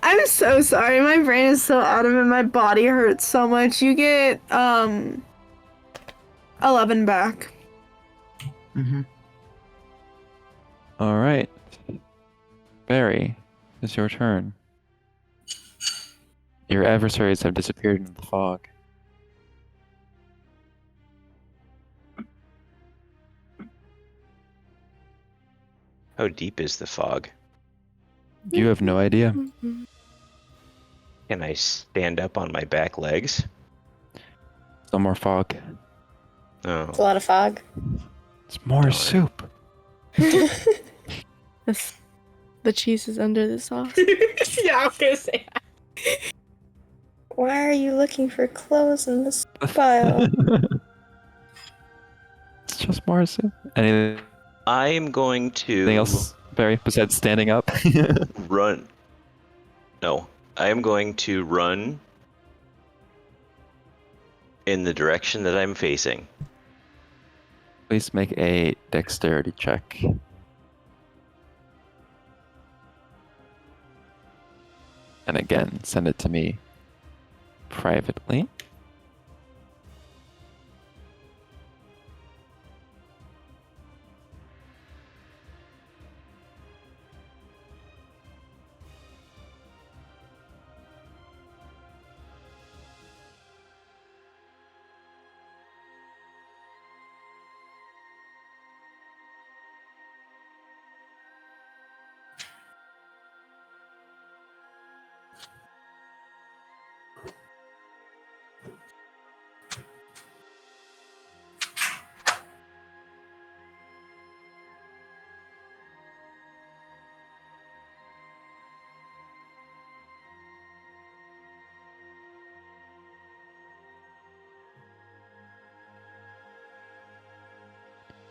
I'm so sorry. My brain is so out of it. My body hurts so much. You get 11 back. Mm-hmm. All right. Barry, it's your turn. Your adversaries have disappeared into the fog. How deep is the fog? You have no idea. Can I stand up on my back legs? Still more fog. Oh, It's a lot of fog. It's more Darn. soup. The cheese is under the sauce. Yeah, I was gonna say. Why are you looking for clothes in this pile? It's just more soup. Anything I'm going to else, Barry, besides standing up? run. No, I am going to run in the direction that I'm facing. Please make a dexterity check. And again, send it to me privately.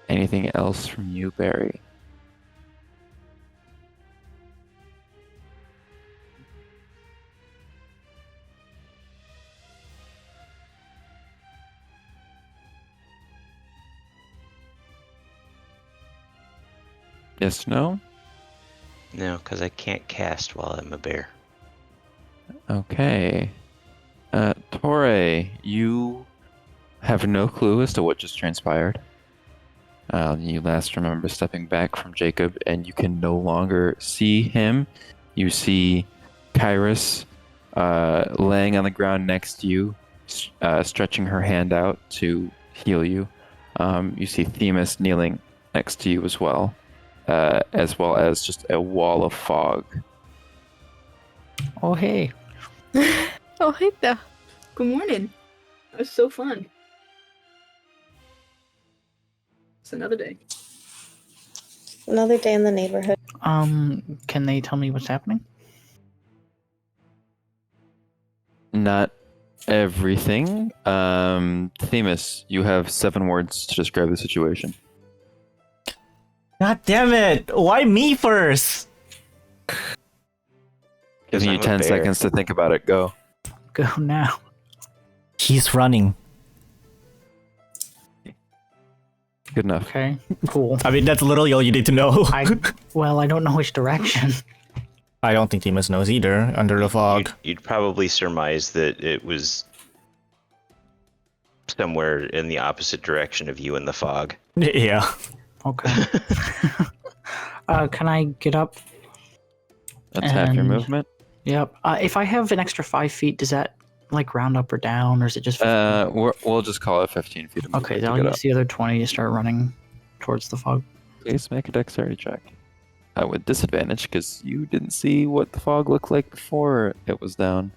Anything else from you, Barry? Yes, no? No, because I can't cast while I'm a bear. Okay. Tauré, you have no clue as to what just transpired. You last remember stepping back from Jacob, and you can no longer see him. You see Kyris laying on the ground next to you, stretching her hand out to heal you. You see Themis kneeling next to you as well as just a wall of fog. Oh, hey. Oh, hey there. Good morning. That was so fun. It's another day. Another day in the neighborhood. Can they tell me what's happening? Not everything. Themis, you have 7 words to describe the situation. God damn it! Why me first? Giving you I'm a 10 bear. seconds to think about it. Go. Go now. He's running. Good enough. Okay, cool. I mean, that's literally all you need to know. I don't know which direction. I don't think Themis knows either, under the fog. You'd probably surmise that it was somewhere in the opposite direction of you in the fog. Yeah. Okay. Can I get up? That's half your And- movement. Yep. If I have an extra 5 feet, does that like round up or down, or is it just 15? We'll just call it 15 feet of movement. Okay, to then I'll get use up. the other 20 to start running towards the fog. Please make a dexterity check. With disadvantage, because you didn't see what the fog looked like before it was down.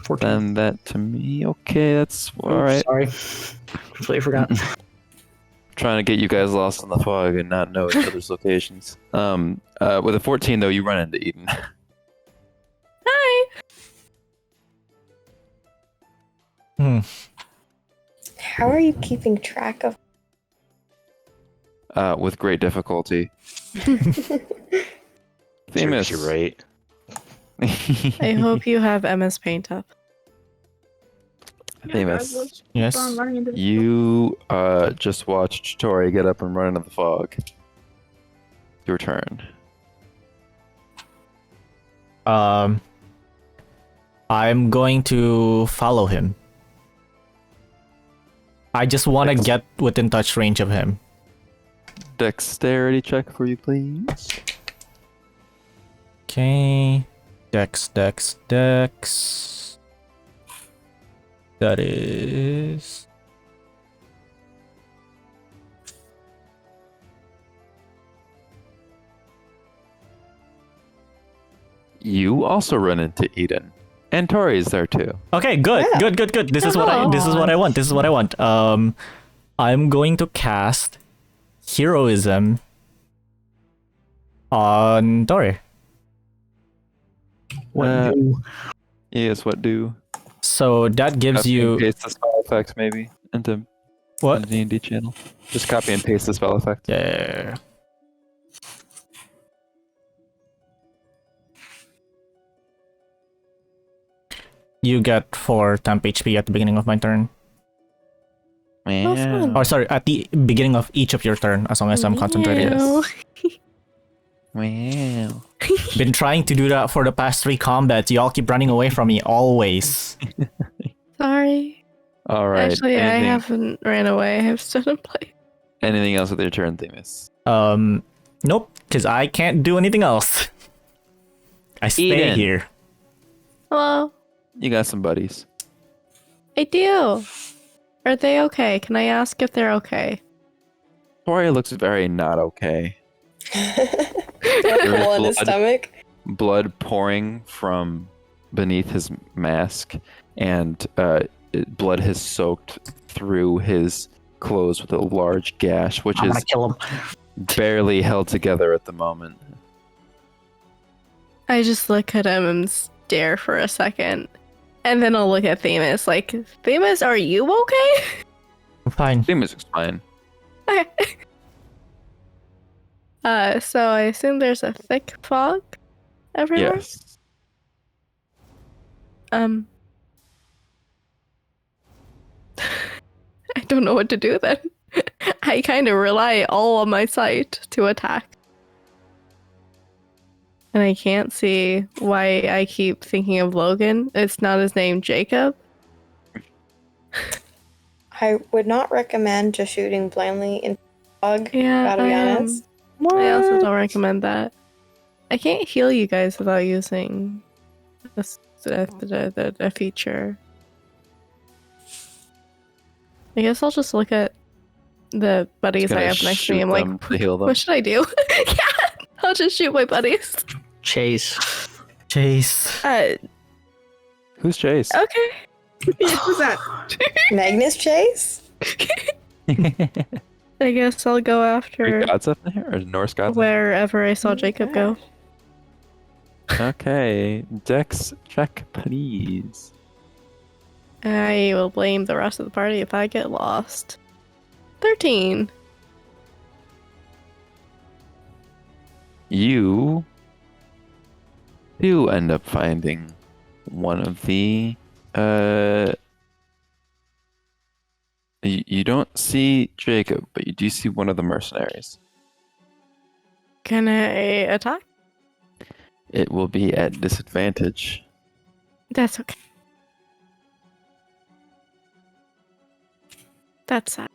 14. Send that to me. Okay, that's Oops, alright. Sorry. Completely forgot. Trying to get you guys lost in the fog and not know each other's locations. With a 14 though, you run into Eden. Hi. How are you keeping track of? With great difficulty. Themis. You're right. I hope you have MS Paint up. Themis. Yes. You just watched Tauré get up and run into the fog. Your turn. I'm going to follow him. I just want to get within touch range of him. Dexterity check for you, please. Okay. Dex. That is You also run into Eden. And Tauré is there too. Okay, good. This is what I want. I'm going to cast Heroism on Tauré. What do? Yes, what do? So that gives Copy you and paste the spell effect maybe into what? the D&D channel. Just copy and paste the spell effect. Yeah. You get 4 temp HP at the beginning of my turn. Wow. Or sorry, at the beginning of each of your turn, as long as I'm concentrating. Ew. Wow. Been trying to do that for the past 3 combats. Y'all keep running away from me always. Sorry. All right. Actually, I haven't ran away. I've stood in place. Anything else with your turn, Themis? Nope, because I can't do anything else. I stay Eden. here. Hello. You got some buddies. I do. Are they okay? Can I ask if they're okay? Tauré looks very not okay. Hole in his stomach. Blood pouring from beneath his mask, and blood has soaked through his clothes with a large gash, which I'm is gonna kill him. barely held together at the moment. I just look at him and stare for a second. And then I'll look at Themis like, Themis, are you okay? I'm fine. Themis is fine. Okay. So I assume there's a thick fog everywhere? Yes. I don't know what to do then. I kind of rely all on my sight to attack. And I can't see why I keep thinking of Logan. It's not his name, Jacob. I would not recommend just shooting blindly in fog. Yeah, Gotta be honest. I also don't recommend that. I can't heal you guys without using the feature. I guess I'll just look at the buddies I have next to me. I'm like, to heal them. what should I do? Yeah, I'll just shoot my buddies. Chase. Who's Chase? Okay. Who's that? Magnus Chase? I guess I'll go after Greek gods up in here, or Norse gods? wherever I saw Jacob go. Okay, Dex check, please. I will blame the rest of the party if I get lost. 13. You do end up finding one of the you don't see Jacob, but you do see one of the mercenaries. Can I attack? It will be at disadvantage. That's okay. That's sad.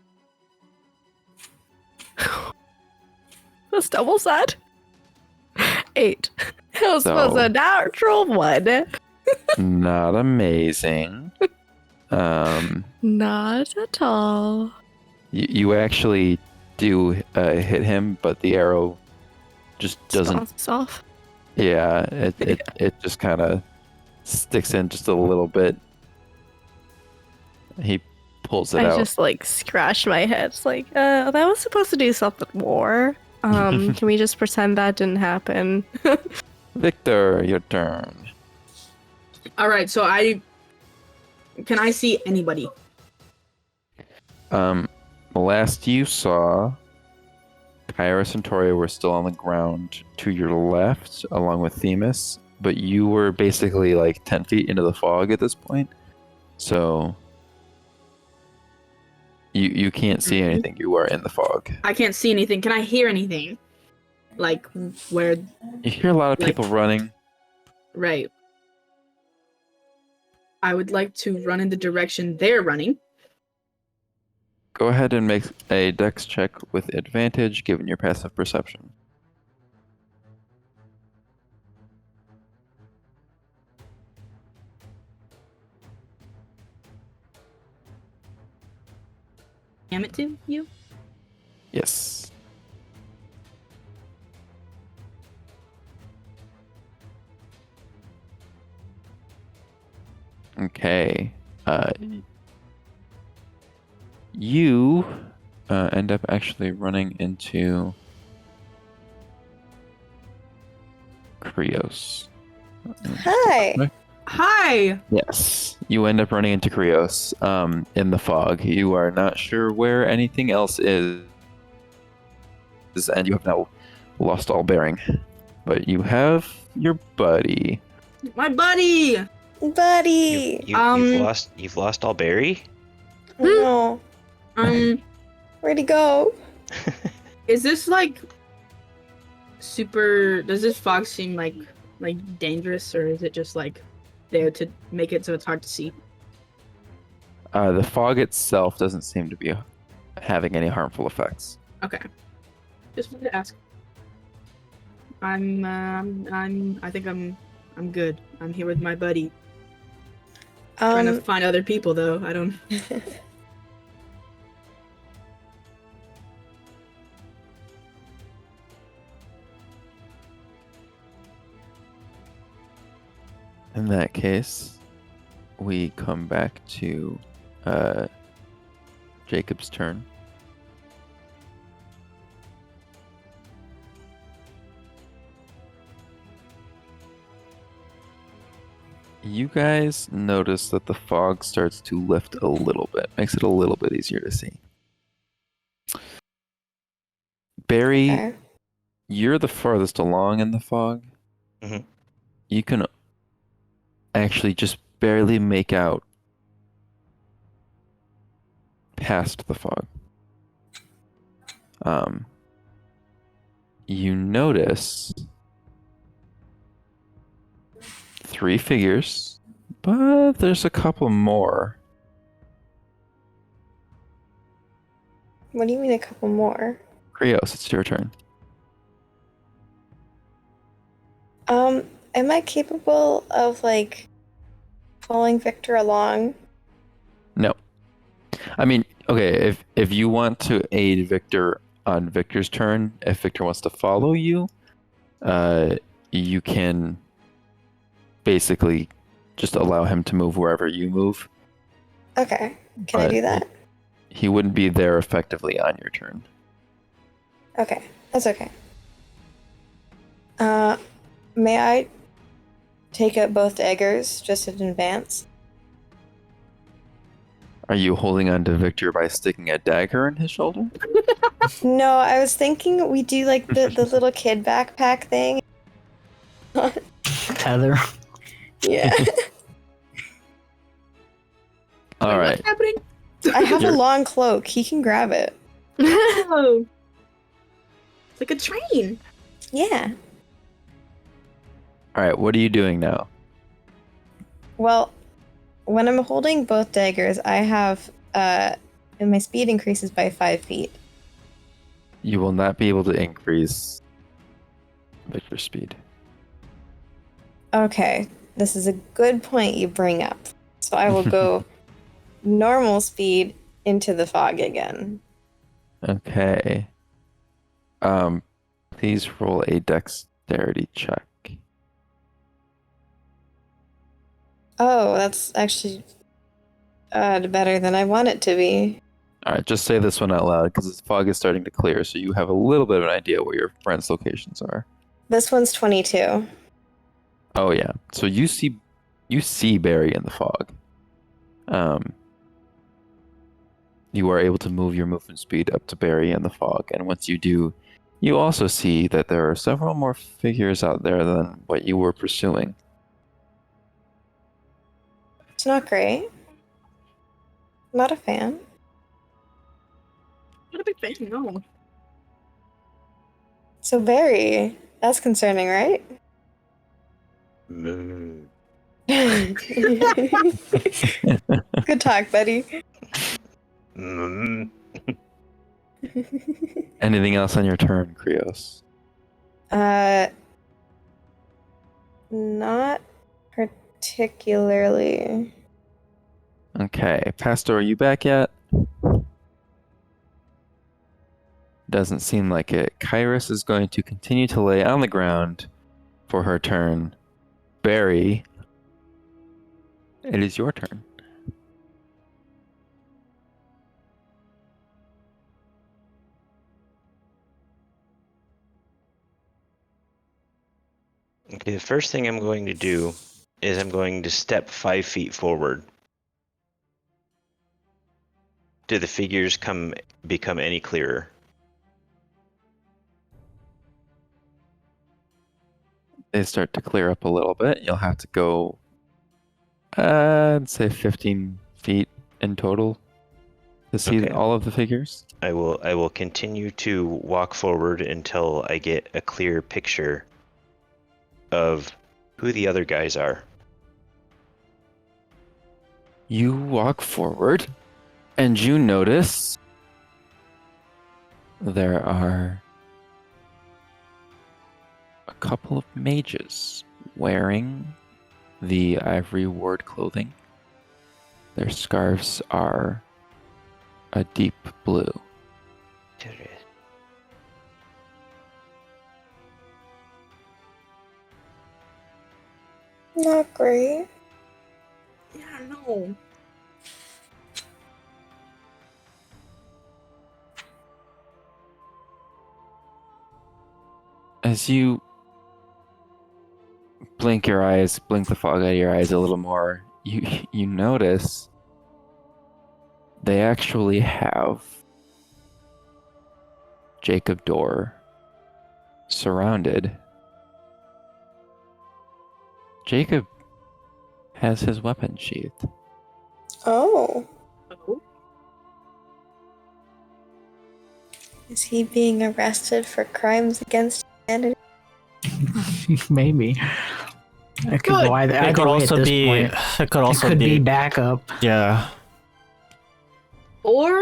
That's double sad. 8. That was a natural 1. Not amazing. Not at all. You actually do hit him, but the arrow just doesn't. Bounces off. Yeah, it just kind of sticks in just a little bit. He pulls it I out. just like scratch my head. It's like, that was supposed to do something more. Can we just pretend that didn't happen? Victor, your turn. All right, so can I see anybody? Last you saw, Kyris and Tauré were still on the ground to your left, along with Themis, but you were basically like 10 feet into the fog at this point, so you can't see anything. You are in the fog. I can't see anything. Can I hear anything? Like where? You hear a lot of people running. Right. I would like to run in the direction they're running. Go ahead and make a dex check with advantage, given your passive perception. Damn it to you. Yes. Okay. You end up actually running into Krios. Hi. Hi. Yes, you end up running into Krios in the fog. You are not sure where anything else is, and you have now lost all bearing. But you have your buddy. My buddy. Buddy. You've lost all berry. No. Where'd he go? Is this like super? Does this fog seem like dangerous, or is it just like there to make it so it's hard to see? The fog itself doesn't seem to be having any harmful effects. Okay. Just wanted to ask. I think I'm good. I'm here with my buddy. Trying to find other people though. I don't. In that case, we come back to Jacob's turn. You guys notice that the fog starts to lift a little bit, makes it a little bit easier to see. Barry, Okay. you're the farthest along in the fog. Mhm. You can actually just barely make out past the fog. You notice 3 figures, but there's a couple more. What do you mean a couple more? Krios, it's your turn. Am I capable of like following Victor along? No. I mean, okay, if you want to aid Victor on Victor's turn, if Victor wants to follow you, you can basically just allow him to move wherever you move. Okay. Can I But do that? He wouldn't be there effectively on your turn. Okay. That's okay. May I take up both daggers just in advance? Are you holding on to Victor by sticking a dagger in his shoulder? No, I was thinking we do like the little kid backpack thing. Tether. Yeah. All right. What's happening? I have a You're- long cloak. He can grab it. Oh. It's like a train. Yeah. All right. What are you doing now? Well, when I'm holding both daggers, I have and my speed increases by 5 feet. You will not be able to increase Victor's speed. Okay, this is a good point you bring up. So I will go normal speed into the fog again. Okay. Please roll a dexterity check. Oh, that's actually better than I want it to be. All right, just say this one out loud because the fog is starting to clear, so you have a little bit of an idea where your friends' locations are. This one's 22. Oh yeah, so you see Barry in the fog. You are able to move your movement speed up to Barry in the fog, and once you do, you also see that there are several more figures out there than what you were pursuing. It's not great. Not a fan. Not a big fan, no. So Barry, that's concerning, right? Moo. Good talk, buddy. Mm. Anything else on your turn, Krios? Not particularly. Okay, Pastor, are you back yet? Doesn't seem like it. Kyris is going to continue to lay on the ground for her turn. Barry, it is your turn. Okay, the first thing I'm going to do is I'm going to step 5 feet forward. Do the figures become any clearer? They start to clear up a little bit. You'll have to go, I'd say 15 feet in total to see Okay. all of the figures. I will continue to walk forward until I get a clear picture of who the other guys are. You walk forward, and you notice there are a couple of mages wearing the ivory ward clothing. Their scarves are a deep blue. Not great. Yeah, no. As you blink your eyes, blink the fog out of your eyes a little more, you notice they actually have Jacob Dore surrounded. Jacob has his weapon sheathed. Oh. Oh. Is he being arrested for crimes against humanity? Maybe. It could go either, It either could way also at this be. point. It could also it could be. be backup. Yeah. Or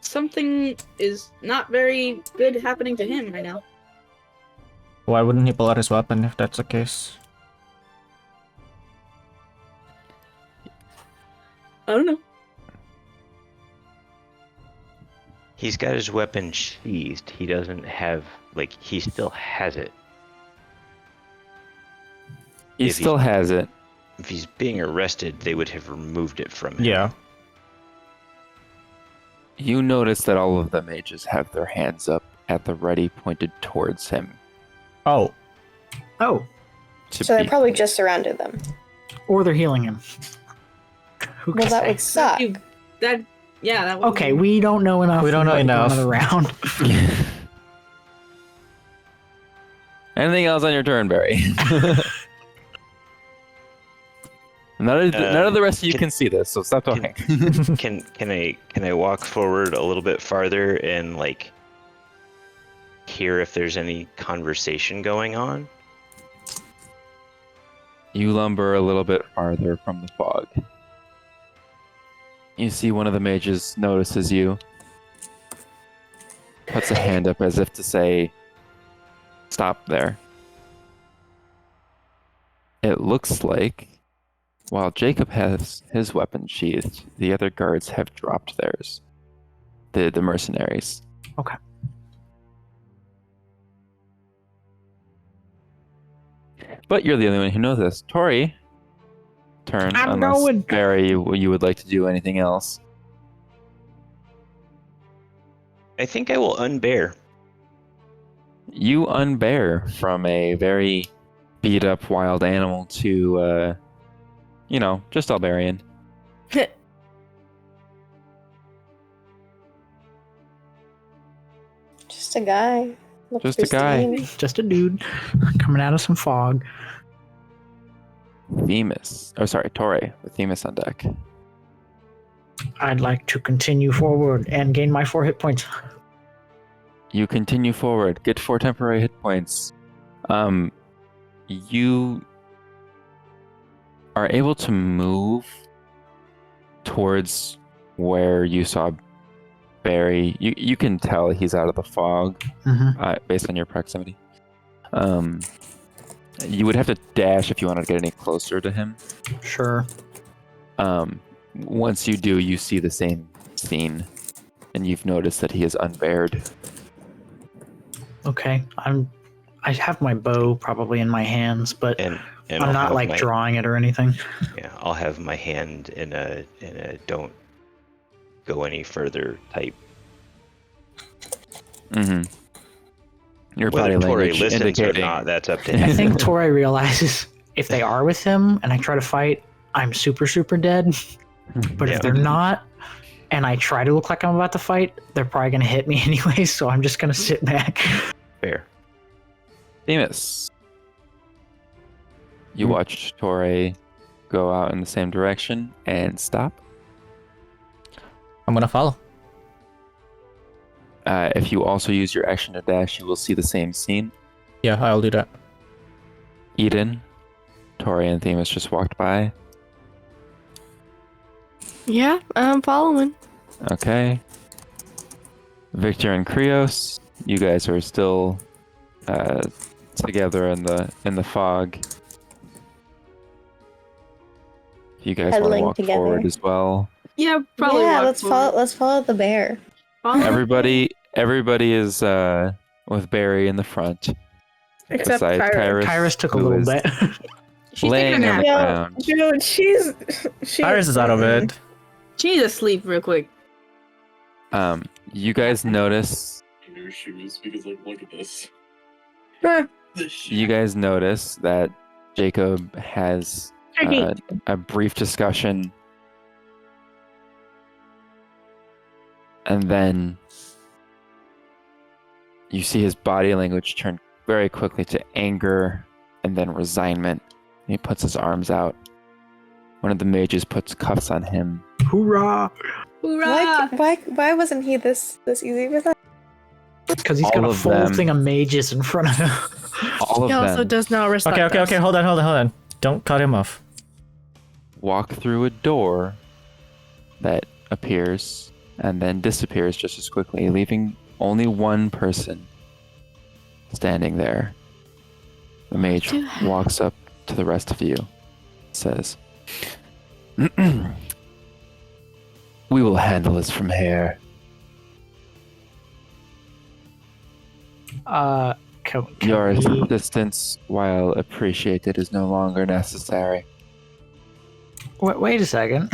something is not very good happening to him right now. Why wouldn't he pull out his weapon if that's the case? I don't know. He's got his weapon sheathed. He doesn't have, he still has it. He If still has it. If he's being arrested, they would have removed it from him. Yeah. You notice that all of the mages have their hands up at the ready, pointed towards him. Oh. Oh, So they probably just surrounded them. or they're healing him. Who Well, can that say? would suck. That would Okay, we don't know enough. We don't know to go enough. Another round. Anything else on your turn, Barry? None of the rest of you can see this, so stop talking. Can I walk forward a little bit farther and hear if there's any conversation going on? You lumber a little bit farther from the fog. You see one of the mages notices you, puts a hand up as if to say, stop there. It looks like, while Jacob has his weapon sheathed, the other guards have dropped theirs. The mercenaries. Okay. But you're the only one who knows this. Tauré, turn, I'm unless going. Barry, you would like to do anything else. I think I will unbear. You unbear from a very beat up wild animal to, just Albarian. Just a guy. Looks Just a guy. pristine. Just a dude coming out of some fog. Themis. Oh, sorry, Tauré, with Themis on deck. I'd like to continue forward and gain my 4 hit points. You continue forward, get 4 temporary hit points. You are able to move towards where you saw Barry. You can tell he's out of the fog based on your proximity. You would have to dash if you wanted to get any closer to him. Sure. Once you do, you see the same scene, and you've noticed that he is unbared. Okay. I have my bow probably in my hands, but And And I'm I'll not have like my- drawing it or anything. Yeah, I'll have my hand in a don't go any further type. Mm-hmm. Your Whether body Tauré language listens or indicating. not, that's up to I him. think Tauré realizes if they are with him and I try to fight, I'm super, super dead. But Yeah. if they're not, and I try to look like I'm about to fight, they're probably going to hit me anyway, so I'm just going to sit back. Fair. Themis. You watched Tauré go out in the same direction and stop. I'm gonna follow. If you also use your action to dash, you will see the same scene. Yeah, I'll do that. Eden, Tauré, and Themis just walked by. Yeah, I'm following. Okay. Victor and Krios, you guys are still together in the fog. You guys want to Huddling walk together. forward as well. Yeah, probably. Yeah, walk let's forward. follow the bear. Follow- Everybody is with Barry in the front. Except besides Kyris. Kyris took a who little is bit. She's taking a laying on nap. the Yo, ground. dude, she's Iris is out of it. She needs to sleep real quick. You guys notice. New shoes because like look at this. Huh. You guys notice that Jacob has a brief discussion, and then you see his body language turn very quickly to anger and then resignment. He puts his arms out. One of the mages puts cuffs on him. Hoorah! Hoorah! Why wasn't he this easy with us? Because he's All got a of full them. thing of mages in front of him. All of He also them does not respect us. Okay. Hold on. Don't cut him off. walk through a door that appears and then disappears just as quickly, leaving only one person standing there. The mage walks up to the rest of you, says, "We will handle this from here." Can Your we- assistance, while appreciated, is no longer necessary. Wait a second.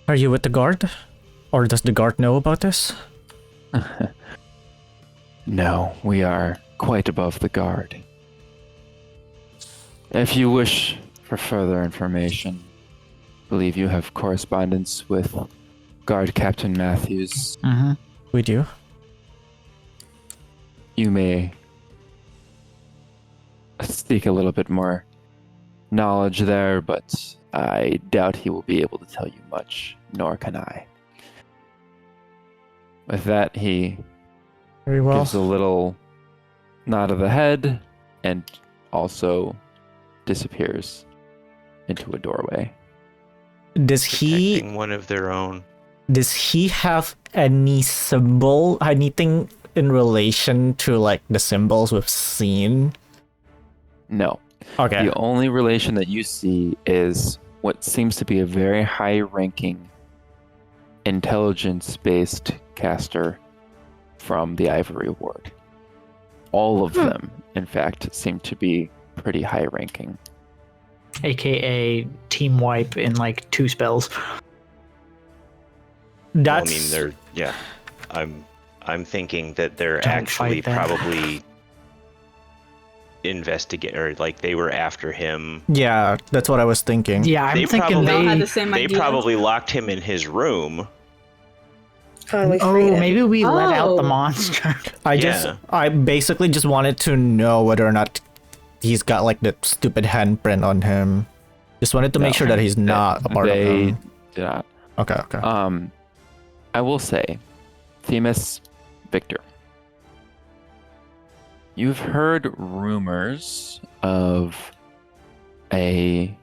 Are you with the guard? Or does the guard know about this? No, we are quite above the guard. If you wish for further information, I believe you have correspondence with Guard Captain Matthews. Mm-hmm. We do. You may seek a little bit more knowledge there, but I doubt he will be able to tell you much, nor can I. With that, he Very well. gives a little nod of the head and also disappears into a doorway. Does he Protecting one of their own. have any symbol, anything in relation to like the symbols we've seen? No. Okay. The only relation that you see is what seems to be a very high-ranking intelligence-based caster from the Ivory Ward. All of them, in fact, seem to be pretty high-ranking. AKA team wipe in like 2 spells. Well, That's I mean, they're yeah. I'm thinking that they're Don't actually fight that. probably investigate or like they were after him. yeah, that's what I was thinking. Yeah, I'm They thinking probably- They all had they. the same They idea. probably locked him in his room. We Oh, freed him. maybe we let out the Oh. monster. Yeah. I basically just wanted to know whether or not he's got like the stupid handprint on him. Just wanted to make No, sure that he's not a part of They them. do not. Okay. I will say, Themis, Victor, you've heard rumors of a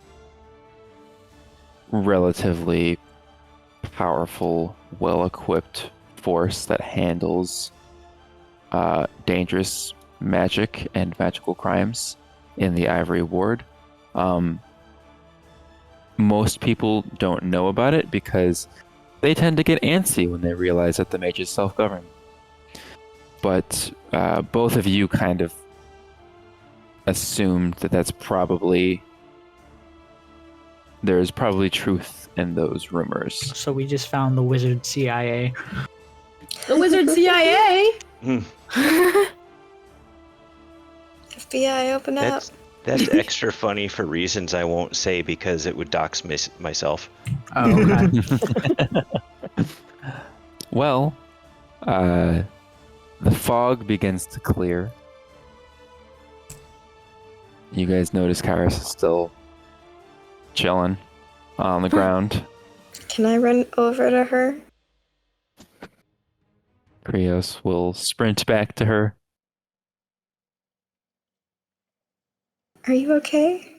relatively powerful, well-equipped force that handles dangerous magic and magical crimes in the Ivory Ward. Most people don't know about it because they tend to get antsy when they realize that the mage is self-governed. But both of you kind of assumed that that's probably there is probably truth in those rumors. So we just found the wizard CIA. The wizard CIA. FBI, open up. That's extra funny for reasons I won't say because it would dox myself. Oh, okay. Well, the fog begins to clear. You guys notice Kyris is still chilling on the ground. Can I run over to her? Krios will sprint back to her. Are you okay?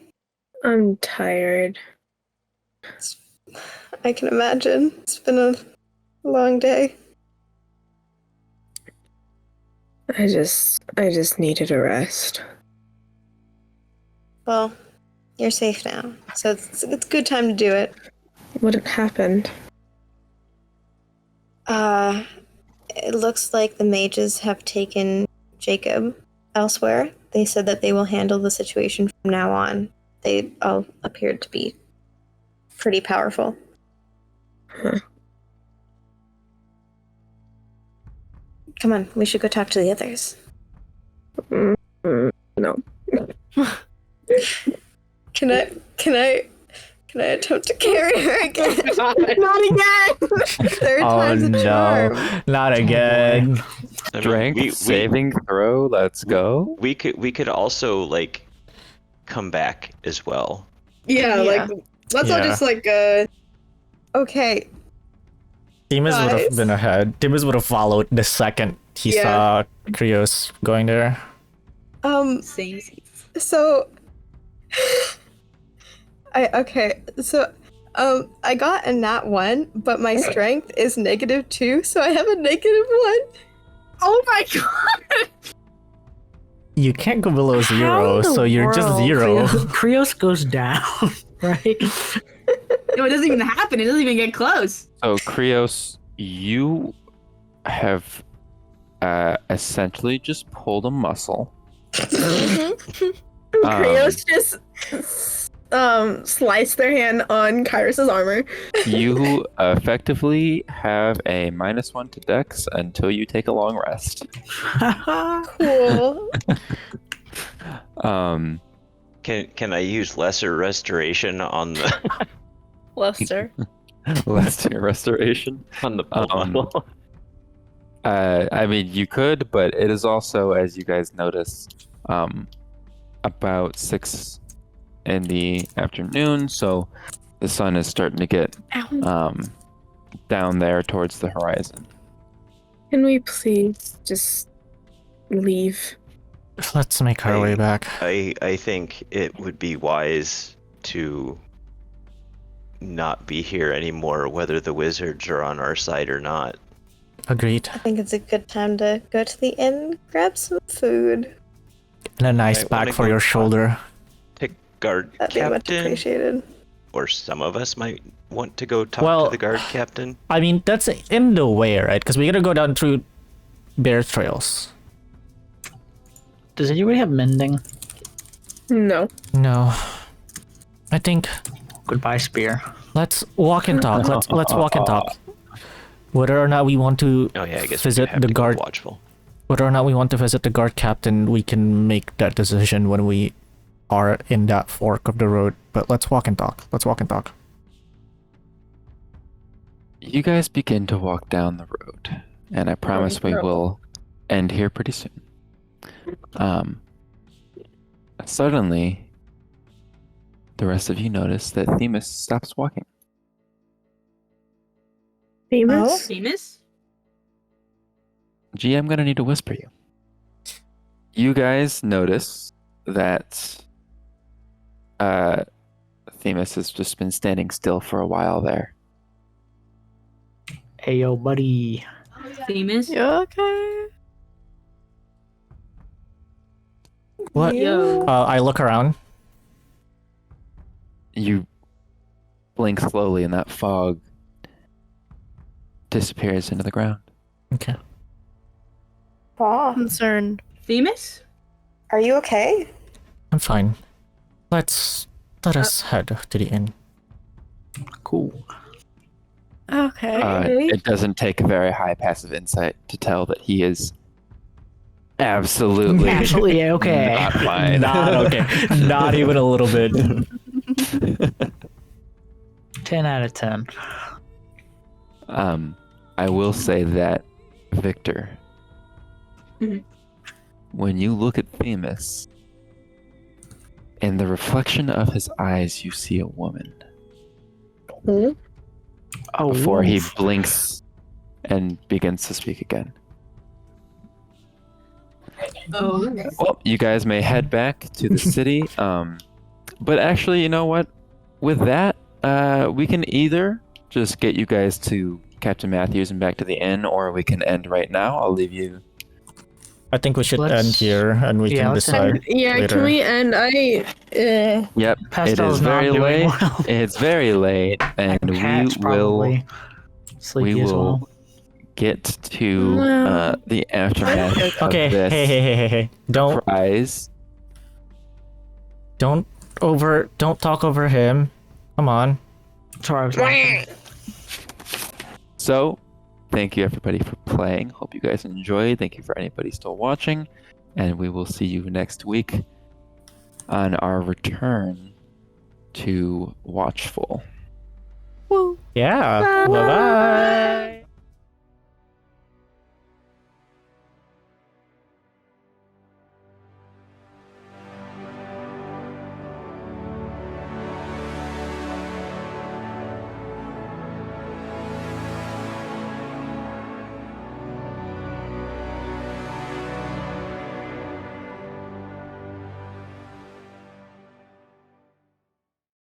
I'm tired. I can imagine. It's been a long day. I just needed a rest. Well, you're safe now, so it's a good time to do it. What had happened? It looks like the mages have taken Jacob elsewhere. They said that they will handle the situation from now on. They all appeared to be pretty powerful. Huh. Come on, we should go talk to the others. No. Can I attempt to carry her again? Not again! Third time's a charm. Not again. I mean, Strength saving throw. Let's go. We could also like come back as well. Yeah, Yeah. like let's all Yeah. just like Okay, Themis would have Guys. been ahead. Themis would have followed the second he Yeah. saw Krios going there. same. so I got a nat 1, but my strength is -2, so I have a -1. Oh my god! You can't go below 0, in the so you're just world 0. Krios goes down, right? No, it doesn't even happen. It doesn't even get close. So Krios, you have essentially just pulled a muscle. Krios just sliced their hand on Kyris' armor. You effectively have a -1 to Dex until you take a long rest. Cool. Can I use lesser restoration on the Lester. Lesser restoration. on the pull? I mean, you could, but it is also, as you guys notice, about 6 in the afternoon, so the sun is starting to get down there towards the horizon. Can we please just leave? Let's make our way back. I think it would be wise to not be here anymore, whether the wizards are on our side or not. Agreed. I think it's a good time to go to the inn, grab some food. And a nice I wanna bag for go your talk- shoulder. To guard That'd be much captain, appreciated. or some of us might want to go talk Well- to the guard captain. I mean, that's in the way, right? Because we gotta go down through bear trails. Does anybody have mending? No. No. I think Goodbye, spear. let's walk and talk. Let's walk and talk. Whether or not we want to Oh yeah, I guess we do visit have the to go guard, watchful. whether or not we want to visit the guard captain, we can make that decision when we are in that fork of the road. But let's walk and talk. Let's walk and talk. You guys begin to walk down the road, and I promise we will end here pretty soon. Suddenly, the rest of you notice that Themis stops walking. Themis? Themis? Gee, I'm gonna need to whisper you. You guys notice that Themis has just been standing still for a while there. Hey, yo, buddy. Themis? You okay? What? Yo. I look around. You blink slowly, and that fog disappears into the ground. Okay. Aw, Concerned. Themis? are you okay? I'm fine. Let us head to the inn. Cool. Okay. It doesn't take a very high passive insight to tell that he is absolutely Absolutely okay. not fine. Not okay. Not even a little bit. 10 out of 10. I will say that, Victor, Mhm. when you look at Themis, in the reflection of his eyes, you see a woman. Oh, Before he wolf. blinks and begins to speak again. Oh. Well, you guys may head back to the city. But actually, you know what? With that, we can either just get you guys to Captain Matthews and back to the inn, or we can end right now. I'll leave you. I think we should Let's- end here and we yeah, can let's decide. Yeah, later. can we end? Yep, Pastel's is not very doing late. well. It's very late, and And Pat's we will probably sleepy as well. get to No. the aftermath Okay, of this hey. Don't prize. don't talk over him. Come on. Sorry, I was laughing. So, thank you everybody for playing. Hope you guys enjoyed. Thank you for anybody still watching. And we will see you next week on our return to Watchful. Woo. Yeah. Bye-bye.